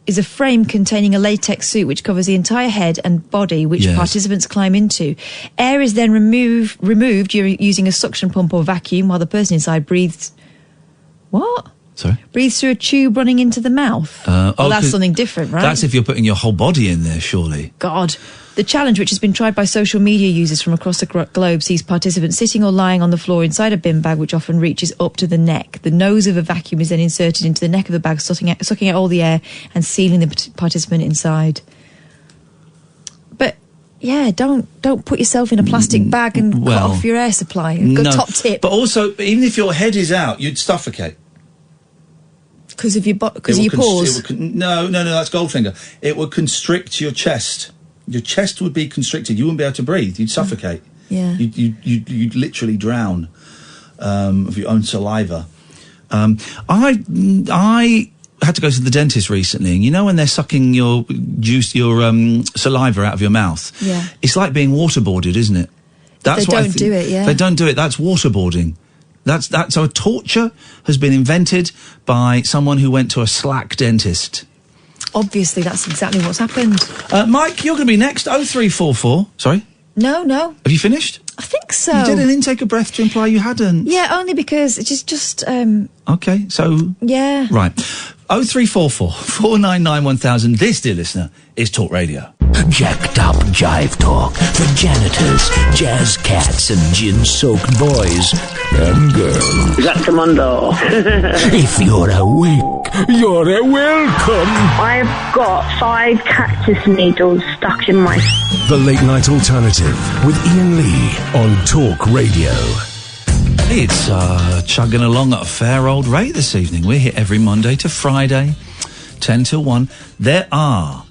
is a frame containing a latex suit which covers the entire head and body, which participants climb into. Air is then removed using a suction pump or vacuum while the person inside breathes. What? Sorry? Breathes through a tube running into the mouth. That's something different, right? That's if you're putting your whole body in there, surely. God. The challenge, which has been tried by social media users from across the globe, sees participants sitting or lying on the floor inside a bin bag, which often reaches up to the neck. The nose of a vacuum is then inserted into the neck of the bag, sucking out all the air and sealing the participant inside. But Yeah, don't put yourself in a plastic bag and cut off your air supply. Good top tip. But also, even if your head is out, you'd suffocate. Because of your pores? No, that's Goldfinger. It would constrict your chest. Your chest would be constricted. You wouldn't be able to breathe. You'd suffocate. Yeah. You'd literally drown of your own saliva. I had to go to the dentist recently, and you know when they're sucking your saliva out of your mouth? Yeah. It's like being waterboarded, isn't it? They don't do it, yeah. They don't do it. That's waterboarding. So a torture has been invented by someone who went to a slack dentist. Obviously, that's exactly what's happened. Mike, you're going to be next. 0344. Sorry? No. Have you finished? I think so. You did an intake of breath to imply you hadn't. Yeah, only because it's just. Okay, so. Yeah. Right. 0344 499 1000. This, dear listener, is Talk Radio. Jacked up jive talk for janitors, jazz cats, and gin-soaked boys and girls. Is that Commando? If you're awake, you're welcome. I've got 5 cactus needles stuck in my... The Late Night Alternative with Iain Lee on Talk Radio. It's chugging along at a fair old rate this evening. We're here every Monday to Friday, 10 till 1. There are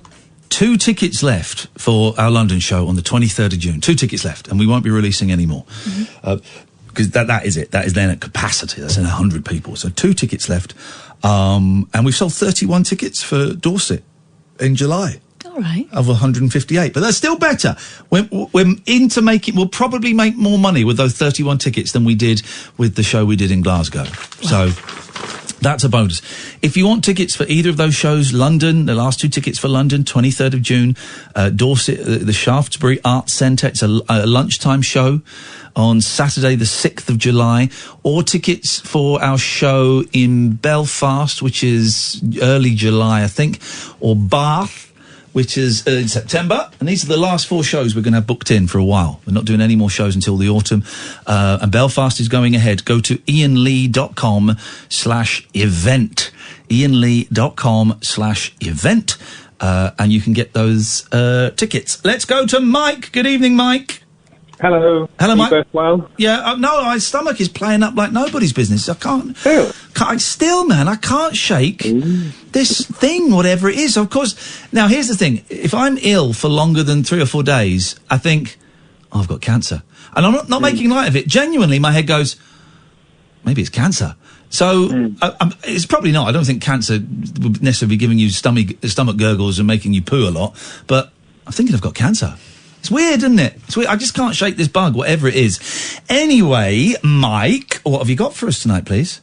2 tickets left for our London show on the 23rd of June. 2 tickets left, and we won't be releasing any more. Because that is it. That is then at capacity. That's in 100 people. So 2 tickets left. And we've sold 31 tickets for Dorset in July. All right. Of 158, but that's still better. We're into making. We'll probably make more money with those 31 tickets than we did with the show we did in Glasgow. Wow. So that's a bonus. If you want tickets for either of those shows, London, the last 2 tickets for London, 23rd of June, Dorset, the Shaftesbury Arts Centre. It's a lunchtime show on Saturday, the 6th of July, or tickets for our show in Belfast, which is early July, I think, or Bath, which is in September. And these are the last 4 shows we're going to have booked in for a while. We're not doing any more shows until the autumn. And Belfast is going ahead. Go to iainlee.com/event. iainlee.com/event. And you can get those tickets. Let's go to Mike. Good evening, Mike. Hello. Hello, Mike. Both well? Yeah, no, my stomach is playing up like nobody's business. I can't shake this thing, whatever it is. Of course, now here's the thing. If I'm ill for longer than 3 or 4 days, I think, I've got cancer. And I'm not making light of it. Genuinely, my head goes, maybe it's cancer. So, it's probably not. I don't think cancer would necessarily be giving you stomach gurgles and making you poo a lot. But I'm thinking I've got cancer. It's weird, isn't it? It's weird. I just can't shake this bug, whatever it is. Anyway, Mike, what have you got for us tonight, please?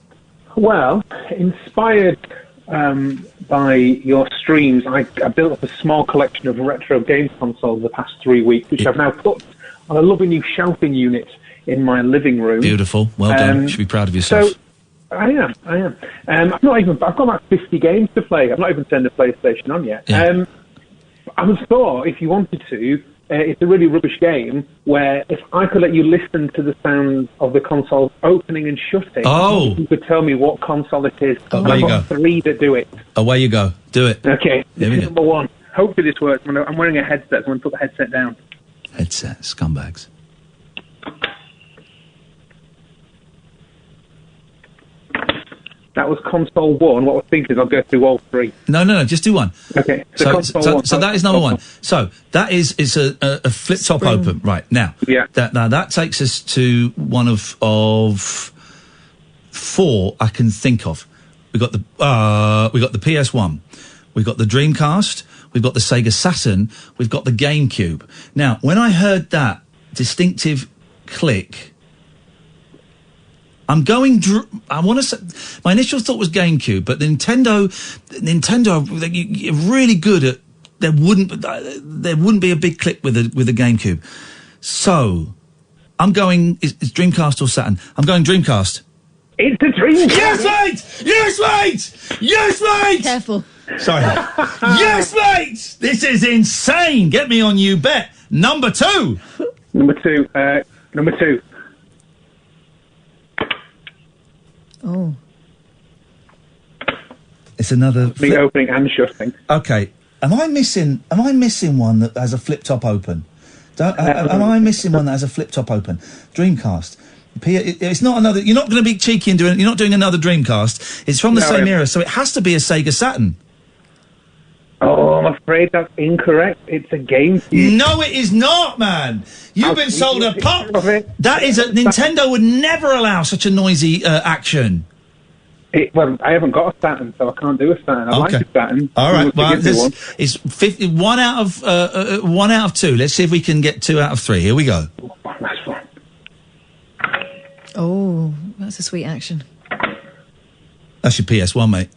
Well, inspired by your streams, I built up a small collection of retro game consoles the past 3 weeks, which I've now put on a lovely new shelving unit in my living room. Beautiful. Well done. You should be proud of yourself. So, I am. I've got about 50 games to play. I've not even turned the PlayStation on yet. Yeah. I was thought, if you wanted to, it's a really rubbish game where if I could let you listen to the sound of the console opening and shutting, you could tell me what console it is. Away you go. 3 that do it. Away you go. Do it. Okay. This is number 1. Hopefully this works. I'm wearing a headset, so I'm going to put the headset down. Headset, scumbags. That was console 1. What I think is I'll go through all 3. No, just do one. Okay. So that is number 1. So that is a flip top open right now. Yeah. That takes us to one of 4 I can think of. We got the PS1, we've got the Dreamcast, we've got the Sega Saturn, we've got the GameCube. Now, when I heard that distinctive click, I'm going. I want to say my initial thought was GameCube, but Nintendo, you're really good at. There wouldn't be a big click with a GameCube. So, I'm going. Is Dreamcast or Saturn? I'm going Dreamcast. It's a Dreamcast. Yes, mate. Careful. Sorry. Yes, mate. This is insane. Get me on, you bet. Number 2. Number two. Oh. It's another the opening and shutting. Okay. Am I missing one that has a flip top open? Am I missing one that has a flip top open? Dreamcast. It's not another. You're not going to be cheeky and doing. You're not doing another Dreamcast. It's from the same era, so it has to be a Sega Saturn. Oh, I'm afraid that's incorrect. It's a GameCube. No, it is not, man. You've been sold a pop. That is Nintendo would never allow such a noisy action. Well, I haven't got a Saturn, so I can't do a Saturn. I like a Saturn. All right, well, it's 1 out of 2. Let's see if we can get 2 out of 3. Here we go. That's fine. Oh, that's a sweet action. That's your PS1, mate.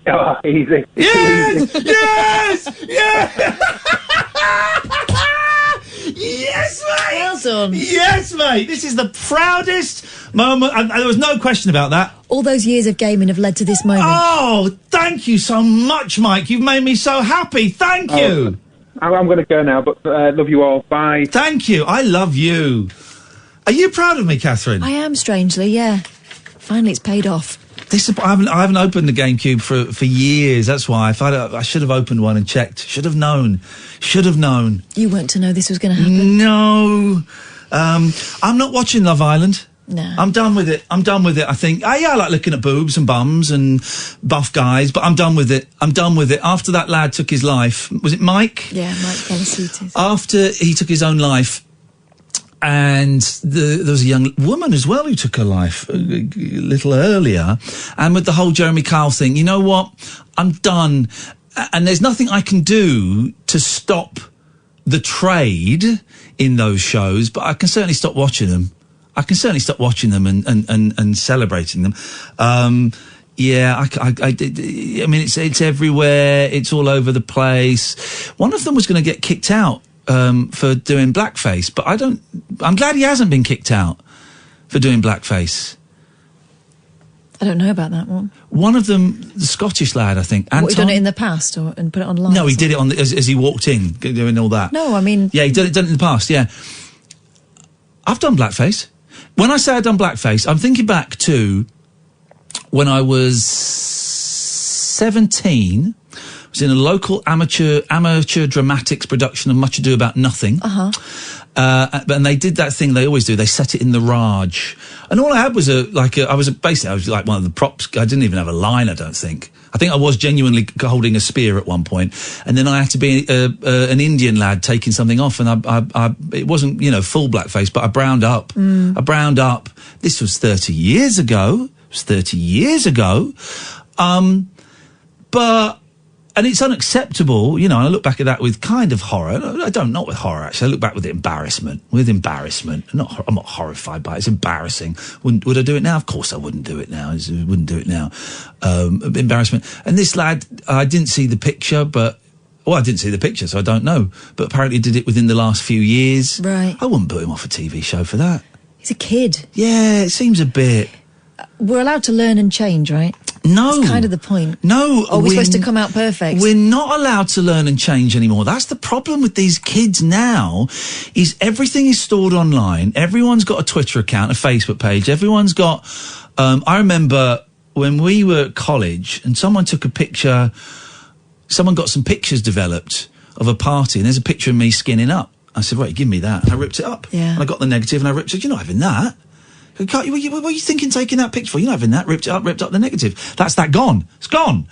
Oh, easy. Yes! Yes! Yes! Yes, mate! Well done. Yes, mate! This is the proudest moment. There was no question about that. All those years of gaming have led to this moment. Oh, thank you so much, Mike. You've made me so happy. Thank you. I'm going to go now, but love you all. Bye. Thank you. I love you. Are you proud of me, Catherine? I am, strangely, yeah. Finally, it's paid off. I haven't opened the GameCube for years. That's why I should have opened one and checked. Should have known. You weren't to know this was going to happen. No, I'm not watching Love Island. No, I'm done with it. I think. I like looking at boobs and bums and buff guys, but I'm done with it. After that lad took his life, was it Mike? Yeah, Mike Kennesutis. After he took his own life. And there was a young woman as well who took her life a little earlier. And with the whole Jeremy Kyle thing, you know what? I'm done. And there's nothing I can do to stop the trade in ththose shows, but I can certainly stop watching them. And celebrating them. Yeah, I mean, it's everywhere. It's all over the place. One of them was going to get kicked out for doing blackface, but I'm glad he hasn't been kicked out for doing blackface. I don't know about that one. One of them, the Scottish lad, I think. What, he done it in the past and put it online? No, he did it as he walked in, doing all that. No, I mean... Yeah, he done it in the past, yeah. I've done blackface. When I say I've done blackface, I'm thinking back to when I was 17... was in a local amateur dramatics production of Much Ado About Nothing. And they did that thing they always do. They set it in the Raj. And all I had was I was like one of the props. I didn't even have a line, I don't think. I think I was genuinely holding a spear at one point. And then I had to be an Indian lad taking something off. And it wasn't, full blackface, but I browned up. This was 30 years ago. And it's unacceptable, and I look back at that with kind of horror. I don't, not with horror, actually. I look back with embarrassment. I'm not horrified by it. It's embarrassing. Would I do it now? Of course I wouldn't do it now. Embarrassment. And this lad, I didn't see the picture, I didn't see the picture, so I don't know. But apparently did it within the last few years. Right. I wouldn't put him off a TV show for that. He's a kid. Yeah, it seems a bit... We're allowed to learn and change, right? No. That's kind of the point. No. Or we're supposed to come out perfect. We're not allowed to learn and change anymore. That's the problem with these kids now, is everything is stored online. Everyone's got a Twitter account, a Facebook page. Everyone's got... I remember when we were at college and someone took a picture... Someone got some pictures developed of a party, and there's a picture of me skinning up. I said, wait, give me that. And I ripped it up. Yeah. And I got the negative, and I ripped it. You're not having that. What are you thinking taking that picture for? You're not having that. Ripped up the negative. That's that gone. It's gone.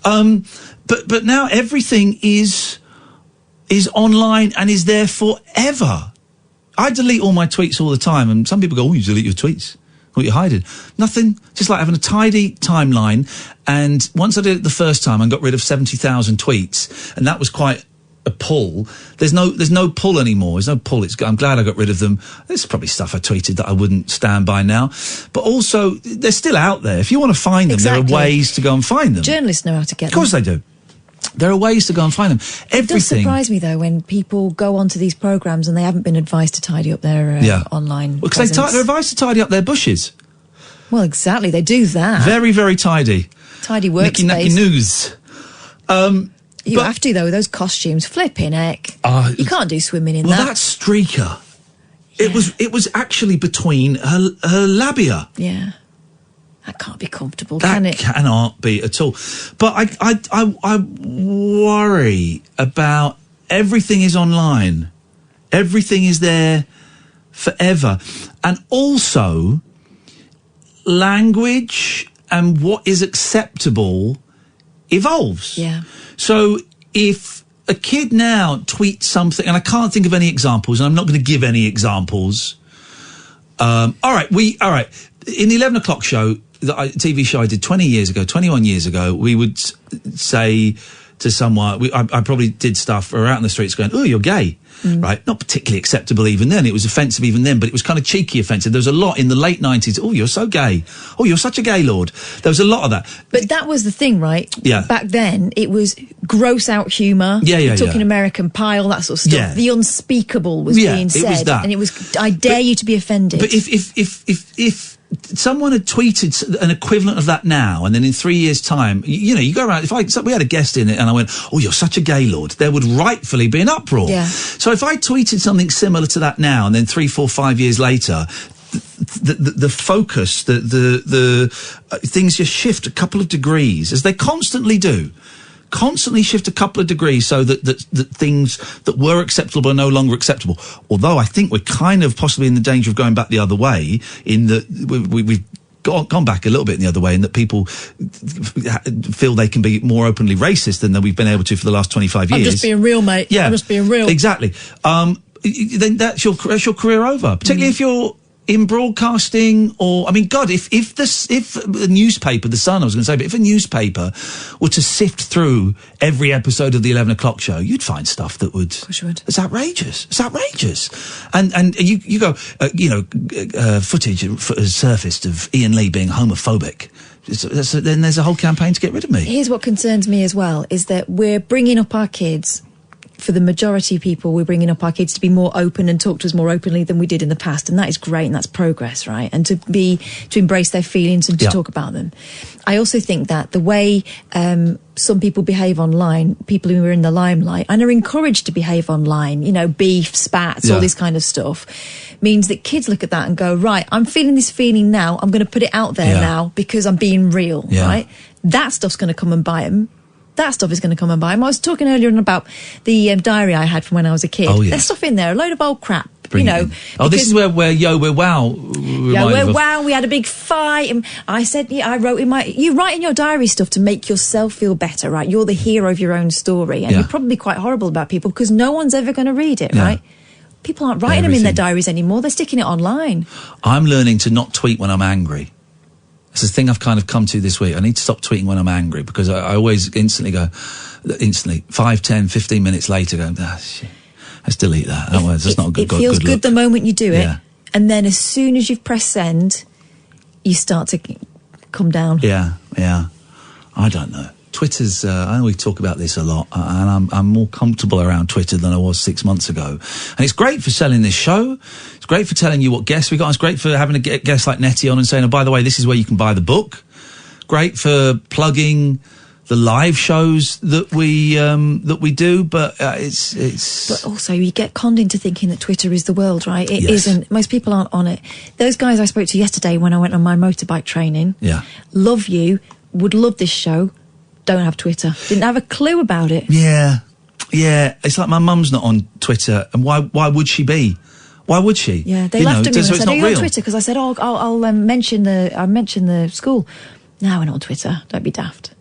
But now everything is online and is there forever. I delete all my tweets all the time, and some people go, oh, you delete your tweets. What are you hiding? Nothing. Just like having a tidy timeline. And once I did it the first time and got rid of 70,000 tweets, and that was quite a pull. There's no pull anymore. There's no pull. I'm glad I got rid of them. There's probably stuff I tweeted that I wouldn't stand by now. But also, they're still out there. If you want to find them, there are ways to go and find them. Journalists know how to get them. Of course they do. There are ways to go and find them. Everything. It does surprise me, though, when people go onto these programmes and they haven't been advised to tidy up their online because they're advised to tidy up their bushes. Well, exactly. They do that. Very, very tidy. Tidy workspace. Nicky news. You have to, though, with those costumes. Flipping heck. You can't do swimming in that. Well, that streaker, it was actually between her labia. Yeah. That can't be comfortable, can it? That cannot be at all. But I worry about everything is online. Everything is there forever. And also, language and what is acceptable evolves. Yeah. So if a kid now tweets something, and I can't think of any examples, and I'm not going to give any examples. All right. In the 11 o'clock show, TV show I did 21 years ago, we would say to someone, I probably did stuff, or out in the streets going, oh, you're gay. Right? Not particularly acceptable even then. It was offensive even then, but it was kind of cheeky offensive. There was a lot in the late 90s. Oh, you're so gay. Oh, you're such a gay lord. There was a lot of that. But that was the thing, right? Yeah. Back then, it was gross out humour. Yeah. Talking American Pie, all that sort of stuff. Yeah. The unspeakable was being said. It was that. And it was, I dare you to be offended. But if someone had tweeted an equivalent of that now, and then in 3 years' time, you go around, we had a guest in it and I went, oh, you're such a gay lord, there would rightfully be an uproar. Yeah. So if I tweeted something similar to that now, and then 3, 4, 5 years later, the focus, the things just shift a couple of degrees, as they constantly do. Constantly shift a couple of degrees so that things that were acceptable are no longer acceptable. Although I think we're kind of possibly in the danger of going back the other way, in that we've gone back a little bit in the other way, in that people feel they can be more openly racist than we've been able to for the last 25 years. I'm just being real, mate. Yeah. I'm just being real. Exactly. Then that's your career over. Particularly if you're in broadcasting, or, I mean, God, if a newspaper, The Sun, I was going to say, but if a newspaper were to sift through every episode of the 11 o'clock show, you'd find stuff that would... Of course you would. It's outrageous. It's outrageous. And you go, footage has surfaced of Iain Lee being homophobic. Then there's a whole campaign to get rid of me. Here's what concerns me as well, is that we're bringing up our kids... For the majority of people, we're bringing up our kids to be more open and talk to us more openly than we did in the past. And that is great, and that's progress, right? And to embrace their feelings and to talk about them. I also think that the way some people behave online, people who are in the limelight and are encouraged to behave online, beef, spats, all this kind of stuff, means that kids look at that and go, right, I'm feeling this feeling now, I'm going to put it out there now because I'm being real, right? That stuff's going to come and bite them. That stuff is going to come and buy them. I was talking earlier on about the diary I had from when I was a kid. Oh, yeah. There's stuff in there, a load of old crap. Oh, this is where Yo, We're Wow. We're Wow. We had a big fight, and I said, I wrote you write in your diary stuff to make yourself feel better, right? You're the hero of your own story, and you're probably quite horrible about people because no one's ever going to read it, right? People aren't writing them in their diaries anymore. They're sticking it online. I'm learning to not tweet when I'm angry. It's a thing I've kind of come to this week. I need to stop tweeting when I'm angry, because I always instantly 5, 10, 15 minutes later go, shit, let's delete that. That's not a good look. It feels good the moment you do it, and then as soon as you've pressed send, you start to come down. Yeah. I don't know. Twitter's, I know we talk about this a lot, and I'm more comfortable around Twitter than I was 6 months ago. And it's great for selling this show. It's great for telling you what guests we got. It's great for having a guest like Nettie on and saying, oh, by the way, this is where you can buy the book. Great for plugging the live shows that we do, but it's. But also, you get conned into thinking that Twitter is the world, right? It isn't. Most people aren't on it. Those guys I spoke to yesterday when I went on my motorbike training. Yeah. Love you. Would love this show. Don't have Twitter. Didn't have a clue about it. Yeah. It's like my mum's not on Twitter, and why would she be? Why would she? Yeah, they laughed at me and said, "Are you on Twitter?" Because I said, "Oh, I'll mention the school." No, we're not on Twitter. Don't be daft.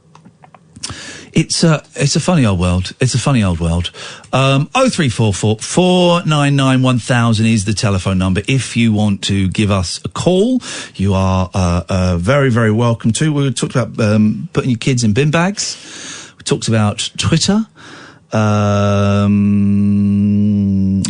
It's a funny old world. It's a funny old world. 0344 499 1000 is the telephone number. If you want to give us a call, you are very, very welcome to. We talked about putting your kids in bin bags. We talked about Twitter. I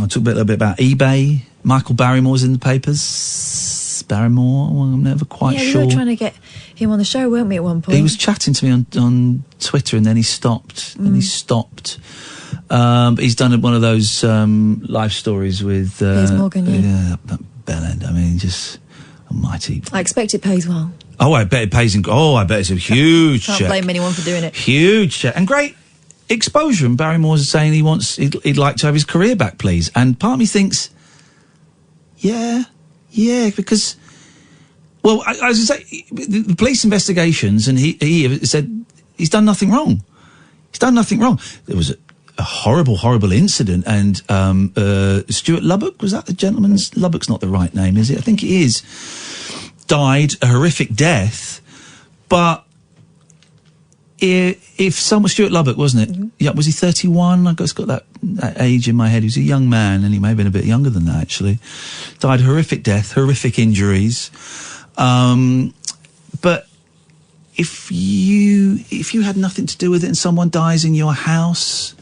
talked a little bit about eBay. Michael Barrymore's in the papers. Barrymore, well, I'm never quite sure. Yeah, we were trying to get him on the show, weren't we, at one point? He was chatting to me on Twitter, and then he stopped. But he's done one of those life stories with... Piers Morgan, yeah, that bellend. I mean, just almighty. I expect it pays well. Oh, I bet it pays... I bet it's a huge check. Can't blame anyone for doing it. Huge check. And great exposure. And Barrymore's saying he'd like to have his career back, please. And part of me thinks, yeah, because... Well, I was going to say, the police investigations, and he said he's done nothing wrong. He's done nothing wrong. There was a horrible incident, and Stuart Lubbock, was that the gentleman's? Lubbock's not the right name, is it? I think it is. Died a horrific death, but if someone, Stuart Lubbock, wasn't it? Yeah, was he 31? I've got that age in my head. He was a young man, and he may have been a bit younger than that, actually. Died a horrific death, horrific injuries. But if you had nothing to do with it and someone dies in your house,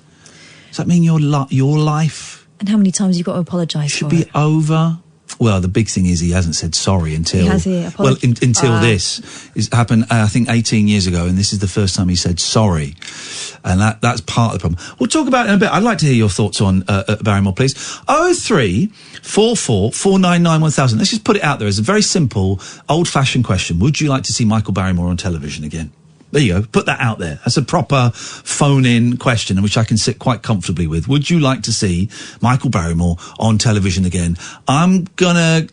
does that mean your life? And how many times you've got to apologise for should be over? Well, the big thing is he hasn't said sorry until... until this happened, I think, 18 years ago, and this is the first time he said sorry. And that's part of the problem. We'll talk about it in a bit. I'd like to hear your thoughts on Barrymore, please. 0344 499 1000. Let's just put it out there as a very simple, old-fashioned question. Would you like to see Michael Barrymore on television again? There you go. Put that out there. That's a proper phone-in question, which I can sit quite comfortably with. Would you like to see Michael Barrymore on television again? I'm gonna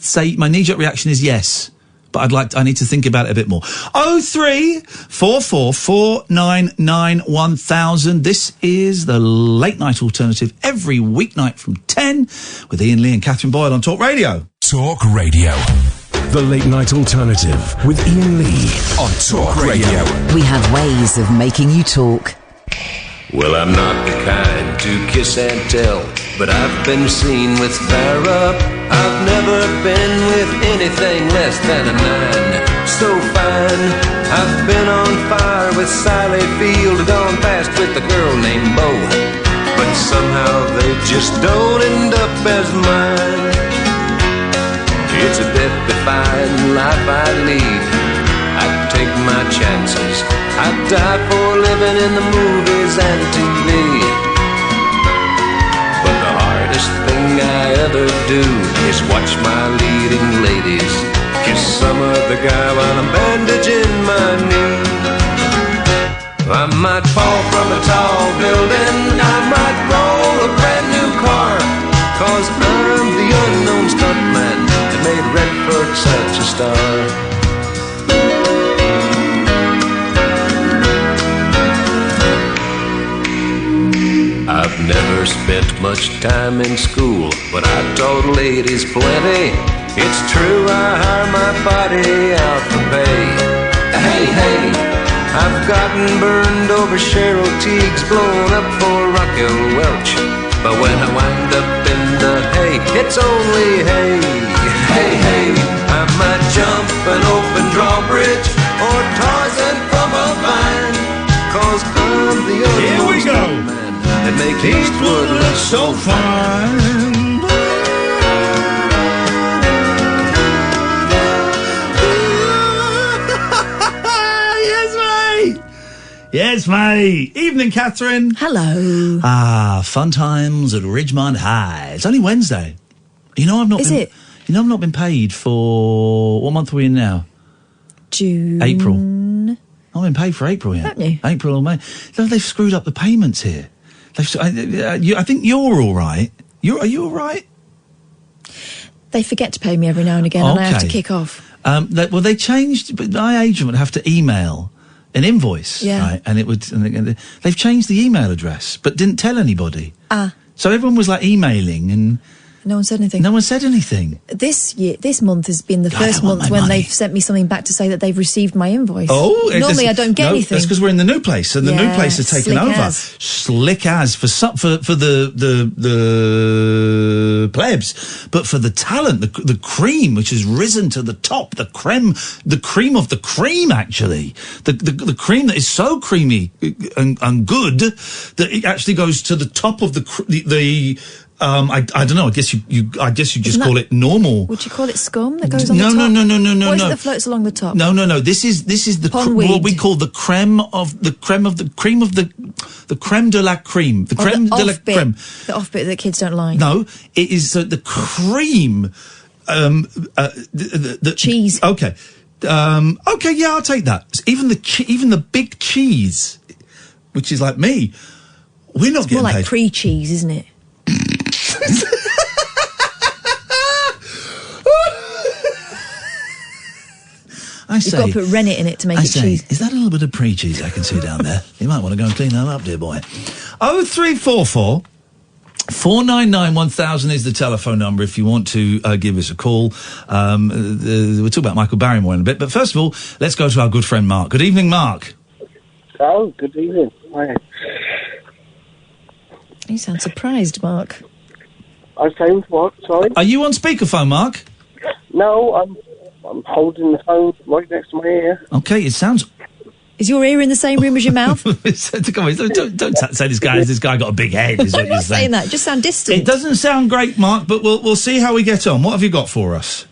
say my knee-jerk reaction is yes, but I need to think about it a bit more. 0344 499 1000. This is the Late Night Alternative every weeknight from 10 with Iain Lee and Catherine Boyle on Talk Radio. Talk Radio. The Late Night Alternative with Iain Lee on Talk Radio. We have ways of making you talk. Well, I'm not the kind to kiss and tell, but I've been seen with Farrah. I've never been with anything less than a 9. So fine, I've been on fire with Sally Field, gone past with a girl named Bo, but somehow they just don't end up as mine. It's a death-defying life I lead. I take my chances. I die for living in the movies and TV. But the hardest thing I ever do is watch my leading ladies kiss some other guy while I'm bandaging my knee. I might fall from a tall building, I might roll a brand new car, 'cause I'm the unknown stuntman that made Redford such a star. I've never spent much time in school, but I taught ladies plenty. It's true, I hire my body out for pay. Hey, hey, I've gotten burned over Cheryl Teague's, blown up for Raquel Welch. But when I wind up in the hay, it's only hay. Hey, hey, I might jump an open drawbridge or Tarzan from a vine, 'cause I'm the unknown man that makes Eastwood look so fine. Yes, mate. Evening, Catherine. Hello. Fun times at Ridgemont High. It's only Wednesday. You know, I've not been paid for... What month are we in now? June. April. I've been paid for April yet. Haven't you? April or May. They've screwed up the payments here. I think you're all right. Are you all right? They forget to pay me every now and again, and I have to kick off. They changed... But my agent would have to email an invoice, right? And it would. They've changed the email address, but didn't tell anybody. So everyone was like emailing, and no one said anything. No one said anything. This month has been the first month when they've sent me something back to say that they've received my invoice. Oh, normally I don't get anything. That's because we're in the new place, and the new place has taken over. Slick as for the plebs, but for the talent, the cream, which has risen to the top, the cream of the cream, actually, the cream that is so creamy and good that it actually goes to the top of the I don't know. I guess you just call it normal. Would you call it scum that goes on the top? No. What is it that floats along the top? No. This is what we call the creme of the creme of the creme de la creme. The creme de la creme. The off bit that kids don't like. No, it is the cream. The cheese. Okay. Yeah, I'll take that. Even the big cheese, which is like me, we're not getting more like paid. pre-cheese, isn't it? You've got to put rennet in it to make it cheese. Is that a little bit of pre-cheese I can see down there? You might want to go and clean that up, dear boy. 0344 499 1000 is the telephone number if you want to give us a call. We'll talk about Michael Barrymore in a bit, but first of all, let's go to our good friend Mark. Good evening, Mark. Oh, good evening. Hi. You sound surprised, Mark. I found what? Sorry? Are you on speakerphone, Mark? No, I'm holding the phone right next to my ear. Okay, it sounds... Is your ear in the same room as your mouth? Come on, don't say this guy got a big head, is what I'm you're not saying that. Just sound distant. It doesn't sound great, Mark, but we'll see how we get on. What have you got for us?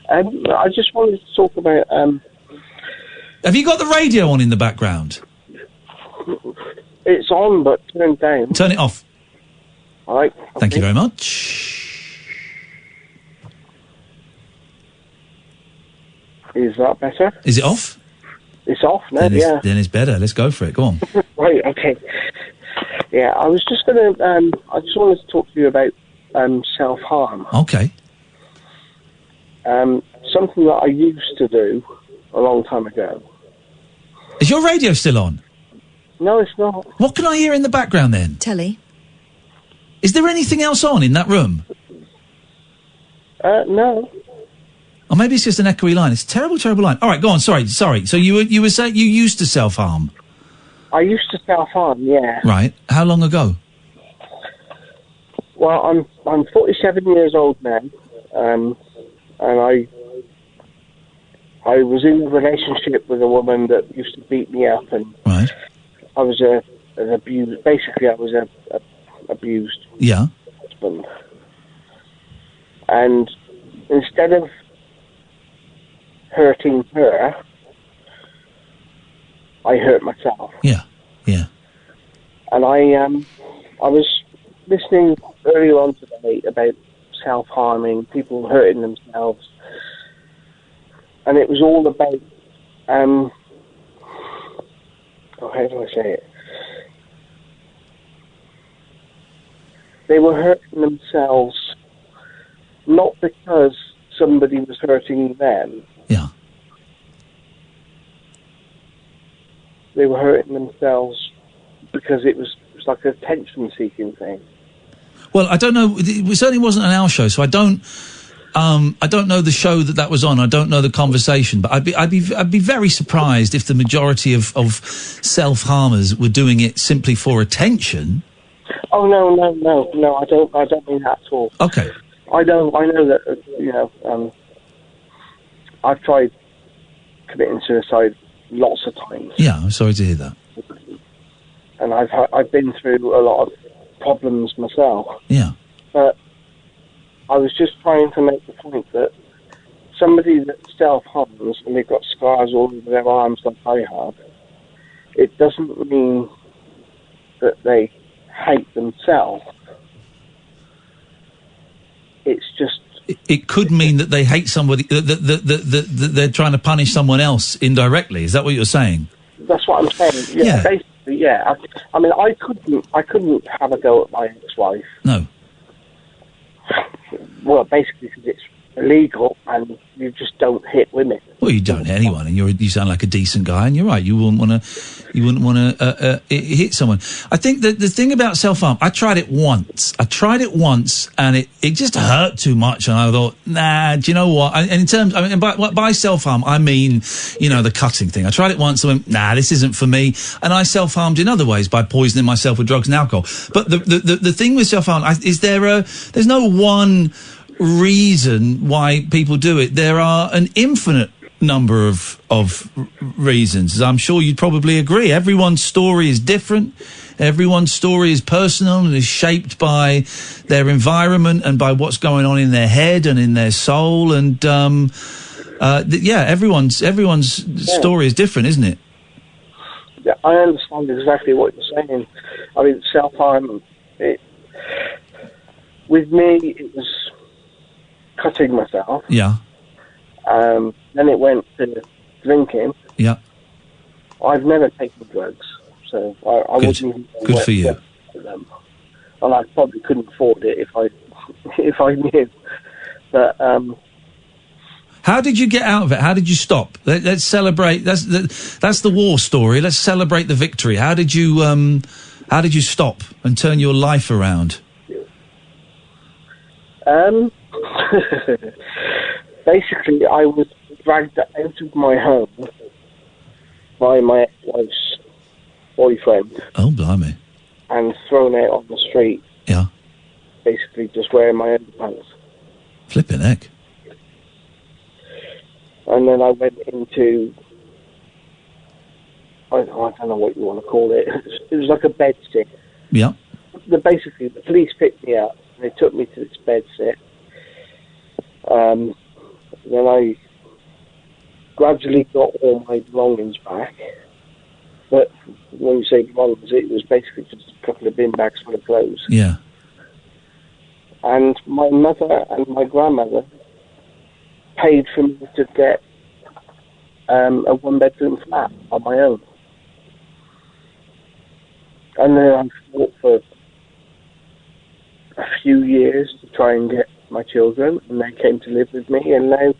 I just wanted to talk about... Have you got the radio on in the background? It's on, but turned down. Turn it off. All right. Thank you very much. Is that better? Is it off? It's off now, yeah. Then it's better. Let's go for it. Go on. Right, okay. Yeah, I was just going to... I just wanted to talk to you about self-harm. Okay. Something that I used to do a long time ago. Is your radio still on? No, it's not. What can I hear in the background then? Telly. Is there anything else on in that room? No. Or maybe it's just an echoey line. It's a terrible, terrible line. All right, go on. Sorry. So you were saying you used to self-harm? I used to self-harm, yeah. Right. How long ago? Well, I'm 47 years old now, and I was in a relationship with a woman that used to beat me up, and right. I was an abused. Basically, I was a abused husband, and instead of hurting her, I hurt myself. Yeah. And I was listening earlier on today about self-harming, people hurting themselves, and it was all about how do I say it? They were hurting themselves not because somebody was hurting them. Yeah. They were hurting themselves because it was like a attention-seeking thing. Well, I don't know. It certainly wasn't an our show, so I don't know the show that was on. I don't know the conversation, but I'd be very surprised if the majority of self-harmers were doing it simply for attention. Oh no! I don't mean that at all. Okay. I know that I've tried committing suicide lots of times. Yeah, I'm sorry to hear that. And I've been through a lot of problems myself. Yeah. But I was just trying to make the point that somebody that self-harms and they've got scars all over their arms like I have, it doesn't mean that they hate themselves. It's just... It could mean that they hate somebody, that they're trying to punish someone else indirectly. Is that what you're saying? That's what I'm saying. Yeah. Basically, yeah. I mean, I couldn't have a go at my ex-wife. No. Well, basically because it's illegal and you just don't hit women. Well, you don't hit anyone, and you sound like a decent guy, and you're right. You wouldn't want to hit someone. I think that the thing about self-harm, I tried it once, and it just hurt too much, and I thought, nah, do you know what? And in terms, I mean, by self-harm, I mean, the cutting thing. I tried it once, and went, nah, this isn't for me, and I self-harmed in other ways by poisoning myself with drugs and alcohol. But the thing with self-harm is there's no one reason why people do it. There are an infinite number of reasons, as I'm sure you'd probably agree. Everyone's story is different. Everyone's story is personal and is shaped by their environment and by what's going on in their head and in their soul. And everyone's story is different, isn't it? Yeah, I understand exactly what you're saying. I mean, self-harm, with me, it was cutting myself. Yeah. Then it went to drinking. Yeah. I've never taken drugs, so I wouldn't even... Good for you. And I probably couldn't afford it if I knew. But how did you get out of it? How did you stop? Let's celebrate. That's the war story. Let's celebrate the victory. How did you How did you stop and turn your life around? Basically, I was dragged out of my home by my ex-wife's boyfriend. Oh, blimey. And thrown out on the street. Yeah. Basically just wearing my underpants. Flipping heck. And then I went into... I don't know what you want to call it. It was like a bed sit. Yeah. Basically, the police picked me up. They took me to this bed sit. Then I gradually got all my belongings back. But when you say belongings, it was basically just a couple of bin bags full of clothes. Yeah. And my mother and my grandmother paid for me to get a one-bedroom flat on my own. And then I fought for a few years to try and get my children, and they came to live with me, and now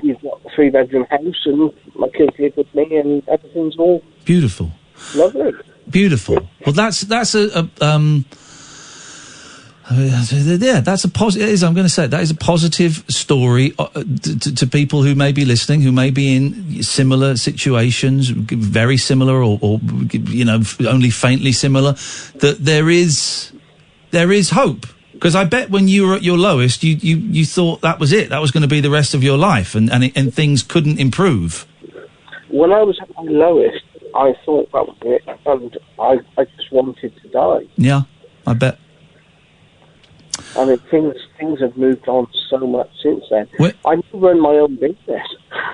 we've got a 3-bedroom house, and my kids live with me, and everything's all beautiful, lovely, beautiful. Well, that's that's a positive. I'm going to say it, that is a positive story to people who may be listening, who may be in similar situations, very similar, or only faintly similar. That there is hope. Because I bet when you were at your lowest, you thought that was it. That was going to be the rest of your life, and things couldn't improve. When I was at my lowest, I thought that was it, and I just wanted to die. Yeah, I bet. I mean, things have moved on so much since then. I run my own business.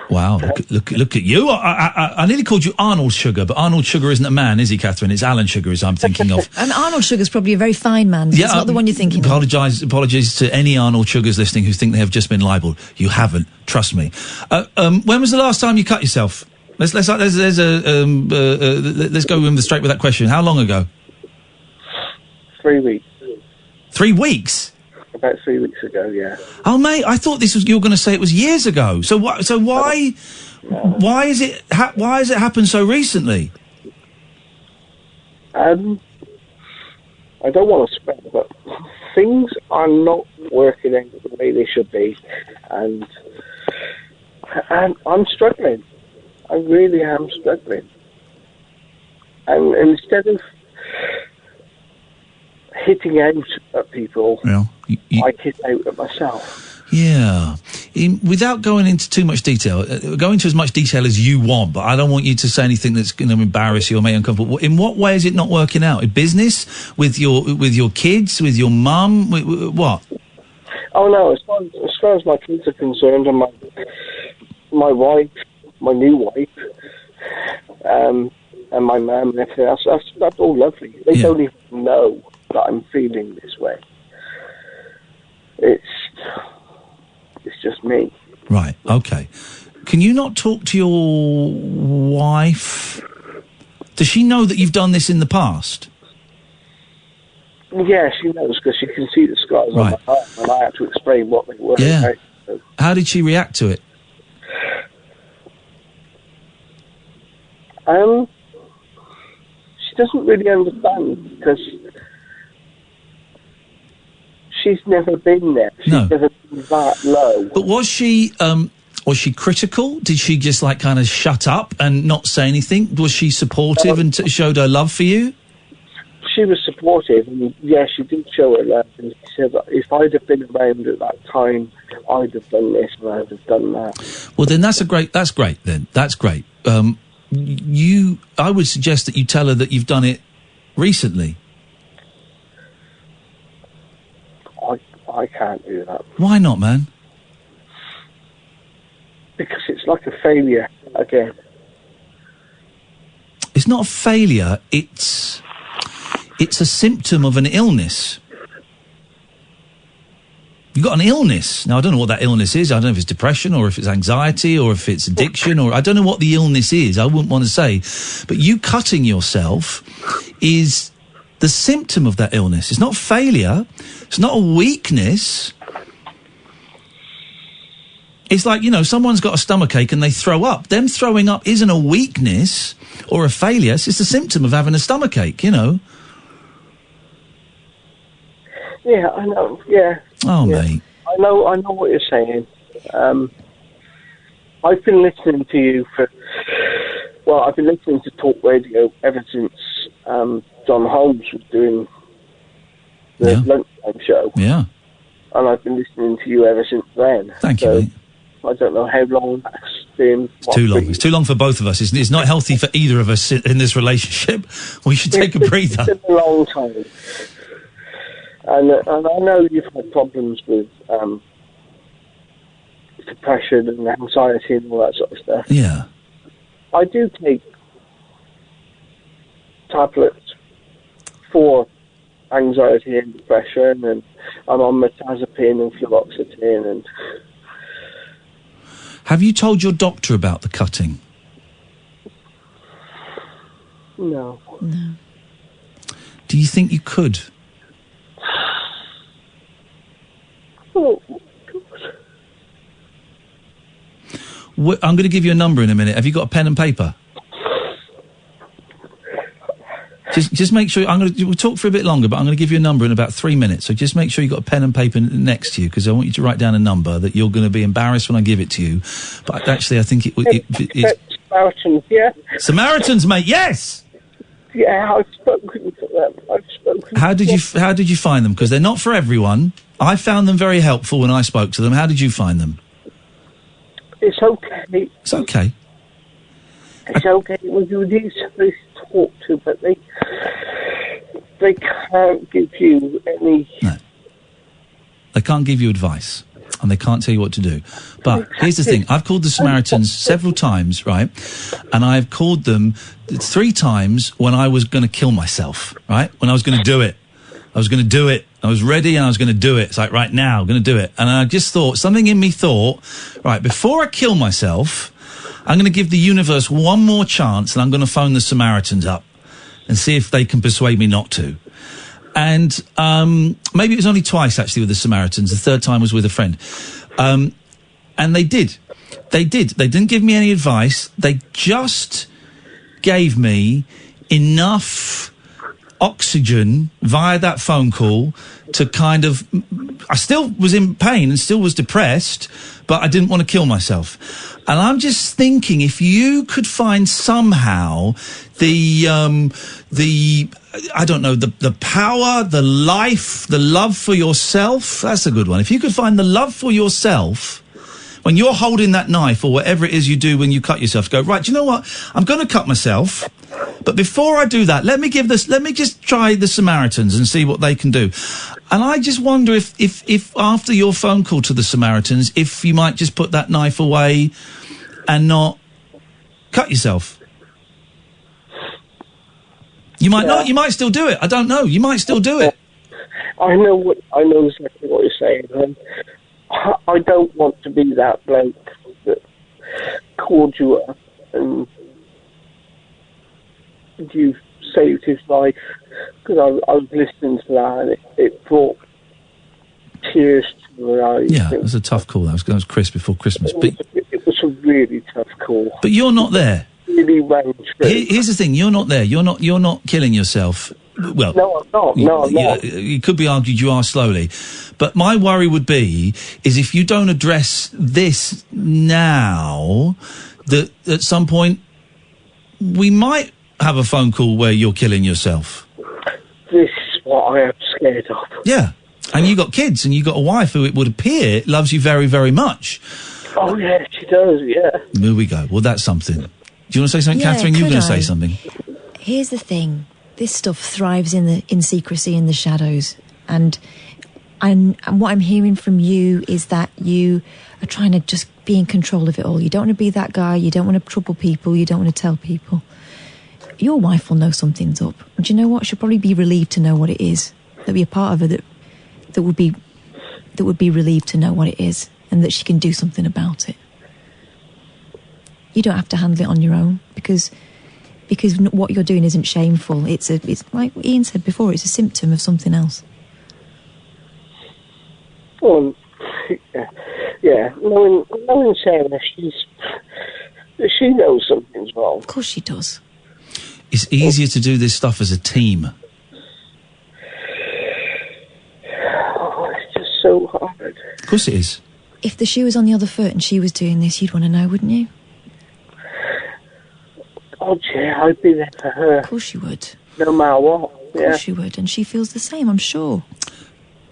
Wow, look at you. I nearly called you Arnold Sugar, but Arnold Sugar isn't a man, is he, Catherine? It's Alan Sugar, as I'm thinking of. And Arnold Sugar's probably a very fine man. Yeah, it's not the one you're thinking of. Apologies to any Arnold Sugars listening who think they have just been libelled. You haven't, trust me. When was the last time you cut yourself? Let's go straight with that question. How long ago? 3 weeks. 3 weeks? About 3 weeks ago, yeah. Oh, mate, I thought you were going to say it was years ago. So why has it happened so recently? I don't want to spread, but things are not working out the way they should be, and I'm struggling. I really am struggling. And instead of hitting out at people, I hit out at myself. Yeah. Without going into too much detail, go into as much detail as you want, but I don't want you to say anything that's going to embarrass you or make you uncomfortable. In what way is it not working out? In business? With your kids? With your mum? What? Oh, no, as far as my kids are concerned, and my wife, my new wife, and my mum and everything else, that's all lovely. They don't even know that I'm feeling this way. It's just me. Right, okay. Can you not talk to your wife? Does she know that you've done this in the past? Yeah, she knows, because she can see the scars on my arm, and I have to explain what they were. Yeah. Right? So, how did she react to it? She doesn't really understand, because she's never been there. She's never been that low. But was she critical? Did she just kind of shut up and not say anything? Was she supportive and showed her love for you? She was supportive, and she did show her love, and she said that if I'd have been around at that time, I'd have done this and I'd have done that. Well, then that's great then. That's great. I would suggest that you tell her that you've done it recently. I can't do that. Why not, man? Because it's like a failure again. It's not a failure. It's a symptom of an illness. You've got an illness. Now, I don't know what that illness is. I don't know if it's depression or if it's anxiety or if it's addiction, or I don't know what the illness is. I wouldn't want to say. But you cutting yourself is the symptom of that illness. It's not failure. It's not a weakness. It's like, someone's got a stomachache and they throw up. Them throwing up isn't a weakness. or a failure. It's just a symptom of having a stomachache, you know. Yeah, I know. Yeah. Oh, yeah. mate. I know what you're saying. I've been listening to you I've been listening to Talk Radio ever since John Holmes was doing the lunchtime show. Yeah. And I've been listening to you ever since then. Thank you, mate. I don't know how long that's been. It's too long. It's too long for both of us. It's not healthy for either of us in this relationship. We should take a breather. It's been a long time. And I know you've had problems with depression and anxiety and all that sort of stuff. Yeah. I do take tablets for anxiety and depression, and I'm on mirtazapine and fluoxetine. And have you told your doctor about the cutting? No. Do you think you could? Oh, I'm going to give you a number in a minute. Have you got a pen and paper? Just make sure. We'll talk for a bit longer, but I'm going to give you a number in about 3 minutes. So just make sure you've got a pen and paper next to you, because I want you to write down a number that you're going to be embarrassed when I give it to you. But actually, I think it's Samaritans, yeah. Samaritans, mate. Yes. Yeah, I've spoken to them. How did you find them? Because they're not for everyone. I found them very helpful when I spoke to them. How did you find them? It's okay. It's okay. It's okay. Well, you need somebody to talk to, but they can't give you any. No. They can't give you advice, and they can't tell you what to do. But here's the thing: I've called the Samaritans several times, right? And I've called them 3 times when I was going to kill myself, right? When I was going to do it. I was going to do it. I was ready and I was going to do it. It's like, right now, I'm going to do it. And I just thought, something in me thought, right, before I kill myself, I'm going to give the universe one more chance, and I'm going to phone the Samaritans up and see if they can persuade me not to. And maybe it was only twice, actually, with the Samaritans. The third time was with a friend. And they did. They did. They didn't give me any advice. They just gave me enough oxygen via that phone call to kind of... I still was in pain and still was depressed, but I didn't want to kill myself. And I'm just thinking, if you could find somehow the I don't know, the power, the life, the love for yourself, that's a good one. If you could find the love for yourself when you're holding that knife or whatever it is you do when you cut yourself, go, right, do you know what? I'm going to cut myself, but before I do that, let me just try the Samaritans and see what they can do. And I just wonder if after your phone call to the Samaritans, if you might just put that knife away and not cut yourself. You might not. You might still do it. I don't know. You might still do it. I know exactly what you're saying. And I don't want to be that bloke that called you up and you saved his life, because I was listening to that and it brought tears to my eyes. Yeah, it was a tough call. That was Chris before Christmas. But it was a really tough call. But you're not there. Really rang true. Here's the thing: you're not there. You're not killing yourself. Well, no, I'm not. No, I'm not. It could be argued you are slowly, but my worry would be is if you don't address this now, that at some point we might have a phone call where you're killing yourself. This is what I am scared of. Yeah, and you got kids and you got a wife who it would appear loves you very, very much. Oh yeah, she does. Yeah. There we go. Well, that's something. Do you want to say something, Yeah, Catherine? You were could going to I? say something. Here's the thing. This stuff thrives in secrecy, in the shadows. And what I'm hearing from you is that you are trying to just be in control of it all. You don't want to be that guy. You don't want to trouble people. You don't want to tell people. Your wife will know something's up. And do you know what? She'll probably be relieved to know what it is. There'll be a part of her that would be relieved to know what it is and that she can do something about it. You don't have to handle it on your own because what you're doing isn't shameful. It's like Iain said before, it's a symptom of something else. Well, yeah. Knowing Sarah, she knows something's wrong. Of course she does. It's easier to do this stuff as a team. Oh, it's just so hard. Of course it is. If the shoe was on the other foot and she was doing this, you'd want to know, wouldn't you? Oh, yeah, I'd be there for her. Of course you would. No matter what. Of course you would, and she feels the same, I'm sure.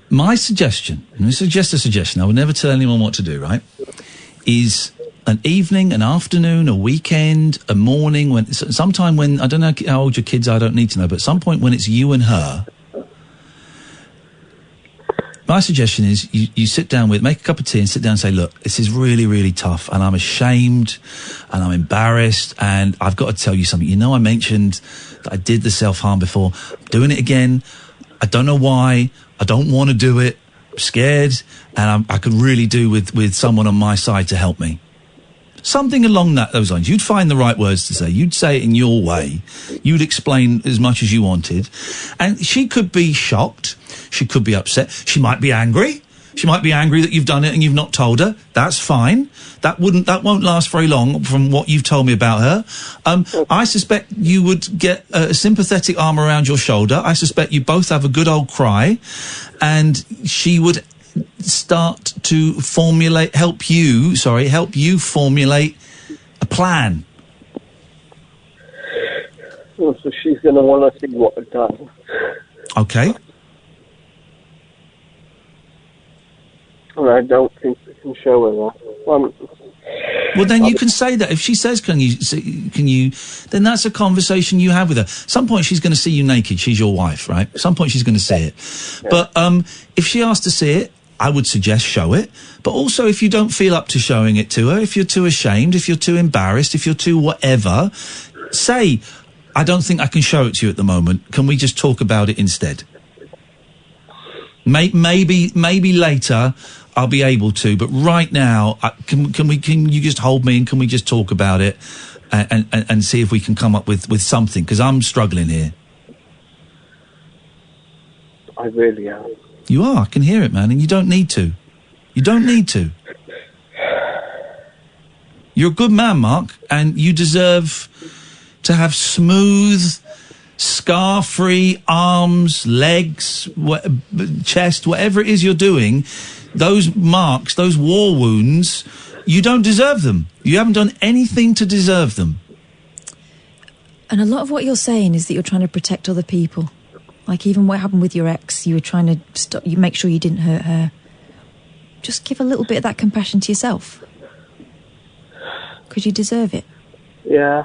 My suggestion, and this is just a suggestion, I would never tell anyone what to do, right, is an evening, an afternoon, a weekend, a morning, sometime when, I don't know how old your kids are, I don't need to know, but at some point when it's you and her, my suggestion is you sit down make a cup of tea and sit down and say, look, this is really, really tough and I'm ashamed and I'm embarrassed and I've got to tell you something. You know, I mentioned that I did the self-harm before. I'm doing it again. I don't know why. I don't want to do it. I'm scared and I could really do with someone on my side to help me. Something along those lines. You'd find the right words to say. You'd say it in your way. You'd explain as much as you wanted. And she could be shocked. She could be upset. She might be angry. She might be angry that you've done it and you've not told her. That's fine. That won't last very long from what you've told me about her. I suspect you would get a sympathetic arm around your shoulder. I suspect you both have a good old cry. And she would start to help you formulate a plan. Oh, so she's going to want to see what I've done. Okay. And I don't think we can show her that. Well, then you can say that. If she says, can you, then that's a conversation you have with her. Some point she's going to see you naked. She's your wife, right? Some point she's going to see it. Yeah. But if she asks to see it, I would suggest show it. But also, if you don't feel up to showing it to her, if you're too ashamed, if you're too embarrassed, if you're too whatever, say, I don't think I can show it to you at the moment. Can we just talk about it instead? Maybe later I'll be able to, but right now, can you just hold me and can we just talk about it and see if we can come up with something? Because I'm struggling here. I really am. You are. I can hear it, man, and you don't need to. You don't need to. You're a good man, Mark, and you deserve to have smooth, scar-free arms, legs, chest, whatever it is you're doing. Those marks, those war wounds, you don't deserve them. You haven't done anything to deserve them. And a lot of what you're saying is that you're trying to protect other people. Like even what happened with your ex, you were trying to you make sure you didn't hurt her. Just give a little bit of that compassion to yourself. Because you deserve it. Yeah.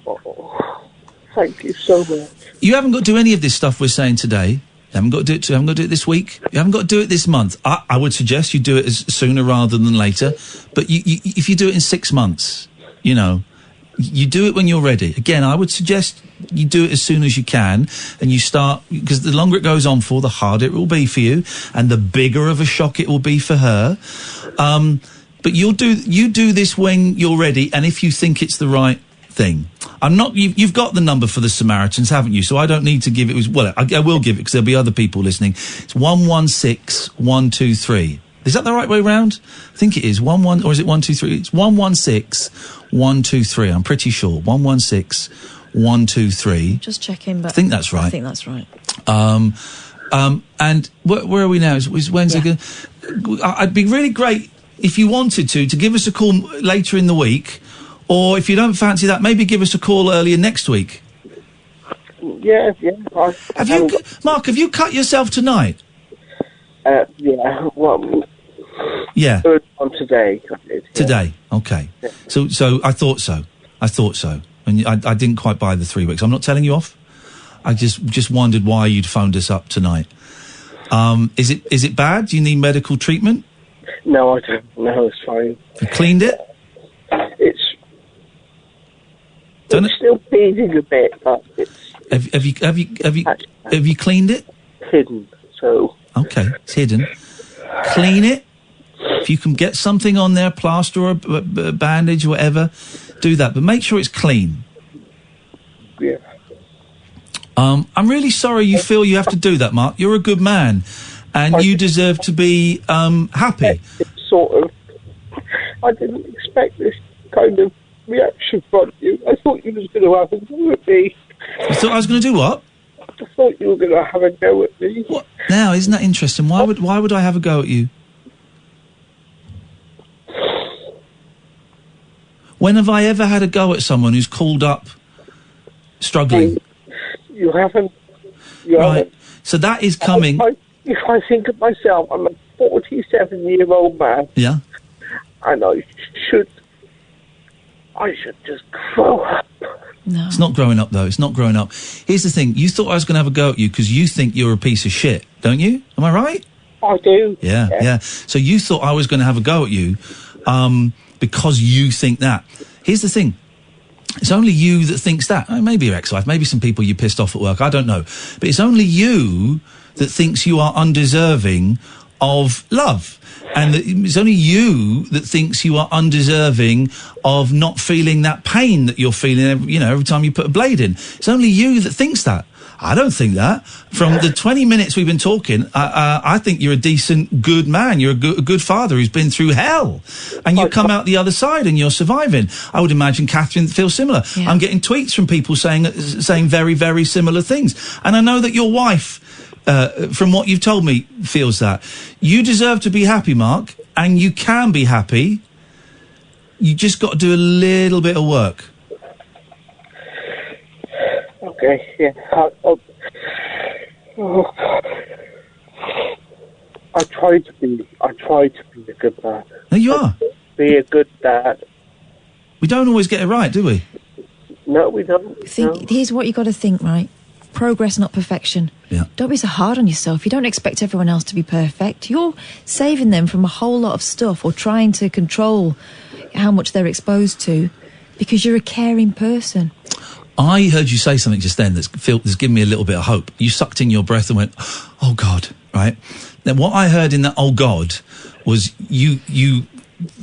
Oh, thank you so much. You haven't got to do any of this stuff we're saying today. You haven't got to do it. You haven't got to do it this week. You haven't got to do it this month. I would suggest you do it sooner rather than later. But if you do it in 6 months, you do it when you're ready. Again, I would suggest you do it as soon as you can, and you start, because the longer it goes on for, the harder it will be for you, and the bigger of a shock it will be for her. But you do this when you're ready, and if you think it's the right thing. You've got the number for the Samaritans, haven't you? So I don't need to give it. Well, I will give it because there'll be other people listening. It's 116123. Is that the right way round? I think it is. Or is it 123? It's 116123. I'm pretty sure. 116123. Just checking, but I think that's right. I think that's right. And where are we now? Is Wednesday? Yeah. I'd be really great if you wanted to give us a call later in the week, or if you don't fancy that, maybe give us a call earlier next week. Yeah. Mark, have you cut yourself tonight? Yeah. Well. Yeah. Third one today. Today. Okay. Yeah. So I thought so. And I didn't quite buy the 3 weeks. I'm not telling you off. I just wondered why you'd phoned us up tonight. Is it bad? Do you need medical treatment? No, I don't. No, it's fine. You cleaned it? It's still bleeding a bit, but it's. Have you cleaned it? Hidden. So. Okay, it's hidden. Clean it. If you can get something on there, plaster or a bandage or whatever, do that. But make sure it's clean. Yeah. I'm really sorry you feel you have to do that, Mark. You're a good man, and you deserve to be happy. It's sort of. I didn't expect this kind of reaction from you. I thought you was going to have a go at me. You thought I was going to do what? I thought you were going to have a go at me. What? Now, isn't that interesting? Why would I have a go at you? When have I ever had a go at someone who's called up struggling? You haven't. You haven't. So that is coming. If I think of myself, I'm a 47-year-old man. Yeah. And I should just grow up. No. It's not growing up, though. It's not growing up. Here's the thing. You thought I was going to have a go at you because you think you're a piece of shit, don't you? Am I right? I do. Yeah. So you thought I was going to have a go at you because you think that. Here's the thing. It's only you that thinks that. Maybe your ex-wife, maybe some people you pissed off at work, I don't know. But it's only you that thinks you are undeserving of love. And it's only you that thinks you are undeserving of not feeling that pain that you're feeling, every time you put a blade in. It's only you that thinks that. I don't think that. From the 20 minutes we've been talking, I think you're a decent, good man. You're a good father who's been through hell. And you come out the other side and you're surviving. I would imagine Catherine feels similar. Yeah. I'm getting tweets from people saying very, very similar things. And I know that your wife, from what you've told me, feels that. You deserve to be happy, Mark, and you can be happy. You just got to do a little bit of work. Okay, yeah. I try to be a good dad. No, you are. Be a good dad. We don't always get it right, do we? No, we don't. Here's what you got to think, right? Progress, not perfection. Yeah. Don't be so hard on yourself. You don't expect everyone else to be perfect. You're saving them from a whole lot of stuff or trying to control how much they're exposed to because you're a caring person. I heard you say something just then that's given me a little bit of hope. You sucked in your breath and went, oh, God, right? Then what I heard in that, oh, God, was you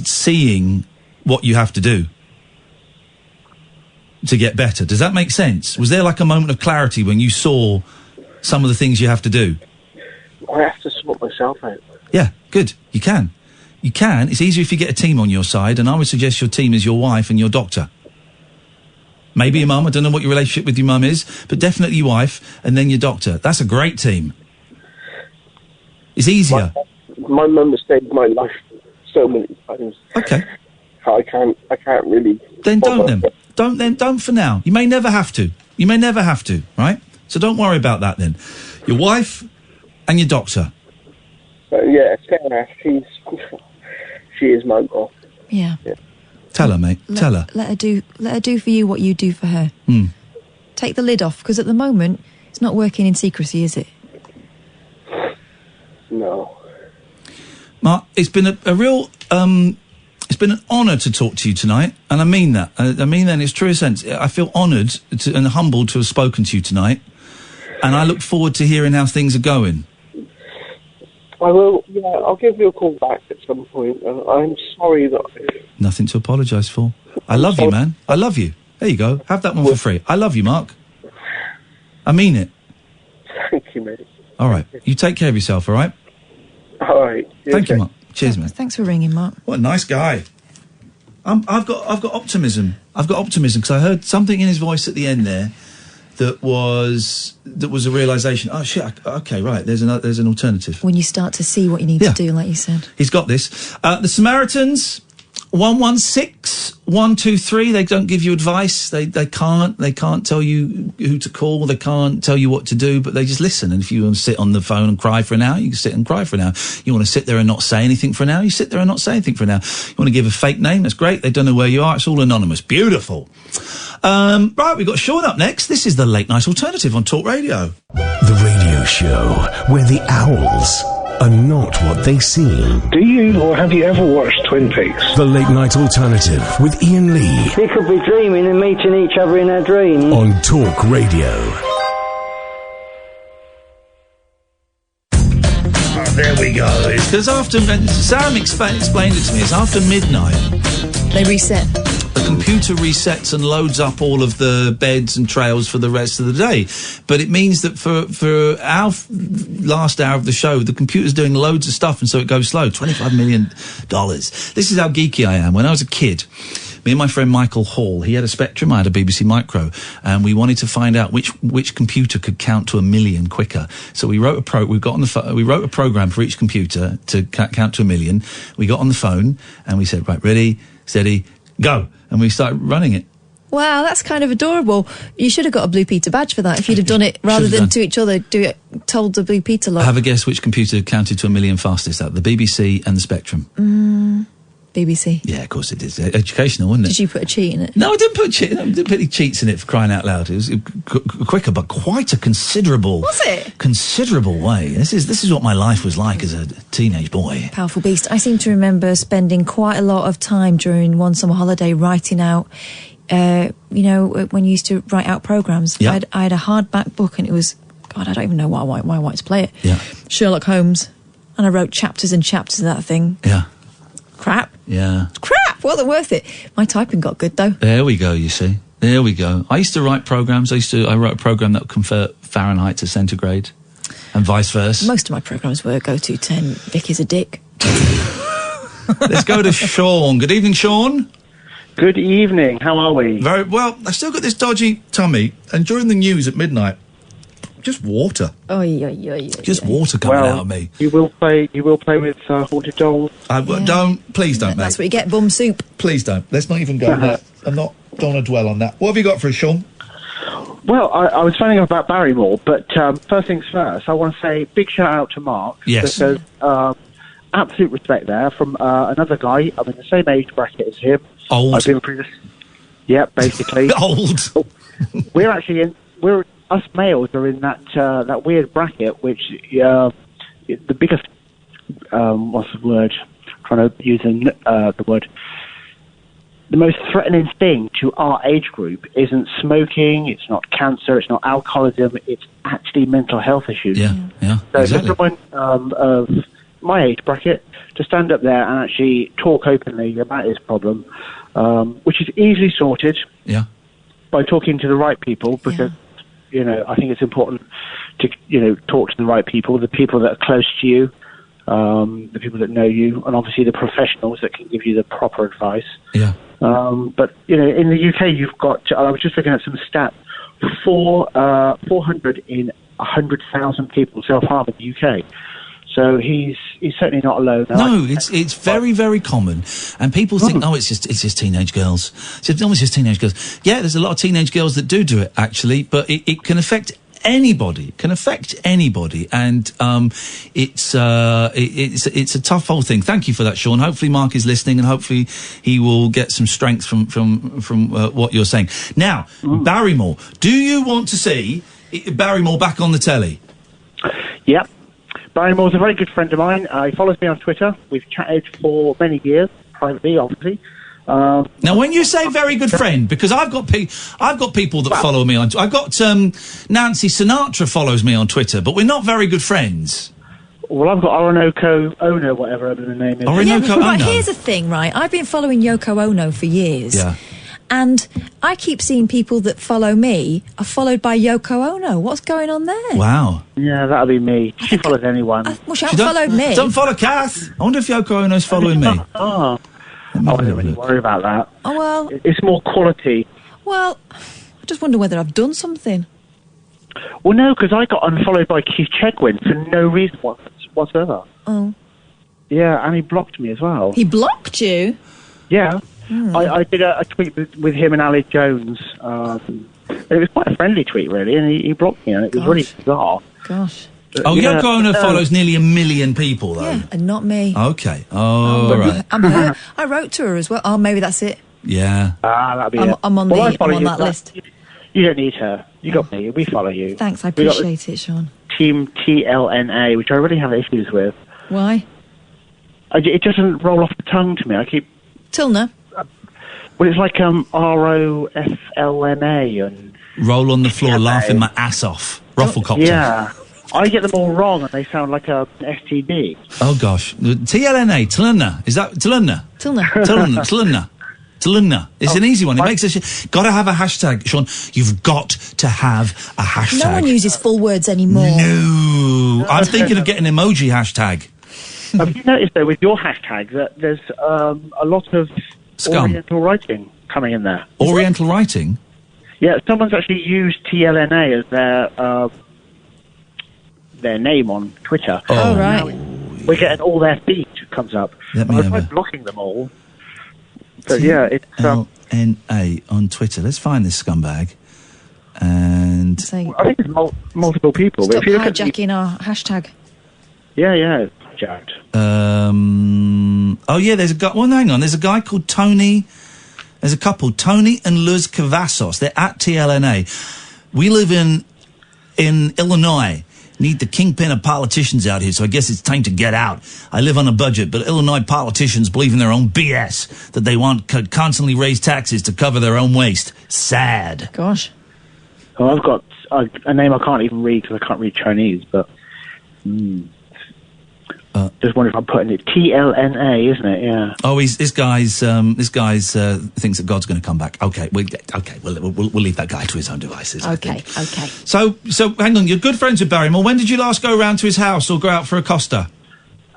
seeing what you have to do to get better. Does that make sense? Was there like a moment of clarity when you saw some of the things you have to do? I have to sort myself out. Yeah, good. You can. You can. It's easier if you get a team on your side, and I would suggest your team is your wife and your doctor. Maybe your mum. I don't know what your relationship with your mum is, but definitely your wife and then your doctor. That's a great team. It's easier. My mum has saved my life so many times. Okay. I can't really... Then don't for now. You may never have to. Right? So don't worry about that then. Your wife and your doctor. Yeah, Sarah, she is my girl. Yeah. Tell her, mate. Tell her. Let her do for you what you do for her. Take the lid off, because at the moment, it's not working in secrecy, is it? No. Mark, it's been a real... it's been an honour to talk to you tonight, and I mean that. I mean that in its truest sense. I feel honoured and humbled to have spoken to you tonight, and I look forward to hearing how things are going. I will, yeah, I'll give you a call back at some point. I'm sorry that... Nothing to apologise for. I love you, man. I love you. There you go. Have that one for free. I love you, Mark. I mean it. Thank you, mate. All right. You take care of yourself, all right? All right. Thank you, Mark. Cheers, man. Thanks for ringing, Mark. What a nice guy. I've got optimism. I've got optimism because I heard something in his voice at the end there that was a realisation. Oh shit! Okay, right. There's an alternative. When you start to see what you need to do, like you said. He's got this. The Samaritans, 116-123. They don't give you advice. They can't tell you who to call. They can't tell you what to do. But they just listen. And if you want to sit on the phone and cry for an hour, you can sit and cry for an hour. You want to sit there and not say anything for an hour, you sit there and not say anything for an hour. You want to give a fake name? That's great. They don't know where you are. It's all anonymous. Beautiful. Right, we've got Sean up next. This is the Late Night Alternative on Talk Radio. The radio show where the owls are not what they seem. Do you or have you ever watched Twin Peaks? The Late Night Alternative with Iain Lee. We could be dreaming and meeting each other in our dreams. On Talk Radio. Oh, there we go. Because after... Sam explained it to me. It's after midnight. They reset. The computer resets and loads up all of the beds and trails for the rest of the day. But it means that for our last hour of the show, the computer's doing loads of stuff, and so it goes slow. $25 million. This is how geeky I am. When I was a kid, Me and my friend Michael Hall, he had a Spectrum, I had a BBC Micro, and we wanted to find out which computer could count to 1 million quicker. So we wrote we wrote a program for each computer to count to 1 million. We got on the phone and we said, right, ready, steady, go. And we started running it. Wow, that's kind of adorable. You should have got a Blue Peter badge for that if you'd have done it rather than to each other. Told the Blue Peter lot. Have a guess which computer counted to 1 million fastest out, the BBC and the Spectrum. BBC. Yeah, of course it is. Educational, wasn't it? Did you put a cheat in it? No, I didn't put any cheats in it, for crying out loud. It was quicker, but quite a considerable... Was it? Considerable way. This is what my life was like as a teenage boy. Powerful beast. I seem to remember spending quite a lot of time during one summer holiday writing out... when you used to write out programmes, yeah. I had a hardback book and it was, God, I don't even know why I wanted to play it. Yeah. Sherlock Holmes. And I wrote chapters and chapters of that thing. Yeah. Crap. Yeah. Crap! Wasn't worth it. My typing got good, though. There we go, you see. There we go. I used to write programmes. I wrote a programme that would convert Fahrenheit to centigrade. And vice versa. Most of my programmes were go to 10, Vicky's a dick. Let's go to Sean. Good evening, Sean. Good evening. How are we? Very well. I've still got this dodgy tummy, and during the news at midnight, just water. Just water coming out of me. You will play with haunted dolls. Please don't, mate. That's what you get, bum soup. Please don't. Let's not even go there. Don't want to dwell on that. What have you got for us, Sean? Well, I was finding out about Barrymore, but first things first, I want to say big shout out to Mark. Yes. Because absolute respect there from another guy. I'm in the same age bracket as him. Old. I've been previous. Yeah, basically. Old. Us males are in that weird bracket, which the biggest what's the word? Trying to use the word. The most threatening thing to our age group isn't smoking, it's not cancer, it's not alcoholism, it's actually mental health issues. Yeah, So exactly. everyone of my age bracket to stand up there and actually talk openly about his problem, which is easily sorted by talking to the right people, because I think it's important to talk to the right people, the people that are close to you, the people that know you, and obviously the professionals that can give you the proper advice. Yeah. But in the UK, you've got. I was just looking at some stats. 400 in 100,000 people self-harm in the UK. So he's certainly not alone. No, it's very, very common, and people think, it's just teenage girls. It's just teenage girls. Yeah, there's a lot of teenage girls that do it actually, but it can affect anybody. And it's a tough whole thing. Thank you for that, Sean. Hopefully Mark is listening, and hopefully he will get some strength from what you're saying. Now, Barrymore. Do you want to see Barrymore back on the telly? Yep. Barrymore's a very good friend of mine. He follows me on Twitter. We've chatted for many years, privately, obviously. Now, when you say very good friend, because I've got people that follow me on. I've got Nancy Sinatra follows me on Twitter, but we're not very good friends. Well, I've got Orinoco Ono, whatever the name is. Orinoco Ono. Right, here's the thing, right? I've been following Yoko Ono for years. Yeah. And I keep seeing people that follow me are followed by Yoko Ono. What's going on there? Wow. Yeah, that'll be me. She follows anyone. Well, she hasn't followed me. Don't follow Kath. I wonder if Yoko Ono's following me. I don't really worry about that. Oh, well. It's more quality. Well, I just wonder whether I've done something. Well, no, because I got unfollowed by Keith Chegwin for no reason whatsoever. Oh. Yeah, and he blocked me as well. He blocked you? Yeah. I did a tweet with him and Ali Jones. It was quite a friendly tweet, really, and he blocked me, and it was really bizarre. Gosh. Yoko Ono follows nearly 1 million people, though. Yeah, and not me. Okay. Oh, right. I'm her. I wrote to her as well. Oh, maybe that's it. Yeah. That'll be it. I'm on that list. You don't need her. You got me. We follow you. Thanks, I appreciate it, Sean. Team TLNA, which I really have issues with. Why? It doesn't roll off the tongue to me. I keep... Tilna? Well, it's like ROFLMA and... Roll on the floor, laughing my ass off. Rufflecopter. Yeah. I get them all wrong and they sound like a STD. Oh, gosh. TLNA, Tilna. Is that Tilna? Tilna. It's an easy one. It makes us... Got to have a hashtag, Sean. You've got to have a hashtag. No one uses full words anymore. No. I'm thinking of getting an emoji hashtag. Have you noticed, though, with your hashtag, that there's a lot of Scum. Oriental writing? coming in there. Oriental writing? Yeah, someone's actually used TLNA as their name on Twitter. Oh, right. We're getting all their feed comes up. Let me I have tried blocking them all. But yeah, it's... TLNA on Twitter. Let's find this scumbag. And... I think it's multiple people. Stop But if you look at hijacking our hashtag. Yeah, it's jacked. Oh, yeah, there's a guy... Well, hang on. There's a guy called Tony... There's a couple, Tony and Luz Cavazos. They're at TLNA. We live in Illinois. Need the kingpin of politicians out here, so I guess it's time to get out. I live on a budget, but Illinois politicians believe in their own BS, that they want to constantly raise taxes to cover their own waste. Sad. Gosh. Oh, I've got a name I can't even read because I can't read Chinese, but... just wonder if I'm putting it TLNA, isn't it? Yeah. Oh, this guy's thinks that God's going to come back. Okay, we'll leave that guy to his own devices. Okay. So hang on. You're good friends with Barrymore. When did you last go round to his house or go out for a Costa?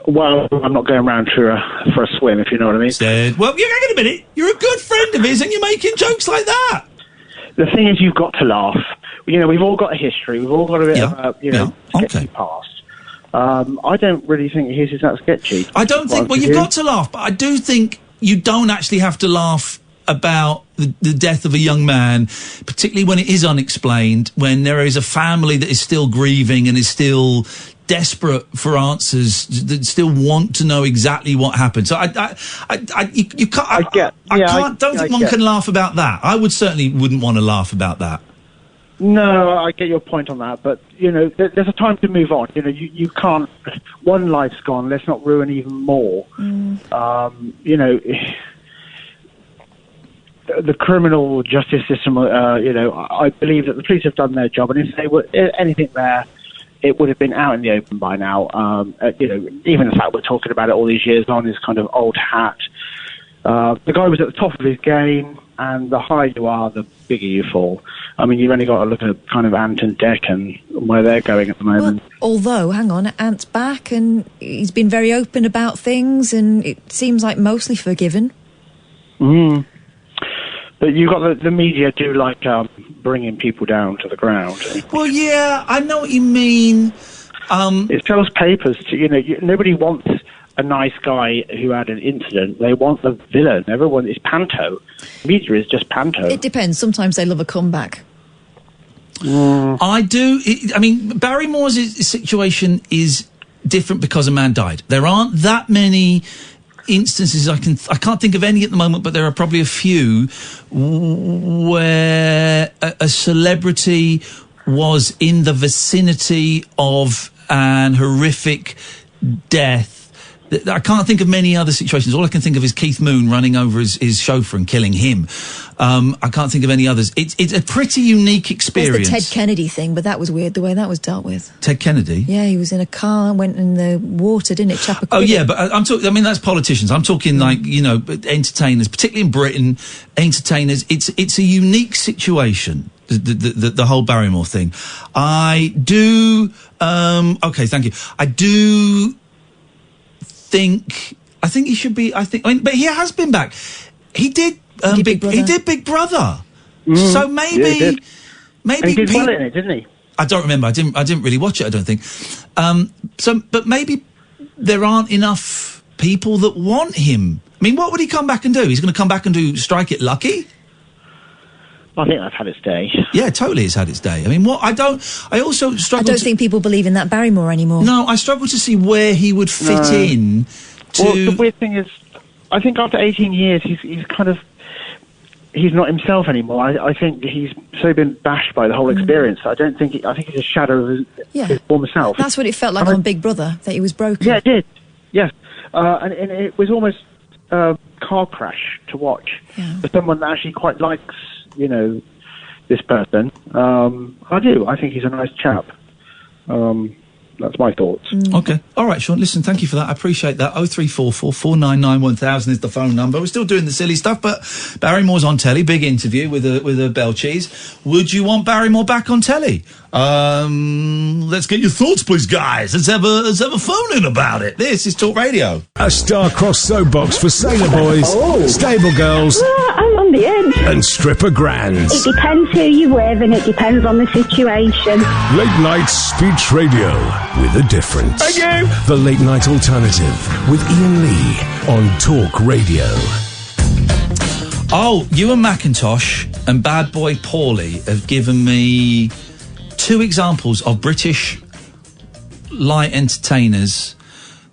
Well, I'm not going round for a swim, if you know what I mean. Well, hang on a minute. You're a good friend of his, and you're making jokes like that. The thing is, you've got to laugh. You know, we've all got a history. We've all got a bit of sketchy past. I don't really think his is that sketchy. I don't think... Well, you've got to laugh, but I do think you don't actually have to laugh about the death of a young man, particularly when it is unexplained, when there is a family that is still grieving and is still desperate for answers, that still want to know exactly what happened. So I don't think one can laugh about that. I wouldn't want to laugh about that. No, I get your point on that, but, you know, there's a time to move on. You know, you can't... One life's gone, let's not ruin even more. You know, the criminal justice system, you know, I believe that the police have done their job, and if they were anything there, it would have been out in the open by now. You know, even the fact we're talking about it all these years on is kind of old hat. The guy was at the top of his game, and the higher you are, the bigger you fall. I mean, you've only got to look at kind of Ant and Dec and where they're going at the moment. Well, although, hang on, Ant's back and he's been very open about things, and it seems like mostly forgiven. But you've got the media do like bringing people down to the ground. Well, yeah, I know what you mean. It sells papers to, you know, nobody wants a nice guy who had an incident. They want the villain. Everyone is panto. Media is just panto. It depends. Sometimes they love a comeback. I do. I mean, Barrymore's situation is different because a man died. There aren't that many instances. I can't think of any at the moment, but there are probably a few where a celebrity was in the vicinity of an horrific death. I can't think of many other situations. All I can think of is Keith Moon running over his chauffeur and killing him. I can't think of any others. It's a pretty unique experience. There's the Ted Kennedy thing, but that was weird, the way that was dealt with. Ted Kennedy? Yeah, he was in a car and went in the water, didn't it? Chappaquiddick. Oh, yeah, but I'm talking... I mean, that's politicians. I'm talking, like, you know, entertainers, particularly in Britain, entertainers. It's a unique situation, the whole Barrymore thing. I do... okay, thank you. I think he should be. I mean, but he has been back. He did. Big Brother. So maybe and he did well in it, didn't he? I don't remember. I didn't really watch it. I don't think. But maybe there aren't enough people that want him. I mean, what would he come back and do? He's going to come back and do Strike It Lucky? I think that's had its day. Yeah, totally, it's had its day. I mean, I also struggle. I don't think people believe in that Barrymore anymore. No, I struggle to see where he would fit in. Well, the weird thing is, I think after 18 years, he's kind of... He's not himself anymore. I think he's so been bashed by the whole experience. I think he's a shadow of his former self. That's what it felt like on Big Brother, that he was broken. Yeah, it did. Yes. And it was almost a car crash to watch for someone that actually quite likes, you know, this person. I do. I think he's a nice chap. That's my thoughts. Okay. All right, Sean. Listen, thank you for that. I appreciate that. 0344 499 1000 is the phone number. We're still doing the silly stuff, but Barrymore's on telly. Big interview with a bell cheese. Would you want Barrymore back on telly? Let's get your thoughts, please, guys. Let's have a phone in about it. This is Talk Radio. A star-crossed soapbox for sailor boys, stable girls, on the edge. And stripper grands. It depends who you're with and it depends on the situation. Late night speech radio with a difference. Thank you. The Late Night Alternative with Iain Lee on Talk Radio. Oh, Ewan McIntosh and Bad Boy Paulie have given me 2 examples of British light entertainers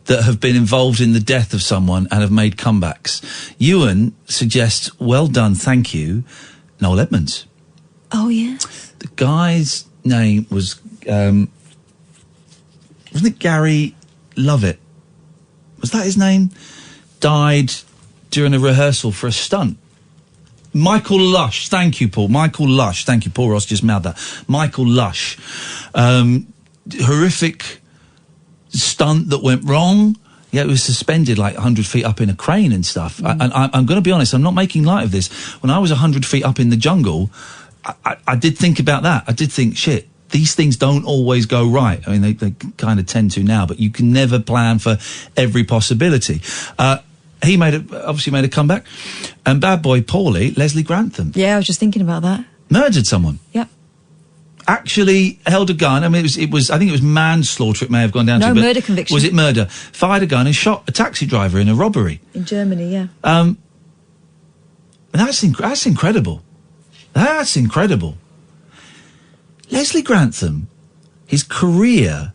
that have been involved in the death of someone and have made comebacks. Ewan suggests, well done, thank you, Noel Edmonds. Oh, yeah? The guy's name was, wasn't it Gary Lovett? Was that his name? Died during a rehearsal for a stunt. Michael Lush, thank you, Paul. Michael Lush, thank you. Paul Ross just mouthed that. Michael Lush. Horrific stunt that went wrong. Yeah, it was suspended like 100 feet up in a crane and stuff. And I'm going to be honest, I'm not making light of this. When I was 100 feet up in the jungle, I did think about that. I did think, shit, these things don't always go right. I mean, they kind of tend to now, but you can never plan for every possibility. He obviously made a comeback. And Bad Boy Paulie, Leslie Grantham. Yeah, I was just thinking about that. Murdered someone. Yep. Actually held a gun. I mean, it was. I think it was manslaughter. It may have gone down to. No, murder conviction. Was it murder? Fired a gun and shot a taxi driver in a robbery. In Germany, yeah. That's incredible. That's incredible. Leslie Grantham, his career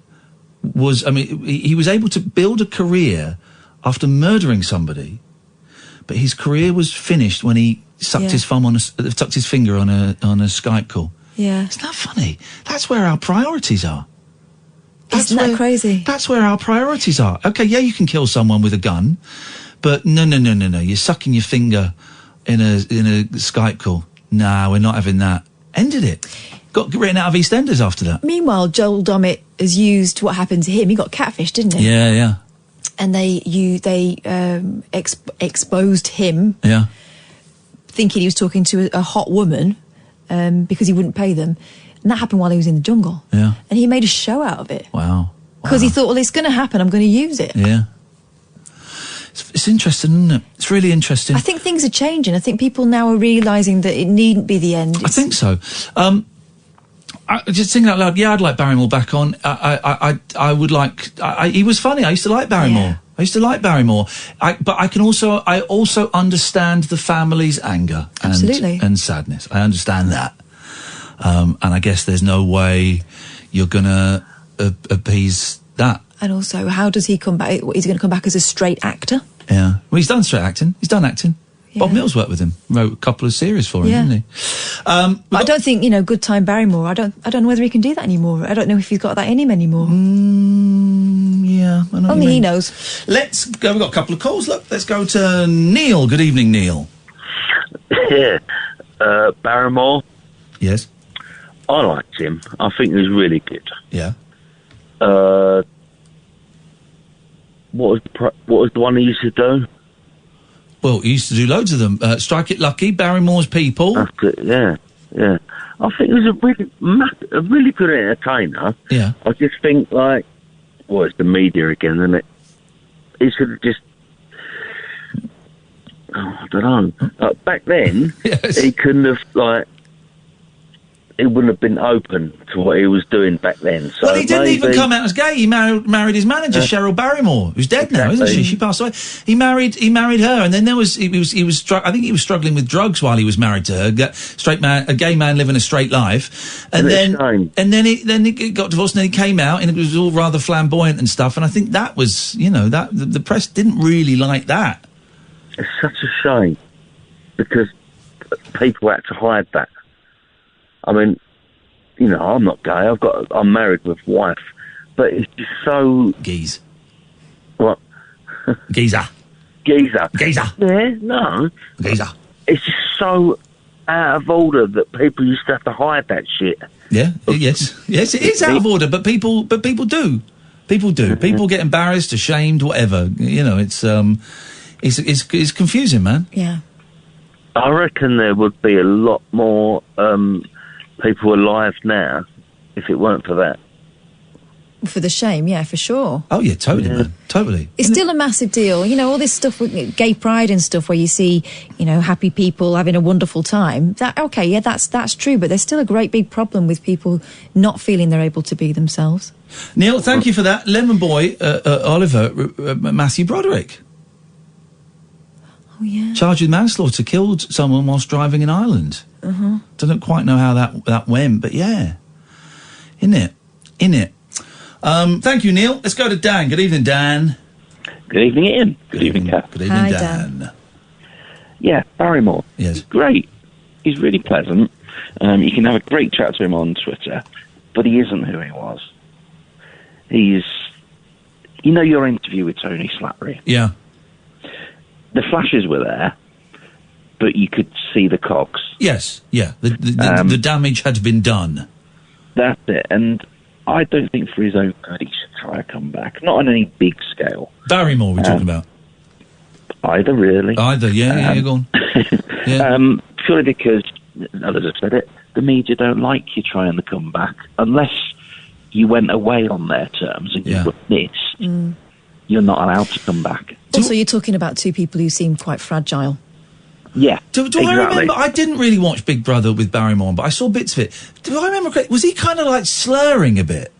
was. I mean, he was able to build a career after murdering somebody, but his career was finished when he sucked his finger on a Skype call. Yeah. Isn't that funny? That's where our priorities are. Isn't that crazy? That's where our priorities are. Okay, yeah, you can kill someone with a gun, but no. You're sucking your finger in a Skype call. Nah, we're not having that. Ended it. Got written out of EastEnders after that. Meanwhile, Joel Dommett has used what happened to him. He got catfished, didn't he? Yeah, yeah. And they exposed him. Yeah. Thinking he was talking to a hot woman. Because he wouldn't pay them. And that happened while he was in the jungle. Yeah. And he made a show out of it. Wow. Because he thought, well, it's going to happen, I'm going to use it. Yeah. It's interesting, isn't it? It's really interesting. I think things are changing. I think people now are realising that it needn't be the end. I think so. I just thinking out loud, yeah, I'd like Barrymore back on. I would like... he was funny. I used to like Barrymore. Yeah. I used to like Barrymore. But I also understand the family's anger and sadness. I understand that. And I guess there's no way you're going to appease that. And also, how does he come back? Is he going to come back as a straight actor? Yeah. Well, he's done straight acting. He's done acting. Yeah. Bob Mills worked with him. Wrote a couple of series for him, didn't he? But I don't think, Good Time Barrymore, I don't know whether he can do that anymore. I don't know if he's got that in him anymore. Yeah. I know Only he knows. Let's go. We've got a couple of calls. Look, let's go to Neil. Good evening, Neil. Yeah. Barrymore. Yes. I liked him. I think he was really good. Yeah. What was the one he used to do? Well, he used to do loads of them. Strike It Lucky, Barrymore's People. That's it, yeah. I think he was a really good entertainer. Yeah. I just think, it's the media again, isn't it? He should have just... I don't know. Back then, he couldn't have, he wouldn't have been open to what he was doing back then. So well, he didn't even come out as gay. He married his manager, Cheryl Barrymore, who's dead now, isn't she? She passed away. He married her, and then there was I think he was struggling with drugs while he was married to her. A gay man living a straight life, and then he got divorced, and then he came out, and it was all rather flamboyant and stuff. And I think that was, that the press didn't really like that. It's such a shame because people had to hide that. I mean, I'm not gay. I'm married with a wife, but it's just so... Geese. What? Geezer. Geezer. Yeah, no. Geezer. It's just so out of order that people used to have to hide that shit. Yeah, yes, it is out of order, but people do. People do. People get embarrassed, ashamed, whatever. It's confusing, man. Yeah. I reckon there would be a lot more... people alive now if it weren't for that. For the shame, yeah, for sure. Oh, yeah, totally, man. Totally. It's still a massive deal. You know, all this stuff with gay pride and stuff where you see, you know, happy people having a wonderful time. That's true, but there's still a great big problem with people not feeling they're able to be themselves. Neil, thank you for that. Lemon Boy, Oliver, Matthew Broderick. Oh, yeah. Charged with manslaughter, killed someone whilst driving in Ireland. Uh-huh. Don't quite know how that went, but yeah. In it. Thank you, Neil. Let's go to Dan. Good evening, Dan. Good evening, Ian. Good evening, Kath. Good evening, Dan. Yeah, Barrymore. Yes. He's great. He's really pleasant. You can have a great chat to him on Twitter, but he isn't who he was. He's... You know your interview with Tony Slattery? Yeah. The flashes were there, but you could see the cogs. Yes, yeah. The damage had been done. That's it, and I don't think for his own good he should try a comeback. Not on any big scale. Barrymore we're talking about. Either, really. Yeah, go on. Yeah. Purely because, others have said it, the media don't like you trying the comeback. Unless you went away on their terms and you were missed, you're not allowed to come back. Also, you're talking about two people who seem quite fragile. Yeah, Do I remember? I didn't really watch Big Brother with Barrymore, but I saw bits of it. Do I remember correctly? Was he kind of like slurring a bit?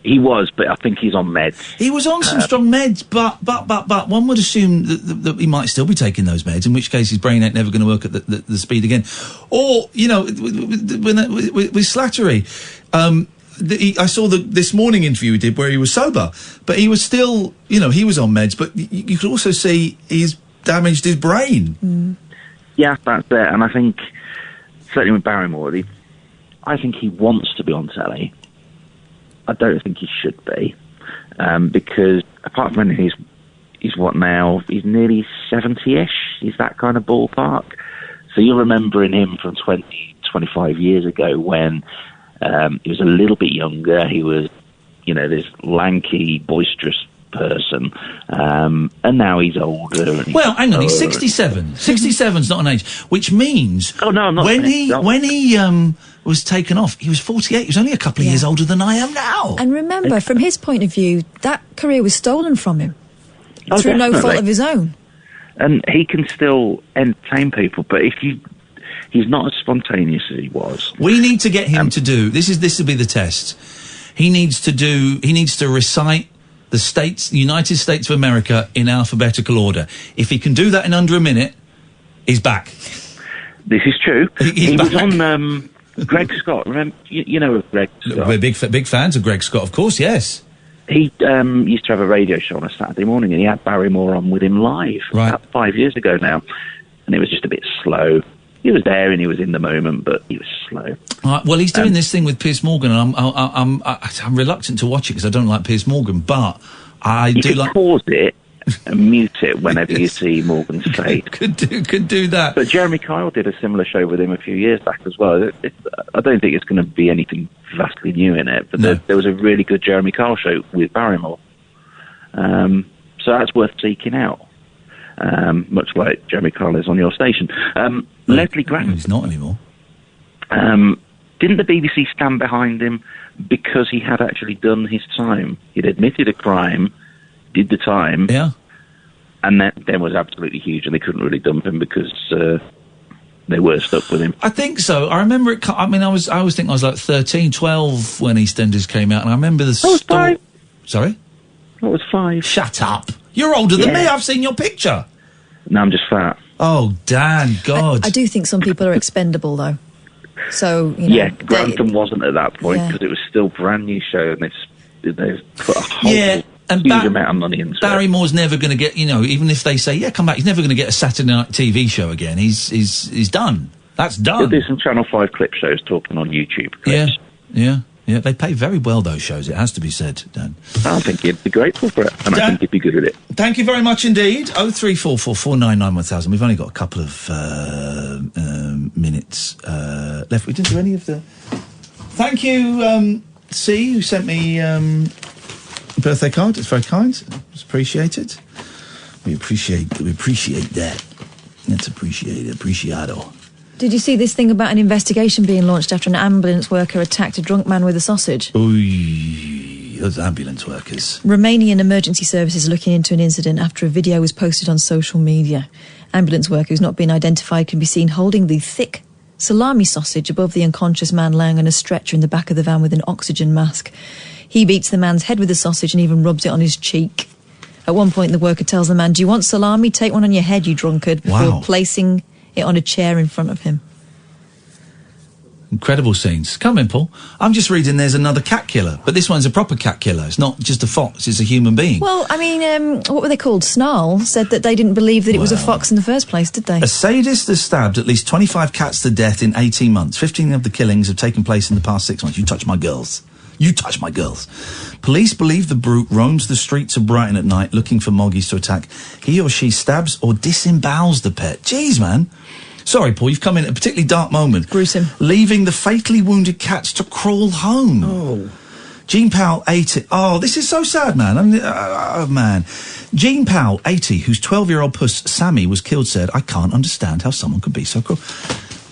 He was, but I think he's on meds. He was on some strong meds, but one would assume that he might still be taking those meds, in which case his brain ain't never going to work at the speed again. Or, you know, with Slattery, I saw this morning interview he did where he was sober, but he was still, you know, he was on meds, but you could also see he's damaged his brain. Yeah, that's it. And I think, certainly with Barrymore, I think he wants to be on telly. I don't think he should be, because apart from anything, he's what now? He's nearly 70-ish. He's that kind of ballpark. So you're remembering him from 25 years ago when he was a little bit younger. He was, you know, this lanky, boisterous person, and now he's older. And Well, hang on, he's 67. 67's not an age, which means I'm not when he was taken off, he was 48. He was only a couple of years older than I am now. And remember, from his point of view, that career was stolen from him through no definitely. fault of his own. And he can still entertain people, but he's not as spontaneous as he was. We need to get him to do this will be the test. He needs to recite the United States of America in alphabetical order. If he can do that in under a minute, he's back. This is true. He back. was on Greg Scott. Remember, you know of Greg Scott. We're big fans of Greg Scott, of course. Yes. He used to have a radio show on a Saturday morning, and he had Barrymore on with him live about 5 years ago now, and it was just a bit slow. He was there and he was in the moment, but he was slow. Well, he's doing this thing with Piers Morgan, and I'm reluctant to watch it because I don't like Piers Morgan, but you could pause it and mute it whenever you see Morgan's face. could do that. But Jeremy Kyle did a similar show with him a few years back as well. I don't think it's going to be anything vastly new in it, but there was a really good Jeremy Kyle show with Barrymore. So that's worth seeking out. Much like Jeremy Kyle is on your station. Leslie Grant. He's not anymore. Didn't the BBC stand behind him because he had actually done his time? He'd admitted a crime, did the time. Yeah. And that then was absolutely huge, and they couldn't really dump him because they were stuck with him. I think so. I remember it. I mean, I always think I was like 13, 12 when EastEnders came out, and I remember the story. 5. Sorry? I was 5. Shut up. You're older than me. I've seen your picture. No, I'm just fat. Oh, Dan, God. I do think some people are expendable, though. So, you know... Yeah, Grantham wasn't at that point because it was still a brand new show, and they've put a whole huge amount of money into Barrymore's never going to get, you know, even if they say, come back, he's never going to get a Saturday night TV show again. He's done. That's done. He'll do some Channel 5 clip shows talking on YouTube clips. Yeah. They pay very well, those shows, it has to be said, Dan. I think he'd be grateful for it, and I think he'd be good at it. Thank you very much indeed. 0344 499 1000. We've only got a couple of minutes left. We didn't do any of the... Thank you, C, who sent me a birthday card. It's very kind. It's appreciated. We appreciate that. It's appreciado. Did you see this thing about an investigation being launched after an ambulance worker attacked a drunk man with a sausage? Oy. those ambulance workers. Romanian emergency services are looking into an incident after a video was posted on social media. Ambulance worker who's not been identified can be seen holding the thick salami sausage above the unconscious man lying on a stretcher in the back of the van with an oxygen mask. He beats the man's head with the sausage and even rubs it on his cheek. At one point, the worker tells the man, "Do you want salami? Take one on your head, you drunkard," before placing it on a chair in front of him. Incredible scenes. Come in, Paul. I'm just reading there's another cat killer, but this one's a proper cat killer. It's not just a fox, it's a human being. Well, I mean, what were they called? Snarl said that they didn't believe that it was a fox in the first place, did they? A sadist has stabbed at least 25 cats to death in 18 months. 15 of the killings have taken place in the past 6 months. You touch my girls. You touch my girls. Police believe the brute roams the streets of Brighton at night looking for moggies to attack. He or she stabs or disembowels the pet. Jeez, man. Sorry, Paul, you've come in at a particularly dark moment. Gruesome. Leaving the fatally wounded cats to crawl home. Oh. Jean Powell, 80. Oh, this is so sad, man. Man. Jean Powell, 80, whose 12-year-old puss, Sammy, was killed, said, "I can't understand how someone could be so cruel."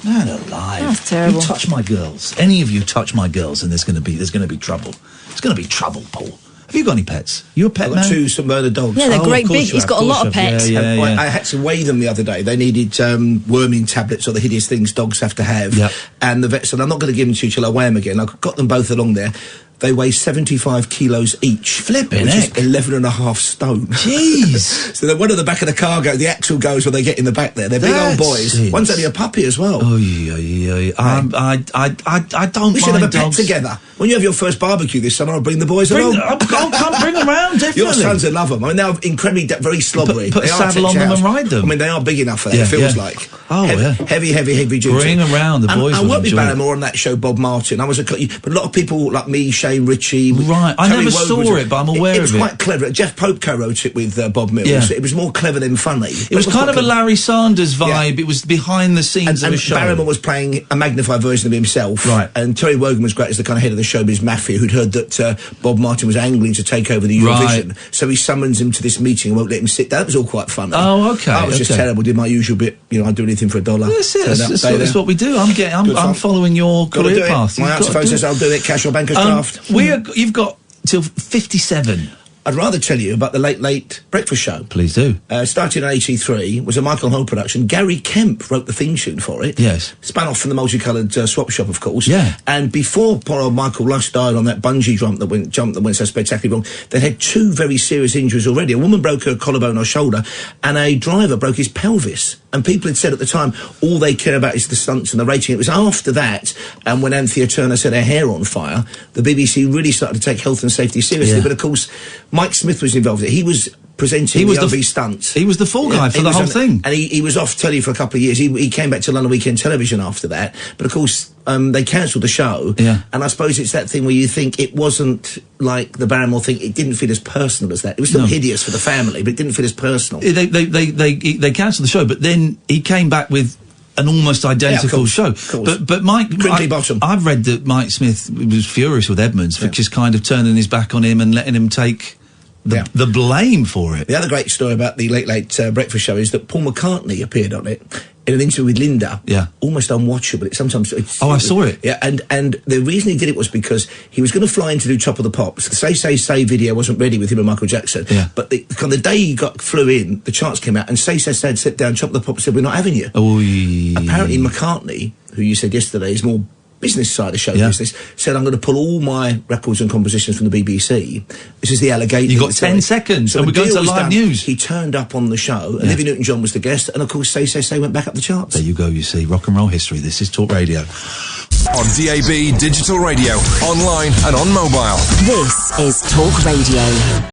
Man alive. That's terrible. You touch my girls. Any of you touch my girls and there's going to be trouble. It's going to be trouble, Paul. Have you got any pets? You a pet I've man? got 2 St Bernard dogs. Yeah, they're great big. He's got a lot of pets. Yeah. I had to weigh them the other day. They needed worming tablets or the hideous things dogs have to have. Yep. And the vet said, "I'm not going to give them to you till I weigh them again." I got them both along there. They weigh 75 kilos each. Flipping which heck. is 11.5 stone. Jeez. So one of the back of the car the axle goes where they get in the back there. They're big old boys. It. One's only a puppy as well. Oh, yeah. I don't We should mind have a pet dogs. together. When you have your first barbecue this summer, I'll bring the boys along. I'll come bring them round, definitely. Your sons will love them. I mean, they're incredibly, very slobbery. Put a They are saddle on them tech and chows. ride them. I mean, they are big enough for that, Yeah, it feels yeah. like. Oh, yeah. Heavy duty. Bring them round, the boys I will worked with enjoy it. Barrymore on that show, Bob Martin. But a lot of people like me, Shane Ritchie. Right, I Tony never Wogan saw was- it, but I'm aware It of was it. quite clever. Jeff Pope co-wrote it with Bob Mills. Yeah. It was more clever than funny. It was kind of a clever. Larry Sanders vibe. It was behind the scenes of And a show. Barrymore was playing a magnified version of himself. Right. And Terry Wogan was great as the kind of head of the showbiz mafia who'd heard that Bob Martin was angling to take over the Eurovision. Right. So he summons him to this meeting and won't let him sit down. That was all quite funny. Oh, okay, I was just okay. terrible. Did my usual bit. I'd do anything for $1. That's it. Turned up, stay That's there. what we do. Good I'm fun. following your Gotta career do it. path. My You've got to phone do says it. I'll do it. Cash or banker's draft. You've got till 57. I'd rather tell you about the Late Breakfast Show. Please do. Started in 83, was a Michael Hull production. Gary Kemp wrote the theme tune for it. Yes. Spun off from the multicoloured swap shop, of course. Yeah. And before poor old Michael Lush died on that bungee jump that went so spectacularly wrong, they had 2 very serious injuries already. A woman broke her collarbone or shoulder, and a driver broke his pelvis. And people had said at the time, all they care about is the stunts and the rating. It was after that, and when Anthea Turner set her hair on fire, the BBC really started to take health and safety seriously. Yeah. But of course, Mike Smith was involved. He was presenting the RV stunts. He was the fall guy for he the was whole on- thing. And he was off telly for a couple of years. He came back to London Weekend Television after that. But of course, they cancelled the show. Yeah. And I suppose it's that thing where you think it wasn't like the Barrymore thing. It didn't feel as personal as that. It was still hideous for the family, but it didn't feel as personal. They cancelled the show, but then he came back with an almost identical show. But Mike, Crinkly bottom. I've read that Mike Smith was furious with Edmonds for just kind of turning his back on him and letting him take the blame for it. The other great story about the Late Breakfast Show is that Paul McCartney appeared on it in an interview with Linda. Yeah. Almost unwatchable. I saw it. Yeah, and the reason he did it was because he was going to fly in to do Top of the Pops. The Say video wasn't ready with him and Michael Jackson. Yeah. But the day he flew in, the charts came out, and Say sit down, Top of the Pops said, "We're not having you." Apparently McCartney, who you said yesterday is more business side of show business, said, "I'm going to pull all my records and compositions from the BBC." This is the allegation. You got 10 seconds, and we're going to live news. He turned up on the show, and Olivia Newton-John was the guest, and of course Say went back up the charts. There you go, you see. Rock and roll history. This is Talk Radio. On DAB, digital radio, online and on mobile. This is Talk Radio.